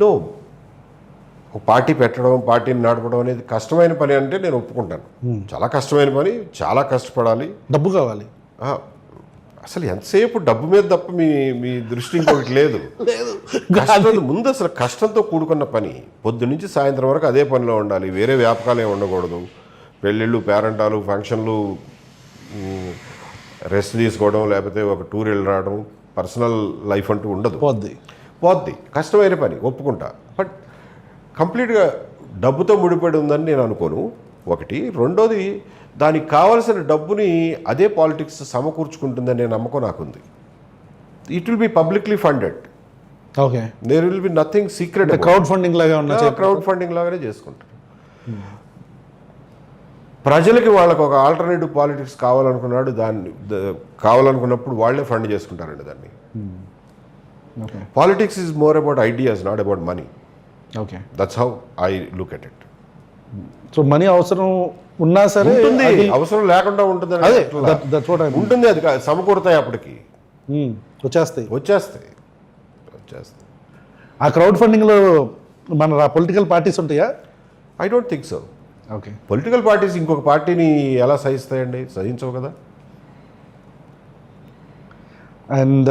No, ఒక పార్టీ పెట్టడం, పార్టీని నడపడం అనేది కష్టమైన పని అంటే నేను ఒప్పుకుంటాను. చాలా కష్టమైన పని, చాలా కష్టపడాలి, డబ్బు కావాలి. అసలు ఎంతసేపు డబ్బు మీద తప్ప మీ దృష్టి ఇంకొకటి లేదు. ముందు అసలు కష్టంతో కూడుకున్న పని. పొద్దు నుంచి సాయంత్రం వరకు అదే పనిలో ఉండాలి, వేరే వ్యాపకాలు ఏమి ఉండకూడదు. పెళ్ళిళ్ళు, పేరెంటాలు, ఫంక్షన్లు, రెస్ట్ తీసుకోవడం, లేకపోతే ఒక టూర్ వెళ్ళి రావడం, పర్సనల్ లైఫ్ అంటూ ఉండదు. పోద్ది. కష్టమైన పని ఒప్పుకుంటా. బట్ కంప్లీట్గా డబ్బుతో ముడిపడి ఉందని నేను అనుకోను. ఒకటి. రెండోది, దానికి కావలసిన డబ్బుని అదే పాలిటిక్స్ సమకూర్చుకుంటుందనే నమ్మకం నాకుంది. It will be publicly funded. Okay, there will be nothing secret. Crowd funding లాగా ఉన్న క్రౌడ్ ఫండింగ్ లాగానే చేసుకుంటారు. ప్రజలకి వాళ్ళకి ఒక ఆల్టర్నేటివ్ పాలిటిక్స్ కావాలనుకున్నప్పుడు వాళ్ళే ఫండ్ చేసుకుంటారండి దాన్ని. Politics is more about ideas, not about money. Okay, that's how I look at it. So money అవసరం ఉన్నా సరే ఉంటుంది, అవసరం లేకుండా ఉంటుంది. ఉంటుంది, అది సమకూరుతాయి, అప్పటికి వచ్చేస్తాయి. ఆ క్రౌడ్ ఫండింగ్లో మన పొలిటికల్ పార్టీస్ ఉంటాయా? I don't think so. Okay, political parties ఇంకొక పార్టీని ఎలా సహిస్తాయండి? సహించవు కదా. అండ్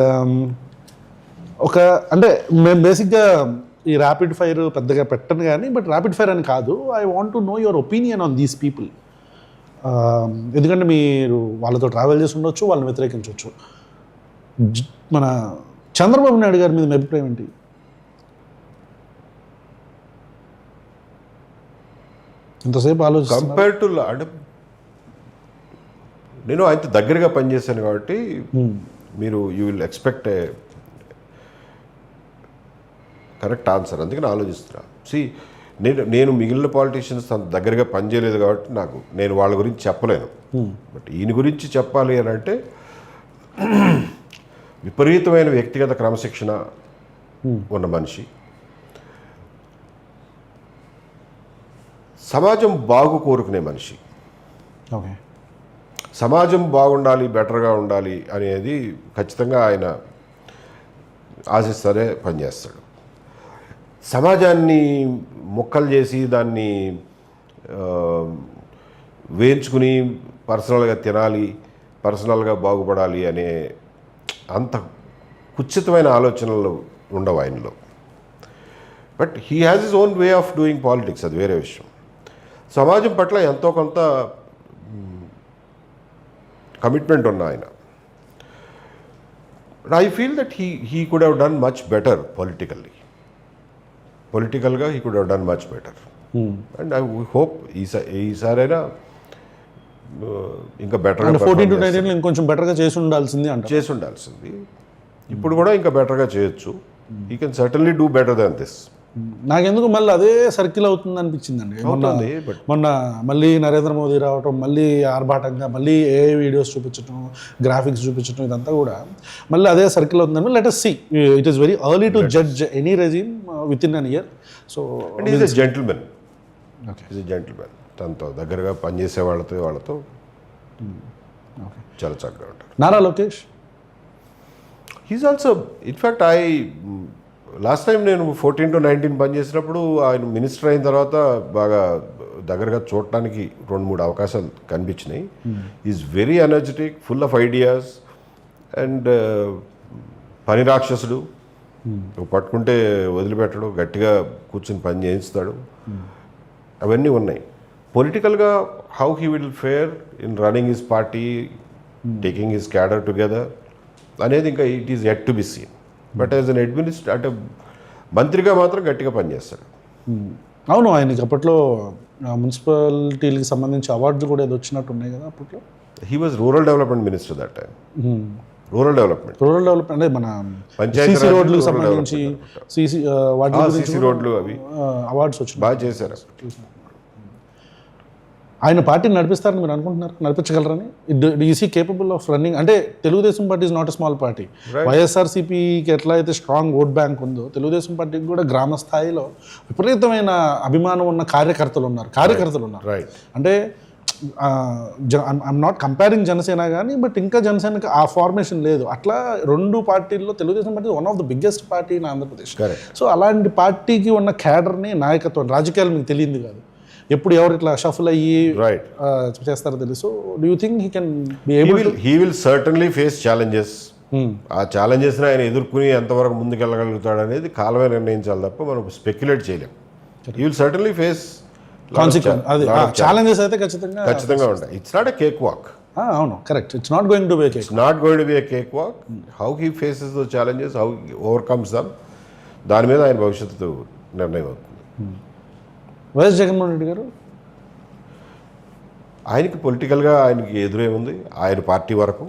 ఒక అంటే మేము బేసిక్గా ఈ ర్యాపిడ్ ఫైర్ పెద్దగా పెట్టను కానీ, బట్ ర్యాపిడ్ ఫైర్ అని కాదు, I want to no your opinion on these people. ఎందుకంటే మీరు వాళ్ళతో ట్రావెల్ చేసి ఉండొచ్చు, వాళ్ళని వ్యతిరేకించవచ్చు. మన చంద్రబాబు నాయుడు గారి మీద మీ అభిప్రాయం ఏంటి? ఇంతసేపు ఆలోచన కంపేర్ టు, అంటే నేను ఆయనతో దగ్గరగా పనిచేశాను కాబట్టి మీరు you will expect A correct answer. అందుకని ఆలోచిస్తున్నా. నేను మిగిలిన పాలిటీషియన్స్ అంత దగ్గరగా పనిచేయలేదు కాబట్టి నేను వాళ్ళ గురించి చెప్పలేను. బట్ ఈయన గురించి చెప్పాలి అని అంటే విపరీతమైన వ్యక్తిగత క్రమశిక్షణ ఉన్న మనిషి, సమాజం బాగు కోరుకునే మనిషి. ఓకే, సమాజం బాగుండాలి, బెటర్గా ఉండాలి అనేది ఖచ్చితంగా ఆయన ఆశిస్తారే పనిచేస్తాడు. సమాజాన్ని ముక్కలు చేసి దాన్ని వేయించుకుని పర్సనల్గా తినాలి, పర్సనల్గా బాగుపడాలి అనే అంత కుచితమైన ఆలోచనలు ఉండవు ఆయనలో. But he has his own way of doing politics, అది వేరే విషయం. సమాజం పట్ల ఎంతో కొంత కమిట్మెంట్ ఉన్న ఆయన. I feel that he could have done much better పొలిటికల్గా he could have done much better. And I hope ఈసారైనా ఇంకా బెటర్గా 14 to 19 ఇంకొంచెం బెటర్గా చేసి ఉండాల్సింది. ఇప్పుడు కూడా ఇంకా బెటర్గా చేయొచ్చు. He can certainly do better than this. నాకెందుకు మళ్ళీ అదే సర్కిల్ అవుతుంది అనిపించిందండి. మొన్న మళ్ళీ నరేంద్ర మోదీ రావటం, మళ్ళీ ఆర్భాటంగా మళ్ళీ ఏ వీడియోస్ చూపించడం, గ్రాఫిక్స్ చూపించడం, ఇదంతా కూడా మళ్ళీ అదే సర్కిల్ అవుతుందని. Let us see. It is very early to judge any regime within an year. So is a gentlemen. తనతో దగ్గరగా పనిచేసే వాళ్ళతో చాలా చక్కగా ఉంటారు. Nara Lokesh, he's also, in fact last time నేను 14 to 19 పనిచేసినప్పుడు ఆయన మినిస్టర్ అయిన తర్వాత బాగా దగ్గరగా చూడటానికి 2-3 అవకాశాలు కనిపించినాయి. Is very energetic, full of ideas and పని రాక్షసుడు. పట్టుకుంటే వదిలిపెట్టడు, గట్టిగా కూర్చొని పని చేయిస్తాడు. అవన్నీ ఉన్నాయి. పొలిటికల్గా how he will fair in running his party, taking his cadre together అనేది ఇంకా it is yet to be seen. But as an అంటే మంత్రిగా మాత్రం గట్టిగా పనిచేస్తాడు. అవును, ఆయనకి అప్పట్లో మున్సిపాలిటీలకు సంబంధించి అవార్డ్స్ కూడా ఏదో వచ్చినట్టు ఉన్నాయి కదా అప్పట్లో. He was rural development minister that time. Rural development అంటే మన పంచాయతీ సీసీ రాజ్ రోడ్లకు రూరల్ సంబంధించి సీసీ వాటి గురించి సీసీ రోడ్లు అవి అవార్డ్స్ వచ్చినాయి. బాగా చేశారు. ఆయన పార్టీని నడిపిస్తారని మీరు అనుకుంటున్నారు? నడిపించగలరని? Is he capable of running? అంటే Telugu Desam party is not a small party. వైఎస్ఆర్సీపీకి ఎట్లా అయితే స్ట్రాంగ్ ఓట్ బ్యాంక్ ఉందో, తెలుగుదేశం పార్టీకి కూడా గ్రామ స్థాయిలో విపరీతమైన అభిమానం ఉన్న కార్యకర్తలు ఉన్నారు. రైట్. అంటే ఐఎమ్ నాట్ కంపేరింగ్ జనసేన కానీ, బట్ ఇంకా జనసేనకి ఆ ఫార్మేషన్ లేదు. అట్లా రెండు పార్టీల్లో Telugu Desam party one of the biggest party in Andhra Pradesh. So అలాంటి పార్టీకి ఉన్న క్యాడర్ని, నాయకత్వం, రాజకీయాలు మీకు తెలియదు కాదు, ఎప్పుడు ఎవరు ఇట్లా షఫల్ అయ్యి చేస్తారో తెలుసు. Do you think he can be able? He will certainly face challenges. ఆ ఛాలెంజెస్ని ఆయన ఎదుర్కొని ఎంతవరకు ముందుకెళ్ళగలుగుతాడు అనేది కాలమే నిర్ణయించాలి తప్ప మనం స్పెక్యులేట్ చేయలేం. He will certainly face challenges అయితే ఖచ్చితంగా ఉంటాయి. It's not a cake walk. అవును, correct. It's not going to be a cake walk. How he faces those challenges, how overcomes them, దాని మీద ఆయన భవిష్యత్తు నిర్ణయం అవుతుంది. వైఎస్ జగన్మోహన్ రెడ్డి గారు ఆయనకి పొలిటికల్గా ఆయనకి ఎదురే ఉంది. ఆయన పార్టీ వరకు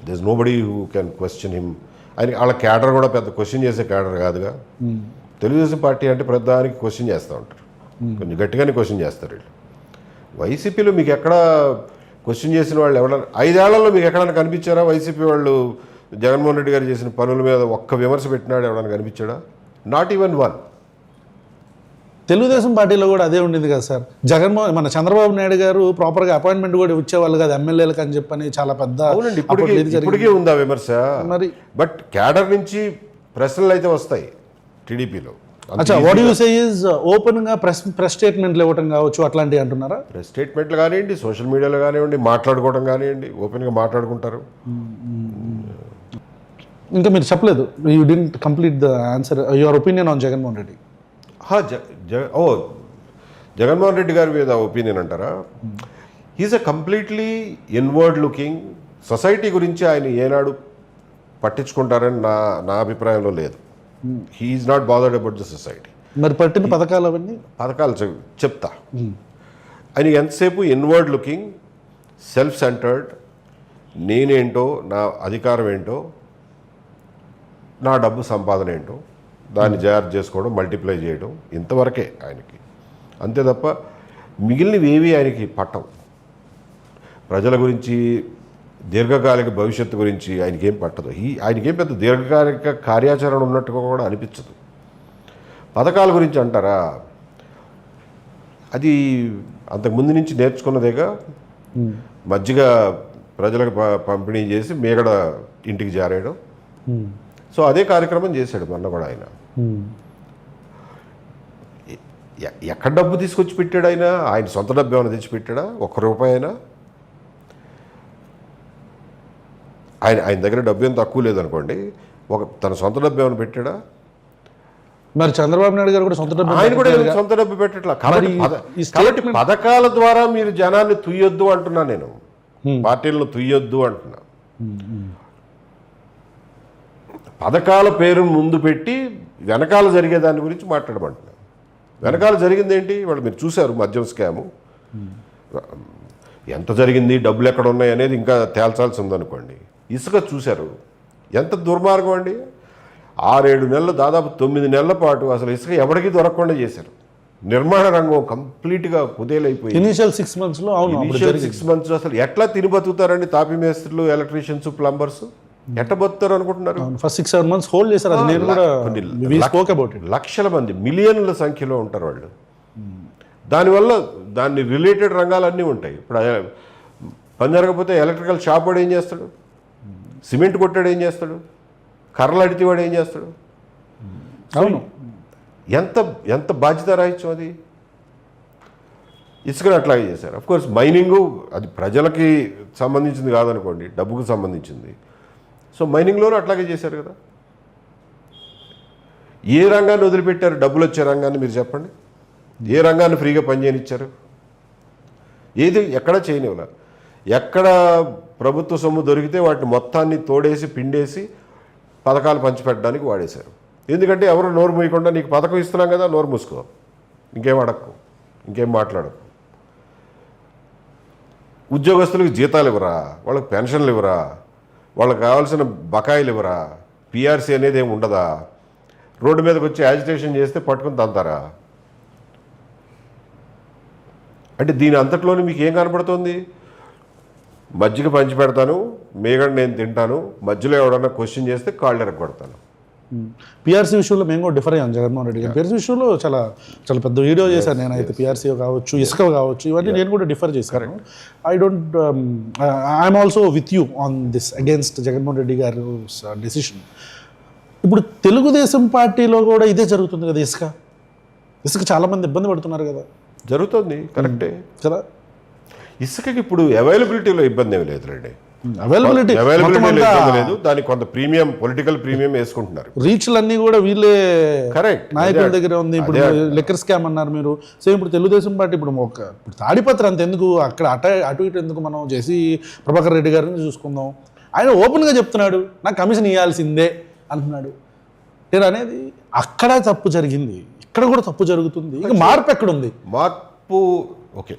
this nobody who can question him. ఆయన వాళ్ళ క్యాడర్ కూడా పెద్ద క్వశ్చన్ చేసే క్యాడర్ కాదుగా. తెలుగుదేశం పార్టీ అంటే ప్రధానికి క్వశ్చన్ చేస్తూ ఉంటారు, కొంచెం గట్టిగానే క్వశ్చన్ చేస్తారు వీళ్ళు. వైసీపీలో మీకు ఎక్కడ క్వశ్చన్ చేసిన వాళ్ళు ఎవరైనా 5 ఏళ్లలో మీకు ఎక్కడైనా కనిపించారా? వైసీపీ వాళ్ళు జగన్మోహన్ రెడ్డి గారు చేసిన పనుల మీద ఒక్క విమర్శ పెట్టినాడు ఎవరైనా కనిపించాడా? Not even one. తెలుగుదేశం పార్టీలో కూడా అదే ఉండింది కదా సార్. మన చంద్రబాబు నాయుడు గారు ప్రాపర్గా అపాయింట్మెంట్ కూడా ఇచ్చేవాళ్ళు కదా ఎమ్మెల్యేలకు అని చెప్పని, చాలా పెద్ద. అవునండి, ఇప్పటికీ ఉందా విమర్శ? మరి బట్ క్యాడర్ నుంచి ప్రశ్నలు అయితే వస్తాయి టీడీపీలో. What you say is open గా ప్రెస్ స్టేట్మెంట్లు ఇవ్వటం కావచ్చు, అట్లాంటివి అంటున్నారా? ప్రెస్ స్టేట్మెంట్లు కానివ్వండి, సోషల్ మీడియాలో కానివ్వండి, మాట్లాడుకోవడం కానివ్వండి, ఓపెన్గా మాట్లాడుకుంటారు. ఇంకా మీరు చెప్పలేదు, you didn't complete the answer, your opinion on Jaganmohan Reddy. Jaganmohan Reddy గారి మీద ఒపీనియన్ అంటారా? He is a completely inward looking. Society గురించి ఆయన ఏనాడు పట్టించుకుంటారని నా అభిప్రాయంలో లేదు. He is not bothered about the society. మరి పట్టిన పథకాలు అవన్నీ చెప్తా. ఆయన ఎంతసేపు ఇన్వర్డ్ లుకింగ్, సెల్ఫ్ సెంటర్డ్, నేనేంటో, నా అధికారం ఏంటో, నా డబ్బు సంపాదన ఏంటో దాన్ని జాగ్రత్త చేసుకోవడం, మల్టిప్లై చేయడం, ఇంతవరకే ఆయనకి. అంతే తప్ప మిగిలినవి ఏవి ఆయనకి పట్టవు. ప్రజల గురించి, దీర్ఘకాలిక భవిష్యత్తు గురించి ఆయనకేం పట్టదు. ఆయనకేం పెద్ద దీర్ఘకాలిక కార్యాచరణ ఉన్నట్టుగా కూడా అనిపించదు. పథకాల గురించి అంటారా, అది అంతకుముందు నుంచి నేర్చుకున్నదేగా. మజ్జిగ ప్రజలకు పంపిణీ చేసి మేగడ ఇంటికి జారేయడం. సో అదే కార్యక్రమం చేశాడు మొన్న కూడా ఆయన. ఎక్కడ డబ్బు తీసుకొచ్చి పెట్టాడు ఆయన? ఆయన సొంత డబ్బు ఏమైనా తెచ్చి పెట్టాడా? ₹1 అయినా? ఆయన దగ్గర డబ్బు ఏం తక్కువ లేదనుకోండి, తన సొంత డబ్బు ఏమైనా పెట్టాడా? మరి చంద్రబాబు నాయుడు గారు కూడా సొంత డబ్బు, ఆయన కూడా సొంత డబ్బు పెట్టట్లా. కాబట్టి పథకాల ద్వారా మీరు జనాన్ని తుయ్యొద్దు అంటున్నా, నేను పార్టీలను తుయ్యొద్దు అంటున్నా. పథకాల పేరు ముందు పెట్టి వెనకాల జరిగే దాని గురించి మాట్లాడమంటున్నా. వెనకాల జరిగింది ఏంటి? వాళ్ళు మీరు చూశారు, మద్యం స్కాము ఎంత జరిగింది, డబ్బులు ఎక్కడ ఉన్నాయి అనేది ఇంకా తేల్చాల్సి ఉందనుకోండి. ఇసుక చూశారు, ఎంత దుర్మార్గం అండి. 6-7 నెలలు, దాదాపు 9 నెలల పాటు అసలు ఇసుక ఎవరికి దొరకకుండా చేశారు. నిర్మాణ రంగం కంప్లీట్గా కుదేలైపోయింది. ఇనిషియల్ 6 monthsలో. అవును, 6 months అసలు ఎట్లా తిని బతుకుతారండి? తాపీ మేస్త్రులు, ఎలక్ట్రీషియన్స్, ప్లంబర్స్ ఎట్ట బతుకుతారు అనుకుంటున్నారు? ఫస్ట్ 6-7 months హోల్డ్ చేశారు. అది నేను కూడా లక్షల మంది, మిలియన్ల సంఖ్యలో ఉంటారు వాళ్ళు. దానివల్ల దాన్ని రిలేటెడ్ రంగాలన్నీ ఉంటాయి. ఇప్పుడు పని జరగకపోతే ఎలక్ట్రికల్ షాప్ వాడు ఏం చేస్తాడు? సిమెంట్ కొట్టాడు ఏం చేస్తాడు? కర్రలు అడితేవాడు ఏం చేస్తాడు? అవును, ఎంత బాధ్యత రాహిత్యం అది. ఇసుకను అట్లాగే చేశారు. అఫ్కోర్స్ మైనింగు అది ప్రజలకి సంబంధించింది కాదనుకోండి, డబ్బుకు సంబంధించింది. సో మైనింగ్లోనూ అట్లాగే చేశారు కదా. ఏ రంగాన్ని వదిలిపెట్టారు? డబ్బులు వచ్చే రంగాన్ని మీరు చెప్పండి. ఏ రంగాన్ని ఫ్రీగా పనిచేయనిచ్చారు? ఏది ఎక్కడ చేయనివ్వలే. ఎక్కడ ప్రభుత్వ సొమ్ము దొరికితే వాటిని మొత్తాన్ని తోడేసి, పిండేసి పథకాలు పంచిపెట్టడానికి వాడేశారు. ఎందుకంటే ఎవరు నోరు మూయకుండా, నీకు పథకం ఇస్తున్నాం కదా, నోరు మూసుకో, ఇంకేం అడక్కు, ఇంకేం మాట్లాడకు. ఉద్యోగస్తులకు జీతాలు ఇవ్వరా, వాళ్ళకి పెన్షన్లు ఇవ్వరా, వాళ్ళకి కావాల్సిన బకాయిలు ఇవ్వరా, పిఆర్సీ అనేది ఏమి ఉండదా, రోడ్డు మీదకి వచ్చి యాజిటేషన్ చేస్తే పట్టుకుని తంతారా? అంటే దీని అంతట్లోనే మీకు ఏం కనపడుతుంది? మజ్జిగ పంచి పెడతాను, మేగడ నేను తింటాను, మధ్యలో ఎవడన్నా క్వశ్చన్ చేస్తే కాళ్ళు ఎరగొడతాను. పిఆర్సీ విషయంలో మేము కూడా డిఫర్ అయ్యాం జగన్మోహన్ రెడ్డి గారు. పిఆర్సీ విషయంలో చాలా చాలా పెద్ద వీడియో చేశాను నేనైతే. పిఆర్సీ కావచ్చు, ఇసుక కావచ్చు, ఇవన్నీ నేను కూడా డిఫర్ చేశాను. I'm also with you on this against Jaganmohan Reddy గారు డెసిషన్. ఇప్పుడు తెలుగుదేశం పార్టీలో కూడా ఇదే జరుగుతుంది కదా. ఇసుక చాలామంది ఇబ్బంది పడుతున్నారు కదా. జరుగుతుంది, కరెక్టే కదా. ఇసుకకి ఇప్పుడు అవైలబిలిటీలో ఇబ్బంది ఏమి లేదులేండి. అవైలబిలిటీ లేదు, దానికి కొంత ప్రీమియం, పొలిటికల్ ప్రీమియం వేసుకుంటున్నారు. రీచ్లన్నీ కూడా వీళ్ళే కరెక్ట్ నాయకుల దగ్గర ఉంది. ఇప్పుడు లిక్కర్ స్కామ్ అన్నారు మీరు. సో ఇప్పుడు తెలుగుదేశం పార్టీ ఇప్పుడు తాడిపత్రి అంత ఎందుకు, అక్కడ అటు ఇటు ఎందుకు, మనం జేసీ ప్రభాకర్ రెడ్డి గారిని చూసుకుందాం. ఆయన ఓపెన్గా చెప్తున్నాడు, నాకు కమిషన్ ఇవ్వాల్సిందే అంటున్నాడు. నేను అనేది అక్కడ తప్పు జరిగింది, ఇక్కడ కూడా తప్పు జరుగుతుంది. ఇక మార్పు ఎక్కడుంది? మార్పు ఓకే,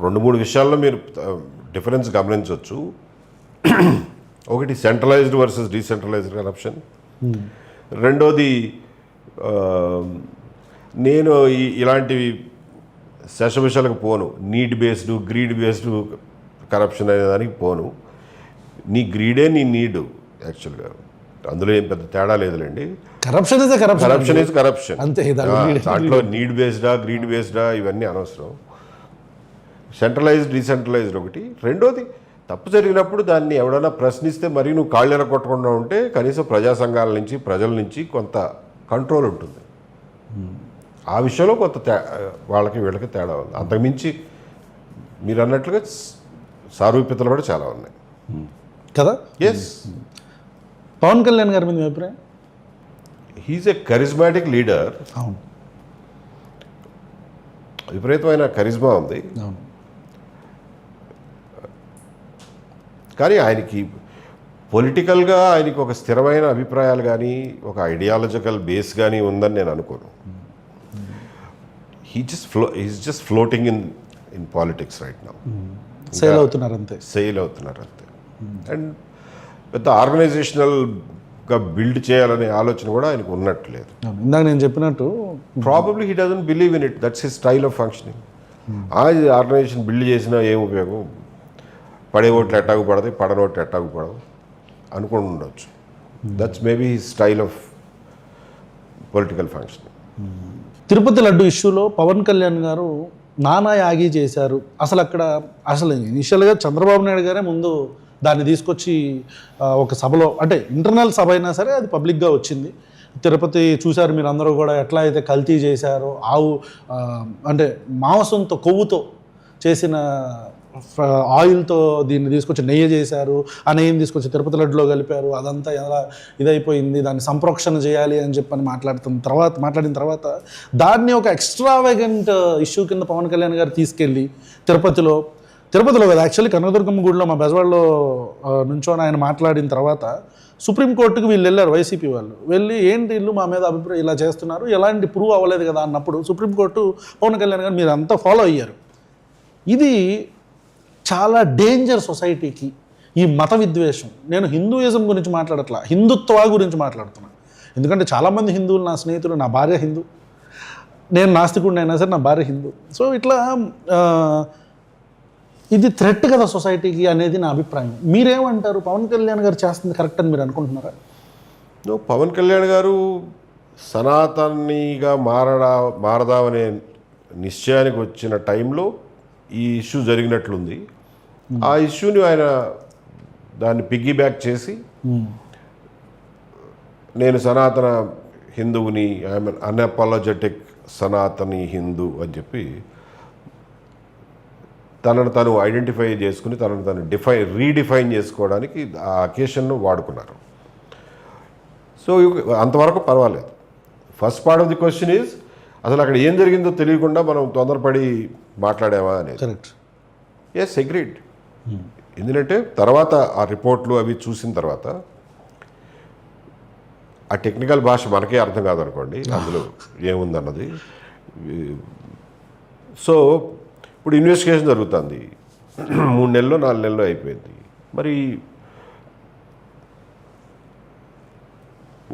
2-3 విషయాల్లో మీరు డిఫరెన్స్ గమనించవచ్చు. ఒకటి సెంట్రలైజ్డ్ వర్సెస్ డీసెంట్రలైజ్డ్ కరప్షన్. రెండోది నేను ఇలాంటివి శశవిషాలకు పోను. Need based, greed based corruption అనే దానికి పోను. నీ గ్రీడే నీ నీడు. యాక్చువల్గా అందులో ఏం పెద్ద తేడా లేదులేండి. కరప్షన్ ఈజ్ కరప్షన్ అంతే. దాంట్లో నీడ్ బేస్డా, గ్రీడ్ బేస్డా ఇవన్నీ అనవసరం. సెంట్రలైజ్డ్, డీసెంట్రలైజ్డ్ ఒకటి. రెండోది, తప్పు జరిగినప్పుడు దాన్ని ఎవడన్నా ప్రశ్నిస్తే మరి నువ్వు కాళ్ళెర కొట్టకుండా ఉంటే కనీసం ప్రజా సంఘాల నుంచి, ప్రజల నుంచి కొంత కంట్రోల్ ఉంటుంది. ఆ విషయంలో కొంత వాళ్ళకి వీళ్ళకి తేడా ఉంది. అంతకుమించి మీరు అన్నట్లుగా సారూప్యతలు కూడా చాలా ఉన్నాయి కదా. ఎస్. పవన్ కళ్యాణ్ గారి మీద మీ అభిప్రాయం? హీఈస్ ఎ కరిజ్మాటిక్ లీడర్. అవును, విపరీతమైన కరిజ్మా ఉంది. అవును. కానీ ఆయనకి పొలిటికల్గా ఆయనకి ఒక స్థిరమైన అభిప్రాయాలు కానీ, ఒక ఐడియాలజికల్ బేస్ కానీ ఉందని నేను అనుకోను. He's just floating in politics right now. Sale అవుతున్నారు అంతే. అండ్ పెద్ద ఆర్గనైజేషనల్గా బిల్డ్ చేయాలనే ఆలోచన కూడా ఆయనకు ఉన్నట్టు లేదు. ఇందాక నేను చెప్పినట్టు probably he doesn't believe in it. That's his style of functioning. ఆ ఆర్గనైజేషన్ బిల్డ్ చేసినా ఏం ఉపయోగం, పడే ఓట్లు ఎట్టాగు పడతాయి, పడని ఓట్లు ఎట్టాగు పడవు అనుకుని ఉండొచ్చు. That's maybe his style of political functioning. Tirupati laddu ఇష్యూలో పవన్ కళ్యాణ్ గారు నానా యాగి చేశారు. అసలు ఇనిషియల్గా చంద్రబాబు నాయుడు గారే ముందు దాన్ని తీసుకొచ్చి ఒక సభలో, అంటే ఇంటర్నల్ సభ అయినా సరే అది పబ్లిక్గా వచ్చింది. తిరుపతి చూశారు మీరు అందరూ కూడా, ఎట్లా అయితే కల్తీ చేశారో, అంటే మాంసంతో, కొవ్వుతో చేసిన ఆయిల్తో దీన్ని తీసుకొచ్చి నెయ్యి చేశారు. ఆ నెయ్యిని తీసుకొచ్చి తిరుపతి లడ్డులో కలిపారు. అదంతా ఎలా ఇదైపోయింది, దాన్ని సంప్రోక్షణ చేయాలి అని చెప్పని మాట్లాడిన తర్వాత దాన్ని ఒక ఎక్స్ట్రావెగెంట్ ఇష్యూ కింద పవన్ కళ్యాణ్ గారు తీసుకెళ్ళి తిరుపతిలో కదా, యాక్చువల్లీ కనకదుర్గమ్మ గుడిలో మా బెజవాడలో నుంచోని ఆయన మాట్లాడిన తర్వాత సుప్రీంకోర్టుకు వీళ్ళు వెళ్ళారు, వైసీపీ వాళ్ళు వెళ్ళి, ఏంటి వీళ్ళు మా మీద అభిప్రాయం ఇలా చేస్తున్నారు, ఎలాంటి ప్రూవ్ అవ్వలేదు కదా అన్నప్పుడు సుప్రీంకోర్టు పవన్ కళ్యాణ్ గారు మీరు అంతా ఫాలో అయ్యారు. ఇది చాలా డేంజర్ సొసైటీకి, ఈ మత విద్వేషం. నేను హిందూయిజం గురించి మాట్లాడట్లా, హిందుత్వ గురించి మాట్లాడుతున్నాను. ఎందుకంటే చాలామంది హిందువులు నా స్నేహితులు, నా భార్య హిందూ, నేను నాస్తికుడిని అయినా సరే నా భార్య హిందూ. సో ఇట్లా ఇది థ్రెట్ కదా సొసైటీకి అనేది నా అభిప్రాయం. మీరేమంటారు? పవన్ కళ్యాణ్ గారు చేస్తుంది కరెక్ట్ అని మీరు అనుకుంటున్నారా? పవన్ కళ్యాణ్ గారు సనాతనిగా మారదామనే నిశ్చయానికి వచ్చిన టైంలో ఈ ఇష్యూ జరిగినట్లుంది. ఆ ఇష్యూని ఆయన దాన్ని పిగ్గీ బ్యాక్ చేసి నేను సనాతన హిందువుని, ఐఎమ్ అన్అపాలజెటిక్ సనాతని హిందూ అని చెప్పి తనను తను ఐడెంటిఫై చేసుకుని తనను తను రీడిఫైన్ చేసుకోవడానికి ఆ అకేషన్ను వాడుకున్నారు. సో అంతవరకు పర్వాలేదు. First part of the question is, అసలు అక్కడ ఏం జరిగిందో తెలియకుండా మనం తొందరపడి మాట్లాడామా అనేది. కరెక్ట్. Yes, agreed. ఎందుకంటే తర్వాత ఆ రిపోర్ట్లు అవి చూసిన తర్వాత ఆ టెక్నికల్ భాష మనకే అర్థం కాదనుకోండి అందులో ఏముందన్నది. సో ఇప్పుడు ఇన్వెస్టిగేషన్ జరుగుతుంది, 3 నెలలు 4 నెలలు అయిపోయింది. మరి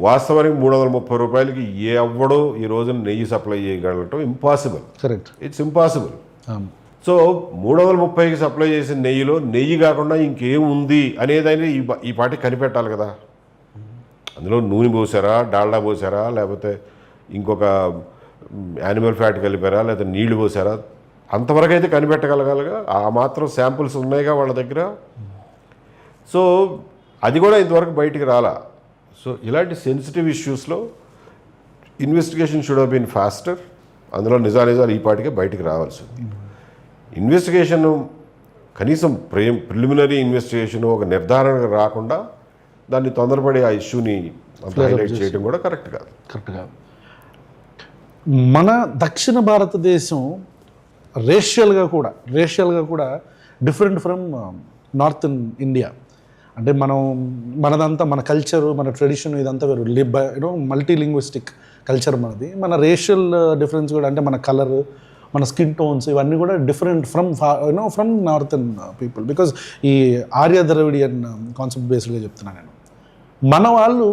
వాస్తవానికి 330 రూపాయలకి ఎవ్వడో ఈ రోజున నెయ్యి సప్లై చేయగలగటం impossible. Correct. It's impossible. So 330కి సప్లై చేసిన నెయ్యిలో నెయ్యి కాకుండా ఇంకేముంది అనేదాన్ని ఈ పార్టీ కనిపెట్టాలి కదా. అందులో నూనె పోసారా, డాల్డా పోసారా, లేకపోతే ఇంకొక యానిమల్ ఫ్యాట్ కలిపారా, లేకపోతే నీళ్లు పోసారా, అంతవరకు అయితే కనిపెట్టగలగాలిగా. ఆ మాత్రం శాంపుల్స్ ఉన్నాయిగా వాళ్ళ దగ్గర. సో అది కూడా ఇంతవరకు బయటికి రాలా. సో ఇలాంటి సెన్సిటివ్ ఇష్యూస్లో investigation should have been faster. అందులో నిజాలు ఈ పాటికే బయటికి రావాల్సింది. ఇన్వెస్టిగేషన్ కనీసం ప్రిలిమినరీ ఇన్వెస్టిగేషన్ ఒక నిర్ధారణకు రాకుండా దాన్ని తొందరపడి ఆ ఇష్యూని హైలైట్ చేయడం కూడా కరెక్ట్ కాదు. మన దక్షిణ భారతదేశం రేషియల్గా కూడా డిఫరెంట్ ఫ్రమ్ నార్థన్ ఇండియా. అంటే మనదంతా మన కల్చరు, మన ట్రెడిషన్ ఇదంతా వేరు. మల్టీ లింగ్విస్టిక్ కల్చర్ మనది. మన రేషియల్ డిఫరెన్స్ కూడా, అంటే మన కలర్, మన స్కిన్ టోన్స్ ఇవన్నీ కూడా different from northern people. Because ఈ ఆర్య ద్రవిడియన్ కాన్సెప్ట్ బేస్డ్గా చెప్తున్నాను నేను. మన వాళ్ళు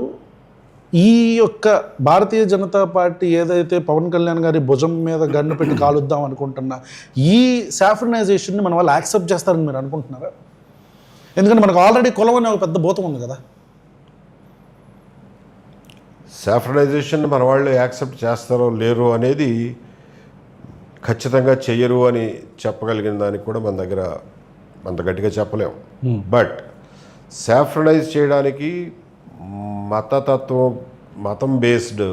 ఈ యొక్క భారతీయ జనతా పార్టీ ఏదైతే పవన్ కళ్యాణ్ గారి భుజం మీద గన్ను పెట్టి కాలుద్దాం అనుకుంటున్న ఈ సాఫ్రనైజేషన్ని మన వాళ్ళు యాక్సెప్ట్ చేస్తారని మీరు అనుకుంటున్నారా? ఎందుకంటే మనకు ఆల్రెడీ కులం అనే ఒక పెద్ద భూతం ఉంది కదా. సాఫ్రనైజేషన్ మన వాళ్ళు యాక్సెప్ట్ చేస్తారో లేరో అనేది ఖచ్చితంగా చెయ్యరు అని చెప్పగలిగిన దానికి కూడా మన దగ్గర అంత గట్టిగా చెప్పలేము. బట్ సాఫ్రనైజ్ చేయడానికి మతం బేస్డ్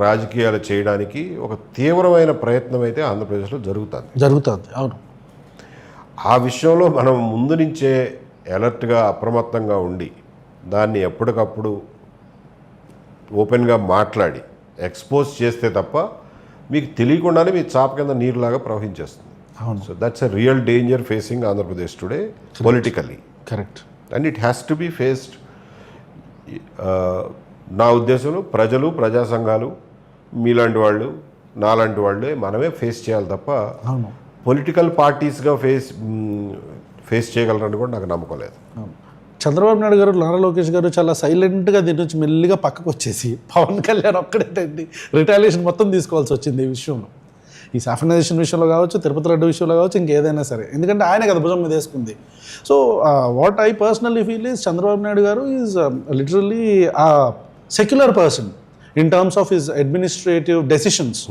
రాజకీయాలు చేయడానికి ఒక తీవ్రమైన ప్రయత్నం అయితే ఆంధ్రప్రదేశ్లో జరుగుతుంది. అవును. ఆ విషయంలో మనం ముందు నుంచే అలర్ట్గా అప్రమత్తంగా ఉండి దాన్ని ఎప్పటికప్పుడు ఓపెన్గా మాట్లాడి ఎక్స్పోజ్ చేస్తే తప్ప మీకు తెలియకుండానే మీ చాప కింద నీరులాగా ప్రవహించేస్తుంది. So that's a real danger facing Andhra Pradesh today politically. Correct. And it has to be faced. నా ఉద్దేశంలో ప్రజలు, ప్రజా సంఘాలు, మీలాంటి వాళ్ళు, నాలాంటి వాళ్ళే మనమే ఫేస్ చేయాలి తప్ప పొలిటికల్ పార్టీస్గా ఫేస్ చేయగలరని కూడా నాకు నమ్మకం లేదు. చంద్రబాబు నాయుడు గారు, నారా లోకేష్ గారు చాలా సైలెంట్గా దీని నుంచి మెల్లిగా పక్కకు వచ్చేసి పవన్ కళ్యాణ్ ఒక్కడేంటి రిటాలియేషన్ మొత్తం తీసుకోవాల్సి వచ్చింది ఈ విషయంలో. ఈ సాఫ్రనైజేషన్ విషయంలో కావచ్చు, తిరుపతి రెడ్డి విషయంలో కావచ్చు, ఇంకేదైనా సరే. ఎందుకంటే ఆయనే కదా భుజం మీద వేసుకుంది. So what I personally feel is Chandrababu Naidu గారు is literally a secular person in terms of his administrative decisions.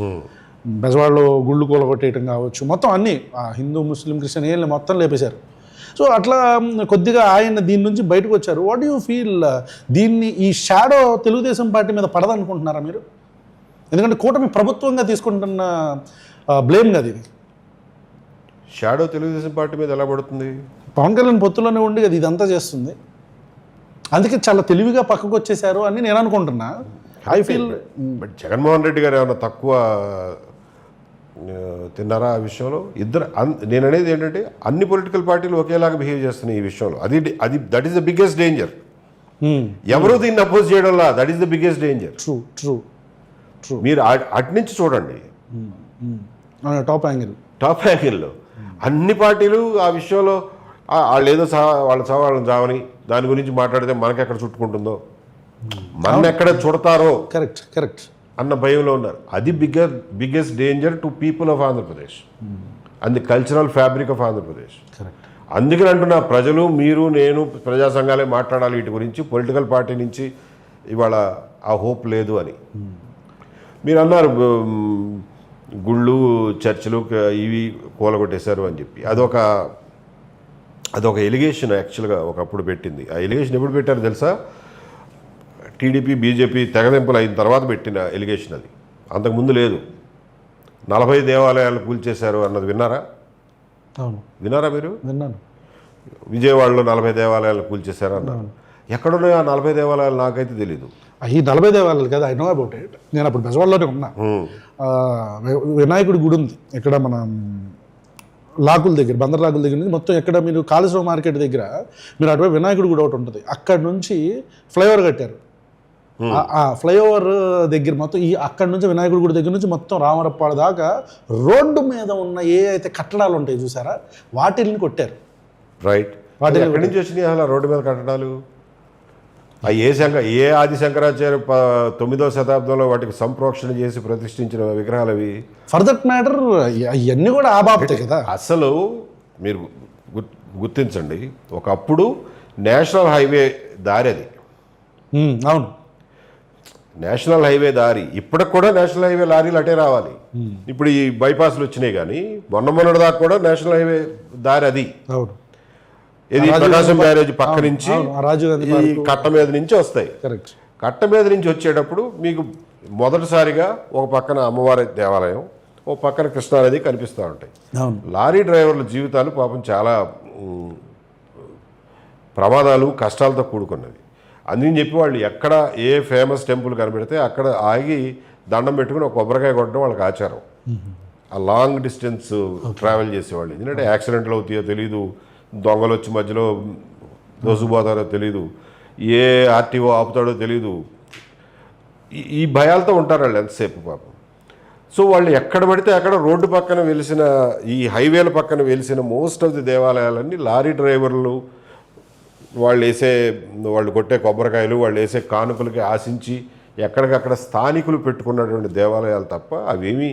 బెజవాడలో గుళ్ళు కూలగొట్టేయటం కావచ్చు, మొత్తం అన్నీ హిందూ, ముస్లిం, క్రిస్టియన్ ఏళ్ళు మొత్తం లేపేశారు. సో అట్లా కొద్దిగా ఆయన దీని నుంచి బయటకు వచ్చారు. వాట్ యూ ఫీల్, దీన్ని ఈ షాడో తెలుగుదేశం పార్టీ మీద పడదనుకుంటున్నారా మీరు? ఎందుకంటే కూటమి ప్రభుత్వంగా తీసుకుంటున్న బ్లేమ్ కదా ఇది. షాడో తెలుగుదేశం పార్టీ మీద ఎలా పడుతుంది? పవన్ కళ్యాణ్ పొత్తులోనే ఉండి కదా ఇదంతా చేస్తుంది. అందుకే చాలా తెలివిగా పక్కకు వచ్చేసారు అని నేను అనుకుంటున్నా. I feel. But Jaganmohan Reddy గారు ఏమైనా తక్కువ తిన్నారా ఆ విషయంలో? నేను అనేది ఏంటంటే అన్ని పొలిటికల్ పార్టీలు ఒకేలాగా బిహేవ్ చేస్తున్నాయి ఈ విషయంలో. That is the biggest danger. ఎవరు దీన్ని అపోజ్ చేయడంలా, that is the biggest danger. True. మీరు అటు నుంచి చూడండి, టాప్ యాంగిల్లో అన్ని పార్టీలు ఆ విషయంలో వాళ్ళు ఏదో వాళ్ళని చావని దాని గురించి మాట్లాడితే మనకెక్కడ చుట్టుకుంటుందో, మన ఎక్కడ చుడతారో కరెక్ట్ అన్న భయంలో ఉన్నారు. అది biggest danger to people of Andhra Pradesh and the cultural fabric of Andhra Pradesh. అందుకని అంటున్నా, ప్రజలు, మీరు, నేను, ప్రజా సంఘాలే మాట్లాడాలి వీటి గురించి. పొలిటికల్ పార్టీ నుంచి ఇవాళ ఆ హోప్ లేదు అని మీరు అన్నారు. గుళ్ళు, చర్చిలు ఇవి కూలగొట్టేశారు అని చెప్పి అదొక ఎలిగేషన్ యాక్చువల్గా ఒకప్పుడు పెట్టింది. ఆ ఎలిగేషన్ ఎప్పుడు పెట్టారు తెలుసా? టీడీపీ, బీజేపీ తెగదెంపులు అయిన తర్వాత పెట్టిన ఎలిగేషన్ అది. అంతకుముందు లేదు. 40 దేవాలయాలు కూల్చేశారు అన్నది విన్నారా? విన్నారా మీరు? విన్నాను. విజయవాడలో 40 దేవాలయాలు కూల్చేశారు అన్నారు. ఎక్కడున్నాయో ఆ 40 దేవాలయాలు నాకైతే తెలీదు. ఈ 40 దేవాలయాలు కదా, ఐ నో అబౌట్ ఇట్. నేను అప్పుడు బెజవాడలోనే ఉన్నా. వినాయకుడి గుడి ఉంది ఇక్కడ మన లాకుల దగ్గర, బందర్ లాకుల దగ్గర నుంచి మొత్తం ఎక్కడ మీరు కాళేశ్వరం మార్కెట్ దగ్గర మీరు అటువైపు వినాయకుడి గుడి ఒకటి ఉంటుంది. అక్కడ నుంచి ఫ్లైఓవర్ కట్టారు. ఆ ఫ్లైఓవర్ దగ్గర మొత్తం ఈ అక్కడి నుంచి వినాయకుడి గుడి దగ్గర నుంచి మొత్తం రామరప్పాడు దాకా రోడ్డు మీద ఉన్న ఏ అయితే కట్టడాలు ఉంటాయి చూసారా వాటిని కొట్టారు. రైట్. ఎక్కడి నుంచి వచ్చినాయి అలా రోడ్డు మీద కట్టడాలు? ఏ ఆది శంకరాచార్య 9వ శతాబ్దంలో వాటికి సంప్రోక్షణ చేసి ప్రతిష్ఠించిన విగ్రహాలు అవి. ఫర్ దట్ మ్యాటర్ ఇవన్నీ కూడా ఆ బాబతే కదా. అసలు మీరు గుర్తించండి, ఒకప్పుడు నేషనల్ హైవే దారి అది. అవును, నేషనల్ హైవే దారి. ఇప్పటికి కూడా నేషనల్ హైవే లారీలు అటే రావాలి. ఇప్పుడు ఈ బైపాస్లు వచ్చినాయి, కానీ మొన్నటి దాకా కూడా నేషనల్ హైవే దారి అది. అవును, ఇది ప్రకాశం బ్యారేజ్ పక్క నుంచి ఈ కట్ట మీద నుంచి వస్తాయి. కట్ట మీద నుంచి వచ్చేటప్పుడు మీకు మొదటిసారిగా ఒక పక్కన అమ్మవారి దేవాలయం, ఒక పక్కన కృష్ణానది కనిపిస్తూ ఉంటాయి. లారీ డ్రైవర్ల జీవితాలు పాపం చాలా ప్రమాదాలు కష్టాలతో కూడుకున్నది. అందుకని చెప్పి వాళ్ళు ఎక్కడ ఏ ఫేమస్ టెంపుల్ కనబెడితే అక్కడ ఆగి దండం పెట్టుకుని ఒక కొబ్బరికాయ కొట్టడం వాళ్ళకి ఆచారం. ఆ లాంగ్ డిస్టెన్స్ ట్రావెల్ చేసేవాళ్ళు. ఎందుకంటే యాక్సిడెంట్లు అవుతాయో తెలియదు, దొంగలు వచ్చి మధ్యలో దోసుకుపోతారో తెలియదు, ఏ ఆర్టీఓ ఆపుతాడో తెలియదు, ఈ భయాలతో ఉంటారు వాళ్ళు ఎంతసేపు పాపం. సో వాళ్ళు ఎక్కడ పడితే అక్కడ రోడ్డు పక్కన వెలిసిన, ఈ హైవేల పక్కన వెలిసిన మోస్ట్ ఆఫ్ ది దేవాలయాలన్నీ లారీ డ్రైవర్లు వాళ్ళు కొట్టే కొబ్బరికాయలు, వాళ్ళు వేసే కానుకలకి ఆశించి ఎక్కడికక్కడ స్థానికులు పెట్టుకున్నటువంటి దేవాలయాలు తప్ప అవేమీ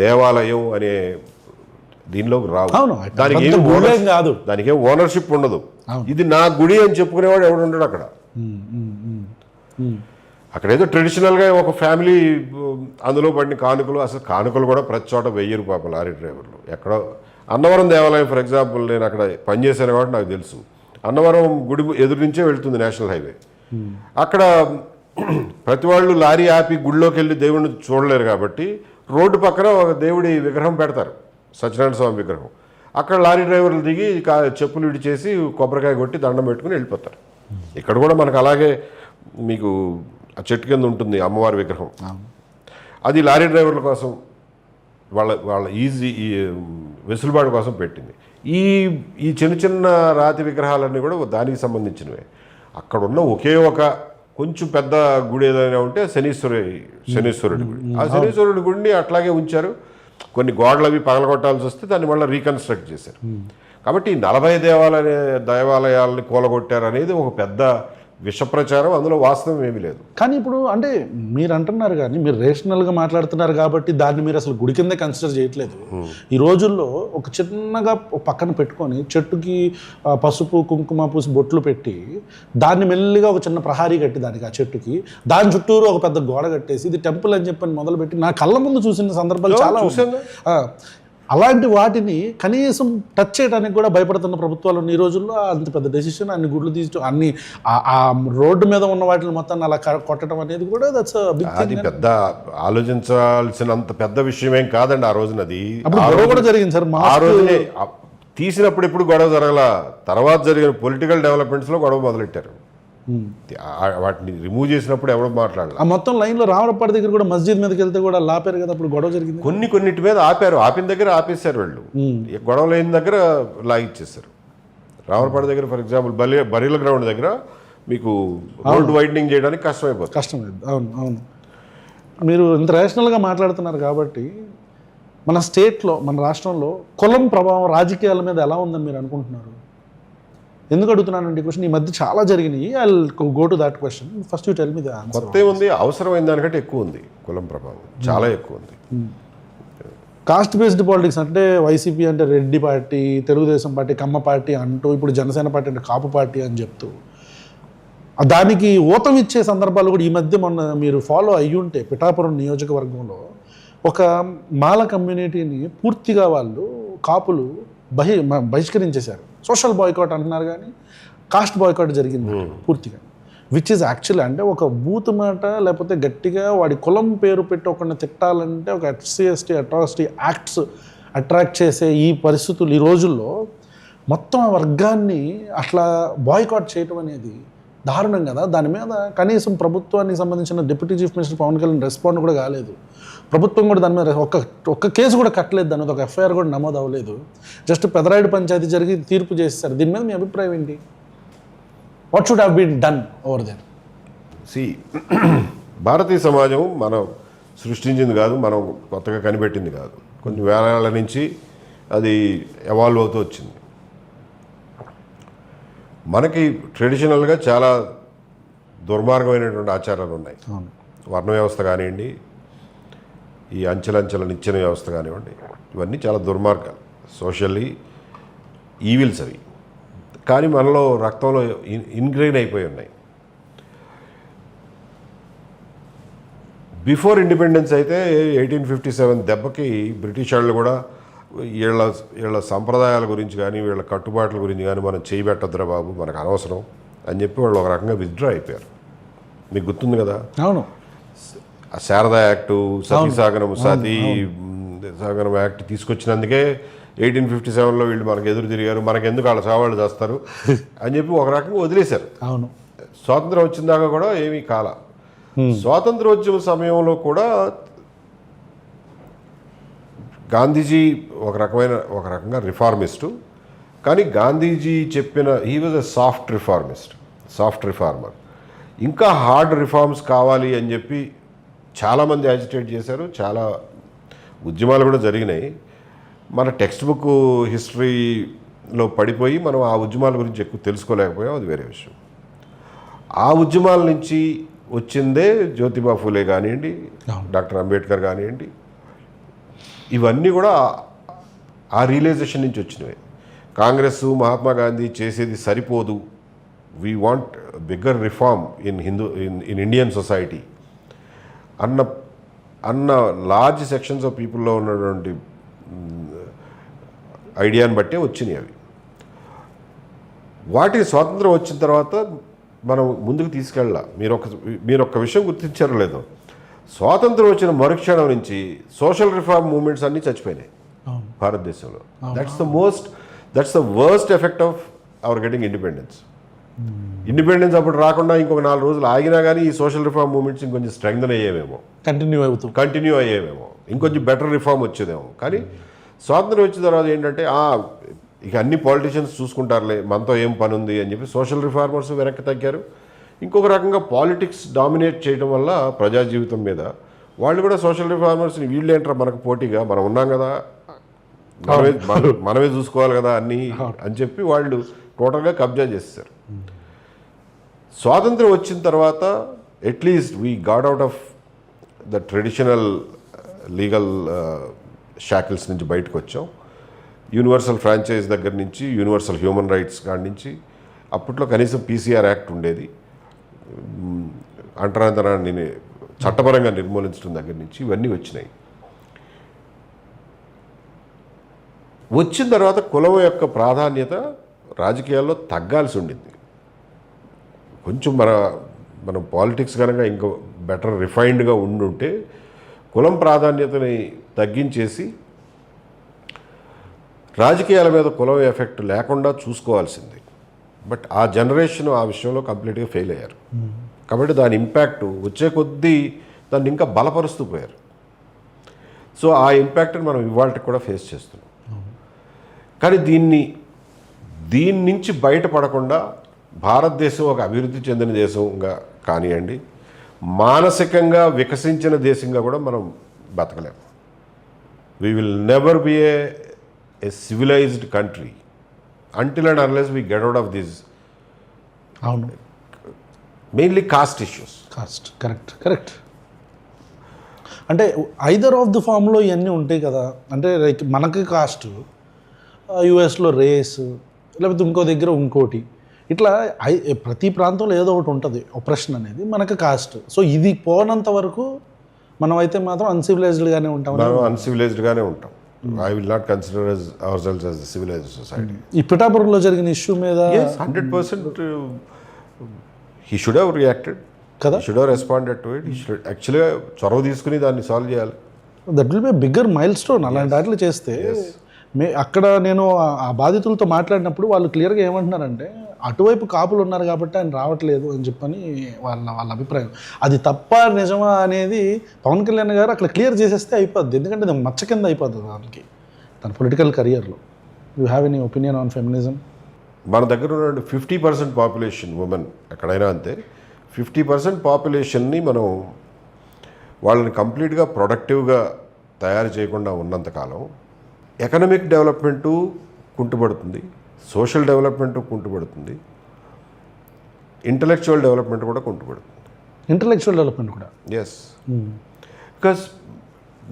దేవాలయం అనే దీనిలోకి రావు. దానికి ఏం ఓనర్షిప్ ఉండదు. ఇది నా గుడి అని చెప్పుకునేవాడు ఎవడు ఉండడు అక్కడ. అక్కడేదో ట్రెడిషనల్గా ఒక ఫ్యామిలీ అందులో పడిన కానుకలు, అసలు కానుకలు కూడా ప్రతి చోట వెయ్యరు పాప లారీ డ్రైవర్లు. ఎక్కడో అన్నవరం దేవాలయం ఫర్ ఎగ్జాంపుల్, నేను అక్కడ పనిచేశాను కాబట్టి నాకు తెలుసు. అన్నవరం గుడి ఎదురు నుంచే వెళ్తుంది నేషనల్ హైవే. అక్కడ ప్రతి వాళ్ళు లారీ ఆపి గుడిలోకి వెళ్ళి దేవుడిని చూడలేరు కాబట్టి రోడ్డు పక్కన ఒక దేవుడి విగ్రహం పెడతారు, సత్యనారాయణ స్వామి విగ్రహం. అక్కడ లారీ డ్రైవర్లు దిగి చెప్పులు విడిచేసి కొబ్బరికాయ కొట్టి దండం పెట్టుకుని వెళ్ళిపోతారు. ఇక్కడ కూడా మనకు అలాగే మీకు ఆ చెట్టు కింద ఉంటుంది అమ్మవారి విగ్రహం. అది లారీ డ్రైవర్ల కోసం, వాళ్ళ ఈజీ వెసులుబాటు కోసం పెట్టింది. ఈ చిన్న చిన్న రాతి విగ్రహాలన్నీ కూడా దానికి సంబంధించినవే. అక్కడ ఉన్న ఒకే ఒక కొంచెం పెద్ద గుడి ఏదైనా ఉంటే శనీశ్వరుడి గుడి. ఆ శనీశ్వరుడి గుడిని అట్లాగే ఉంచారు. కొన్ని గోడలు అవి పగలగొట్టాల్సి వస్తే దాన్ని మళ్ళీ రీకన్స్ట్రక్ట్ చేశారు. కాబట్టి 40 దేవాలయాలని కూలగొట్టారు అనేది ఒక పెద్ద విష ప్రచారం, అందులో వాస్తవం ఏమీ లేదు. కానీ ఇప్పుడు అంటే మీరు అంటున్నారు, కానీ మీరు రేషనల్గా మాట్లాడుతున్నారు కాబట్టి దాన్ని మీరు అసలు గుడి కిందే కన్సిడర్ చేయట్లేదు. ఈ రోజుల్లో ఒక చిన్నగా పక్కన పెట్టుకొని చెట్టుకి పసుపు కుంకుమ పూసి బొట్లు పెట్టి దాన్ని మెల్లిగా ఒక చిన్న ప్రహారీ కట్టి దానికి ఆ చెట్టుకి దాని చుట్టూరు ఒక పెద్ద గోడ కట్టేసి ఇది టెంపుల్ అని చెప్పని మొదలుపెట్టి నా కళ్ళ ముందు చూసిన సందర్భాలు చాలా చూసాను. అలాంటి వాటిని కనీసం టచ్ చేయడానికి కూడా భయపడుతున్న ప్రభుత్వాలు ఈ రోజుల్లో. అంత పెద్ద డెసిషన్, అన్ని గుడ్లు తీసి అన్ని ఆ రోడ్డు మీద ఉన్న వాటిని మొత్తాన్ని అలా కొట్టడం అనేది కూడా అది పెద్ద ఆలోచించాల్సినంత పెద్ద విషయం ఏం కాదండి. ఆ రోజునది కూడా జరిగింది సార్. ఆ రోజునే తీసినప్పుడు ఎప్పుడు గొడవ జరగల, తర్వాత జరిగిన పొలిటికల్ డెవలప్మెంట్స్లో గొడవ మొదలెట్టారు. వాటిని రిమూవ్ చేసినప్పుడు ఎవరు మాట్లాడాలి. ఆ మొత్తం లైన్లో రామరప్పాడి దగ్గర కూడా మస్జిద్ మీదకి వెళ్తే కూడా లాపారు కదా, అప్పుడు గొడవ జరిగింది. కొన్నిటి మీద ఆపారు, ఆపిన దగ్గర ఆపేశారు వాళ్ళు. గొడవ లేని దగ్గర లాగిచ్చేసారు. రామరప్పాడి దగ్గర ఫర్ ఎగ్జాంపుల్ బరీల గ్రౌండ్ దగ్గర మీకు రోడ్ వైడనింగ్ చేయడానికి కష్టమైపోతుంది. అవును అవును. మీరు ఇంత రేషనల్గా మాట్లాడుతున్నారు కాబట్టి మన స్టేట్లో, మన రాష్ట్రంలో కులం ప్రభావం రాజకీయాల మీద ఎలా ఉందని మీరు అనుకుంటున్నారు? ఎందుకు అడుగుతున్నానండి క్వశ్చన్? ఈ మధ్య చాలా జరిగినాయి. I go to that question. First you tell me the answer. కొత్త ఉంది, అవసరమైన దానికంటే ఎక్కువ ఉంది కులం ప్రభావం, చాలా ఎక్కువ ఉంది. కాస్ట్ బేస్డ్ పాలిటిక్స్ అంటే వైసీపీ అంటే రెడ్డి పార్టీ, తెలుగుదేశం పార్టీ కమ్మ పార్టీ అంటూ, ఇప్పుడు జనసేన పార్టీ అంటే కాపు పార్టీ అని చెప్తూ దానికి ఊతం ఇచ్చే సందర్భాలు కూడా ఈ మధ్య మొన్న మీరు ఫాలో అయ్యి ఉంటే పిఠాపురం నియోజకవర్గంలో ఒక మాల కమ్యూనిటీని పూర్తిగా వాళ్ళు కాపులు బహిష్కరించేశారు. సోషల్ బాయ్కాట్ అంటున్నారు, కానీ కాస్ట్ బాయ్కాట్ జరిగింది పూర్తిగా. విచ్ ఈజ్ యాక్చువల్లీ అంటే ఒక బూత్ మాట, లేకపోతే గట్టిగా వాడి కులం పేరు పెట్టి ఒకరిని తిట్టాలంటే ఒక SC/ST అట్రాసిటీ యాక్ట్స్ అట్రాక్ట్ చేసే ఈ పరిస్థితులు ఈ రోజుల్లో మొత్తం ఆ వర్గాన్ని అట్లా బాయ్కాట్ చేయటం అనేది దారుణం కదా. దాని మీద కనీసం ప్రభుత్వానికి సంబంధించిన deputy chief minister Pawan Kalyan respond కూడా కాలేదు. ప్రభుత్వం కూడా దాని మీద ఒక్క కేసు కూడా కట్టలేదు, దాని మీద ఒక FIR కూడా నమోదు అవ్వలేదు. జస్ట్ పెదరాయుడు పంచాయతీ జరిగి తీర్పు చేస్తారు. దీని మీద మీ అభిప్రాయం ఏంటి? What should have been done over there? See భారతీయ సమాజం మనం సృష్టించింది కాదు, మనం కొత్తగా కనిపెట్టింది కాదు. కొన్ని వేల నుంచి అది ఎవాల్వ్ అవుతూ వచ్చింది. మనకి ట్రెడిషనల్గా చాలా దుర్మార్గమైనటువంటి ఆచారాలు ఉన్నాయి. వర్ణ వ్యవస్థ కానివ్వండి, ఈ అంచెలంచెల నిచ్చెన వ్యవస్థ కానివ్వండి, ఇవన్నీ చాలా దుర్మార్గాలు, సోషల్లీ ఈవిల్స్ అవి. కానీ మనలో రక్తంలో ఇన్గ్రెయిన్ అయిపోయి ఉన్నాయి. బిఫోర్ ఇండిపెండెన్స్ అయితే 1857 దెబ్బకి బ్రిటిష్ వాళ్ళు కూడా వీళ్ళ సంప్రదాయాల గురించి కానీ వీళ్ళ కట్టుబాట్ల గురించి కానీ మనం చేయబెట్టద్దురా బాబు, మనకు అనవసరం అని చెప్పి వాళ్ళు ఒక రకంగా విత్డ్రా అయిపోయారు. మీకు గుర్తుంది కదా, అవును, శారదా యాక్టు, సతీసాగరం యాక్ట్ తీసుకొచ్చినందుకే 1857లో వీళ్ళు మనకు ఎదురు తిరిగారు, మనకెందుకు వాళ్ళ చావాళ్ళు చేస్తారు అని చెప్పి ఒక రకంగా వదిలేశారు. అవును, స్వాతంత్రం వచ్చిన దాకా కూడా ఏమీ కాల. స్వాతంత్రోద్యమ సమయంలో కూడా గాంధీజీ ఒక రకంగా రిఫార్మిస్టు. కానీ గాంధీజీ చెప్పిన he was a soft reformer. ఇంకా హార్డ్ రిఫార్మ్స్ కావాలి అని చెప్పి చాలామంది యాజిటేట్ చేశారు, చాలా ఉద్యమాలు కూడా జరిగినాయి. మన టెక్స్ట్ బుక్ హిస్టరీలో పడిపోయి మనం ఆ ఉద్యమాల గురించి ఎక్కువ తెలుసుకోలేకపోయాం, అది వేరే విషయం. ఆ ఉద్యమాల నుంచి వచ్చిందే జ్యోతిబా ఫూలే కానివ్వండి, డాక్టర్ అంబేద్కర్ కానివ్వండి, ఇవన్నీ కూడా ఆ రియలైజేషన్ నుంచి వచ్చినవి. కాంగ్రెస్, మహాత్మా గాంధీ చేసేది సరిపోదు, we want bigger reform in Indian society అన్న లార్జ్ సెక్షన్స్ ఆఫ్ పీపుల్లో ఉన్నటువంటి ఐడియాని బట్టే వచ్చినాయి అవి. వాటి స్వాతంత్రం వచ్చిన తర్వాత మనం ముందుకు తీసుకెళ్ళాల. మీరు ఒక్క విషయం గుర్తించారో లేదో, స్వాతంత్రం వచ్చిన మరుక్షణం నుంచి సోషల్ రిఫార్మ్ మూవ్మెంట్స్ అన్నీ చచ్చిపోయినాయి భారతదేశంలో. That's the worst effect of our getting independence. Independence అప్పుడు రాకుండా ఇంకొక 4 రోజులు ఆగినా కానీ ఈ సోషల్ రిఫార్మ్ మూవ్మెంట్స్ ఇంకొంచెం స్ట్రెంగ్తన్ అయ్యేవేమో, కంటిన్యూ అయ్యేవేమో, ఇంకొంచెం బెటర్ రిఫార్మ్ వచ్చేదేమో. కానీ స్వాతంత్రం వచ్చిన తర్వాత ఏంటంటే ఇక అన్ని పాలిటిషియన్స్ చూసుకుంటారులే, మనతో ఏం పని ఉంది అని చెప్పి సోషల్ రిఫార్మర్స్ వెనక్కి తగ్గారు. ఇంకొక రకంగా పాలిటిక్స్ డామినేట్ చేయడం వల్ల ప్రజా జీవితం మీద వాళ్ళు కూడా సోషల్ రిఫార్మర్స్ని వీళ్ళేంటారా మనకు పోటీగా, మనం ఉన్నాం కదా, మనమే చూసుకోవాలి కదా అన్నీ అని చెప్పి వాళ్ళు టోటల్గా కబ్జా చేస్తారు. స్వాతంత్రం వచ్చిన తర్వాత at least we got out of the traditional legal shackles నుంచి బయటకు వచ్చాం. యూనివర్సల్ ఫ్రాంచైజ్ దగ్గర నుంచి, యూనివర్సల్ హ్యూమన్ రైట్స్ కాడి నుంచి, అప్పట్లో కనీసం పీసీఆర్ యాక్ట్ ఉండేది, అంటరాంతరాన్ని చట్టపరంగా నిర్మూలించడం దగ్గర నుంచి ఇవన్నీ వచ్చినాయి. వచ్చిన తర్వాత కులం యొక్క ప్రాధాన్యత రాజకీయాల్లో తగ్గాల్సి ఉండింది. కొంచెం మనం పాలిటిక్స్ కనుక ఇంకో బెటర్ రిఫైన్డ్గా ఉండుంటే కులం ప్రాధాన్యతని తగ్గించేసి రాజకీయాల మీద కులం ఎఫెక్ట్ లేకుండా చూసుకోవాల్సింది. బట్ ఆ జనరేషన్ ఆ విషయంలో కంప్లీట్గా ఫెయిల్ అయ్యారు. కాబట్టి దాని ఇంపాక్ట్ వచ్చే కొద్దీ దాన్ని ఇంకా బలపరుస్తూ పోయారు. సో ఆ ఇంపాక్ట్ని మనం ఇవాళకి కూడా ఫేస్ చేస్తున్నాం. కానీ దీని నుంచి బయటపడకుండా భారతదేశం ఒక అభివృద్ధి చెందిన దేశంగా కానివ్వండి, మానసికంగా వికసించిన దేశంగా కూడా మనం బతకలేము. We will never be a civilised country until and unless we get out of these mainly caste issues. Correct. అంటే ఐదర్ ఆఫ్ ది ఫామ్లో ఇవన్నీ ఉంటాయి కదా. అంటే లైక్ మనకి కాస్ట్, యుఎస్లో రేస్, లేకపోతే ఇంకో దగ్గర ఇంకోటి, ఇట్లా ప్రతి ప్రాంతంలో ఏదో ఒకటి ఉంటుంది ఆపరేషన్ అనేది. మనకి కాస్ట్. సో ఇది పోనంత వరకు మనం అయితే మాత్రం అన్సివిలైజ్డ్గానే ఉంటాం. I will not consider ourselves as a civilized society. ఈ పిఠాపురంలో జరిగిన ఇష్యూ మీద 100% he should have reacted కదా, he should have responded to it. He should actually చొరవ తీసుకుని దాన్ని సాల్వ్ చేయాలి. That will be bigger mile stone. అలాంటి వాటిలో చేస్తే అక్కడ నేను ఆ బాధితులతో మాట్లాడినప్పుడు వాళ్ళు క్లియర్గా ఏమంటున్నారంటే, అటువైపు కాపులు ఉన్నారు కాబట్టి ఆయన రావట్లేదు అని చెప్పని వాళ్ళ అభిప్రాయం. అది తప్ప నిజమా అనేది పవన్ కళ్యాణ్ గారు అక్కడ క్లియర్ చేసేస్తే అయిపోద్ది. ఎందుకంటే అది మచ్చ కింద అయిపోద్ది దానికి తన పొలిటికల్ కెరియర్లో. You have any opinion on feminism? మన దగ్గర ఉన్న 50% పాపులేషన్ ఉమెన్ ఎక్కడైనా అంతే, 50% పాపులేషన్ని మనం వాళ్ళని కంప్లీట్గా ప్రొడక్టివ్గా తయారు చేయకుండా ఉన్నంతకాలం ఎకనమిక్ డెవలప్మెంటు కుంటుపడుతుంది, సోషల్ డెవలప్మెంట్ కుంటుపడుతుంది, ఇంటలెక్చువల్ డెవలప్మెంట్ కూడా కుంటుపడుతుంది. ఇంటలెక్చువల్ డెవలప్మెంట్ కూడా. ఎస్, బికాస్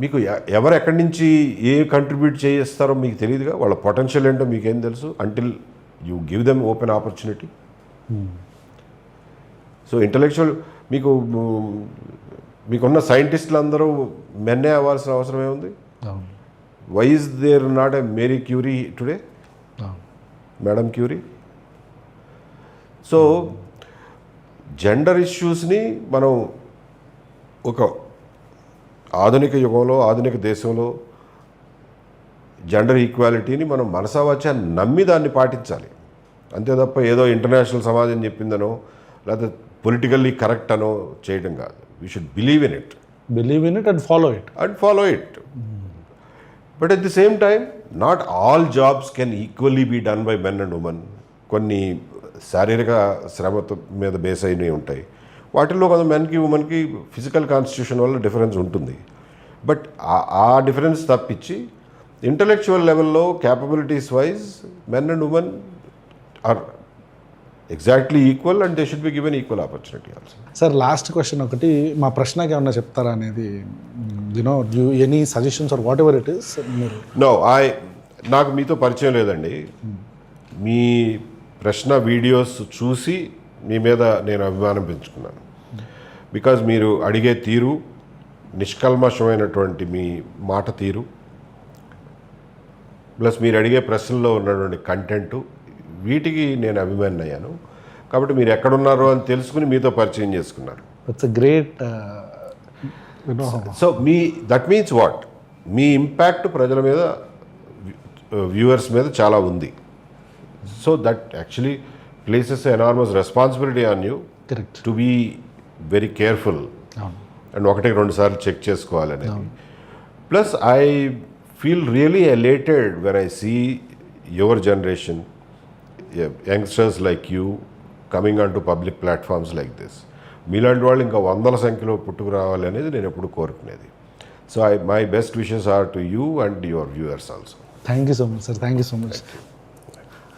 మీకు ఎవరు ఎక్కడి నుంచి ఏ కంట్రిబ్యూట్ చేస్తారో మీకు తెలియదుగా, వాళ్ళ పొటెన్షియల్ ఏంటో మీకేం తెలుసు until you give them open opportunity. So intellectual మీకున్న సైంటిస్టులు అందరూ మెన్నే అవ్వాల్సిన అవసరం ఏముంది? Why is there not a Marie Curie today, madam Curie? So gender ఇష్యూస్ని మనం ఒక ఆధునిక యుగంలో, ఆధునిక దేశంలో జెండర్ ఈక్వాలిటీని మనం మనసావాచా నమ్మి దాన్ని పాటించాలి. అంతే తప్ప ఏదో ఇంటర్నేషనల్ సమాజం చెప్పిందనో లేదా పొలిటికల్లీ కరెక్ట్ అనో చేయడం కాదు. We should believe in it and follow it. But at the same time not all jobs can equally be done by men and women. కొన్ని శారీరక శ్రమ మీద బేస్ అయినవి ఉంటాయి. వాటిల్లో కొంత మెన్కి ఉమెన్కి ఫిజికల్ కాన్స్టిట్యూషన్ వల్ల డిఫరెన్స్ ఉంటుంది. బట్ ఆ డిఫరెన్స్ తప్పించి ఇంటలెక్చువల్ లెవెల్లో capabilities wise men and women are exactly equal and they should be given equal opportunity also. Sir last question ఒకటి, మా ప్రశ్నకి ఏమన్నా చెప్తారా అనేది, any suggestions or whatever it is? No, నాకు మీతో పరిచయం లేదండి. మీ ప్రశ్న వీడియోస్ చూసి మీ మీద నేను అభిమానం పెంచుకున్నాను. బికాజ్ మీరు అడిగే తీరు, నిష్కల్మషమైనటువంటి మీ మాట తీరు, ప్లస్ మీరు అడిగే ప్రశ్నల్లో ఉన్నటువంటి కంటెంటు, వీటికి నేను అభిమాని అయ్యాను. కాబట్టి మీరు ఎక్కడున్నారో అని తెలుసుకుని మీతో పరిచయం చేసుకున్నాను. It's a great. So that means what, me impact ప్రజల మీద, వ్యూవర్స్ మీద చాలా ఉంది. So that actually places an enormous responsibility on you. Correct. To be very careful and ఒకటికి 2 సార్లు చెక్ చేసుకోవాలనేది. Plus I feel really elated when I see your generation, youngsters like you coming on to public platforms like this. మీలాంటి వాళ్ళు ఇంకా 100ల సంఖ్యలో పుట్టుకు రావాలి అనేది నేను ఎప్పుడు కోరుకునేది. So my best wishes are to you and your viewers also. Thank you so much sir. Thank you so much.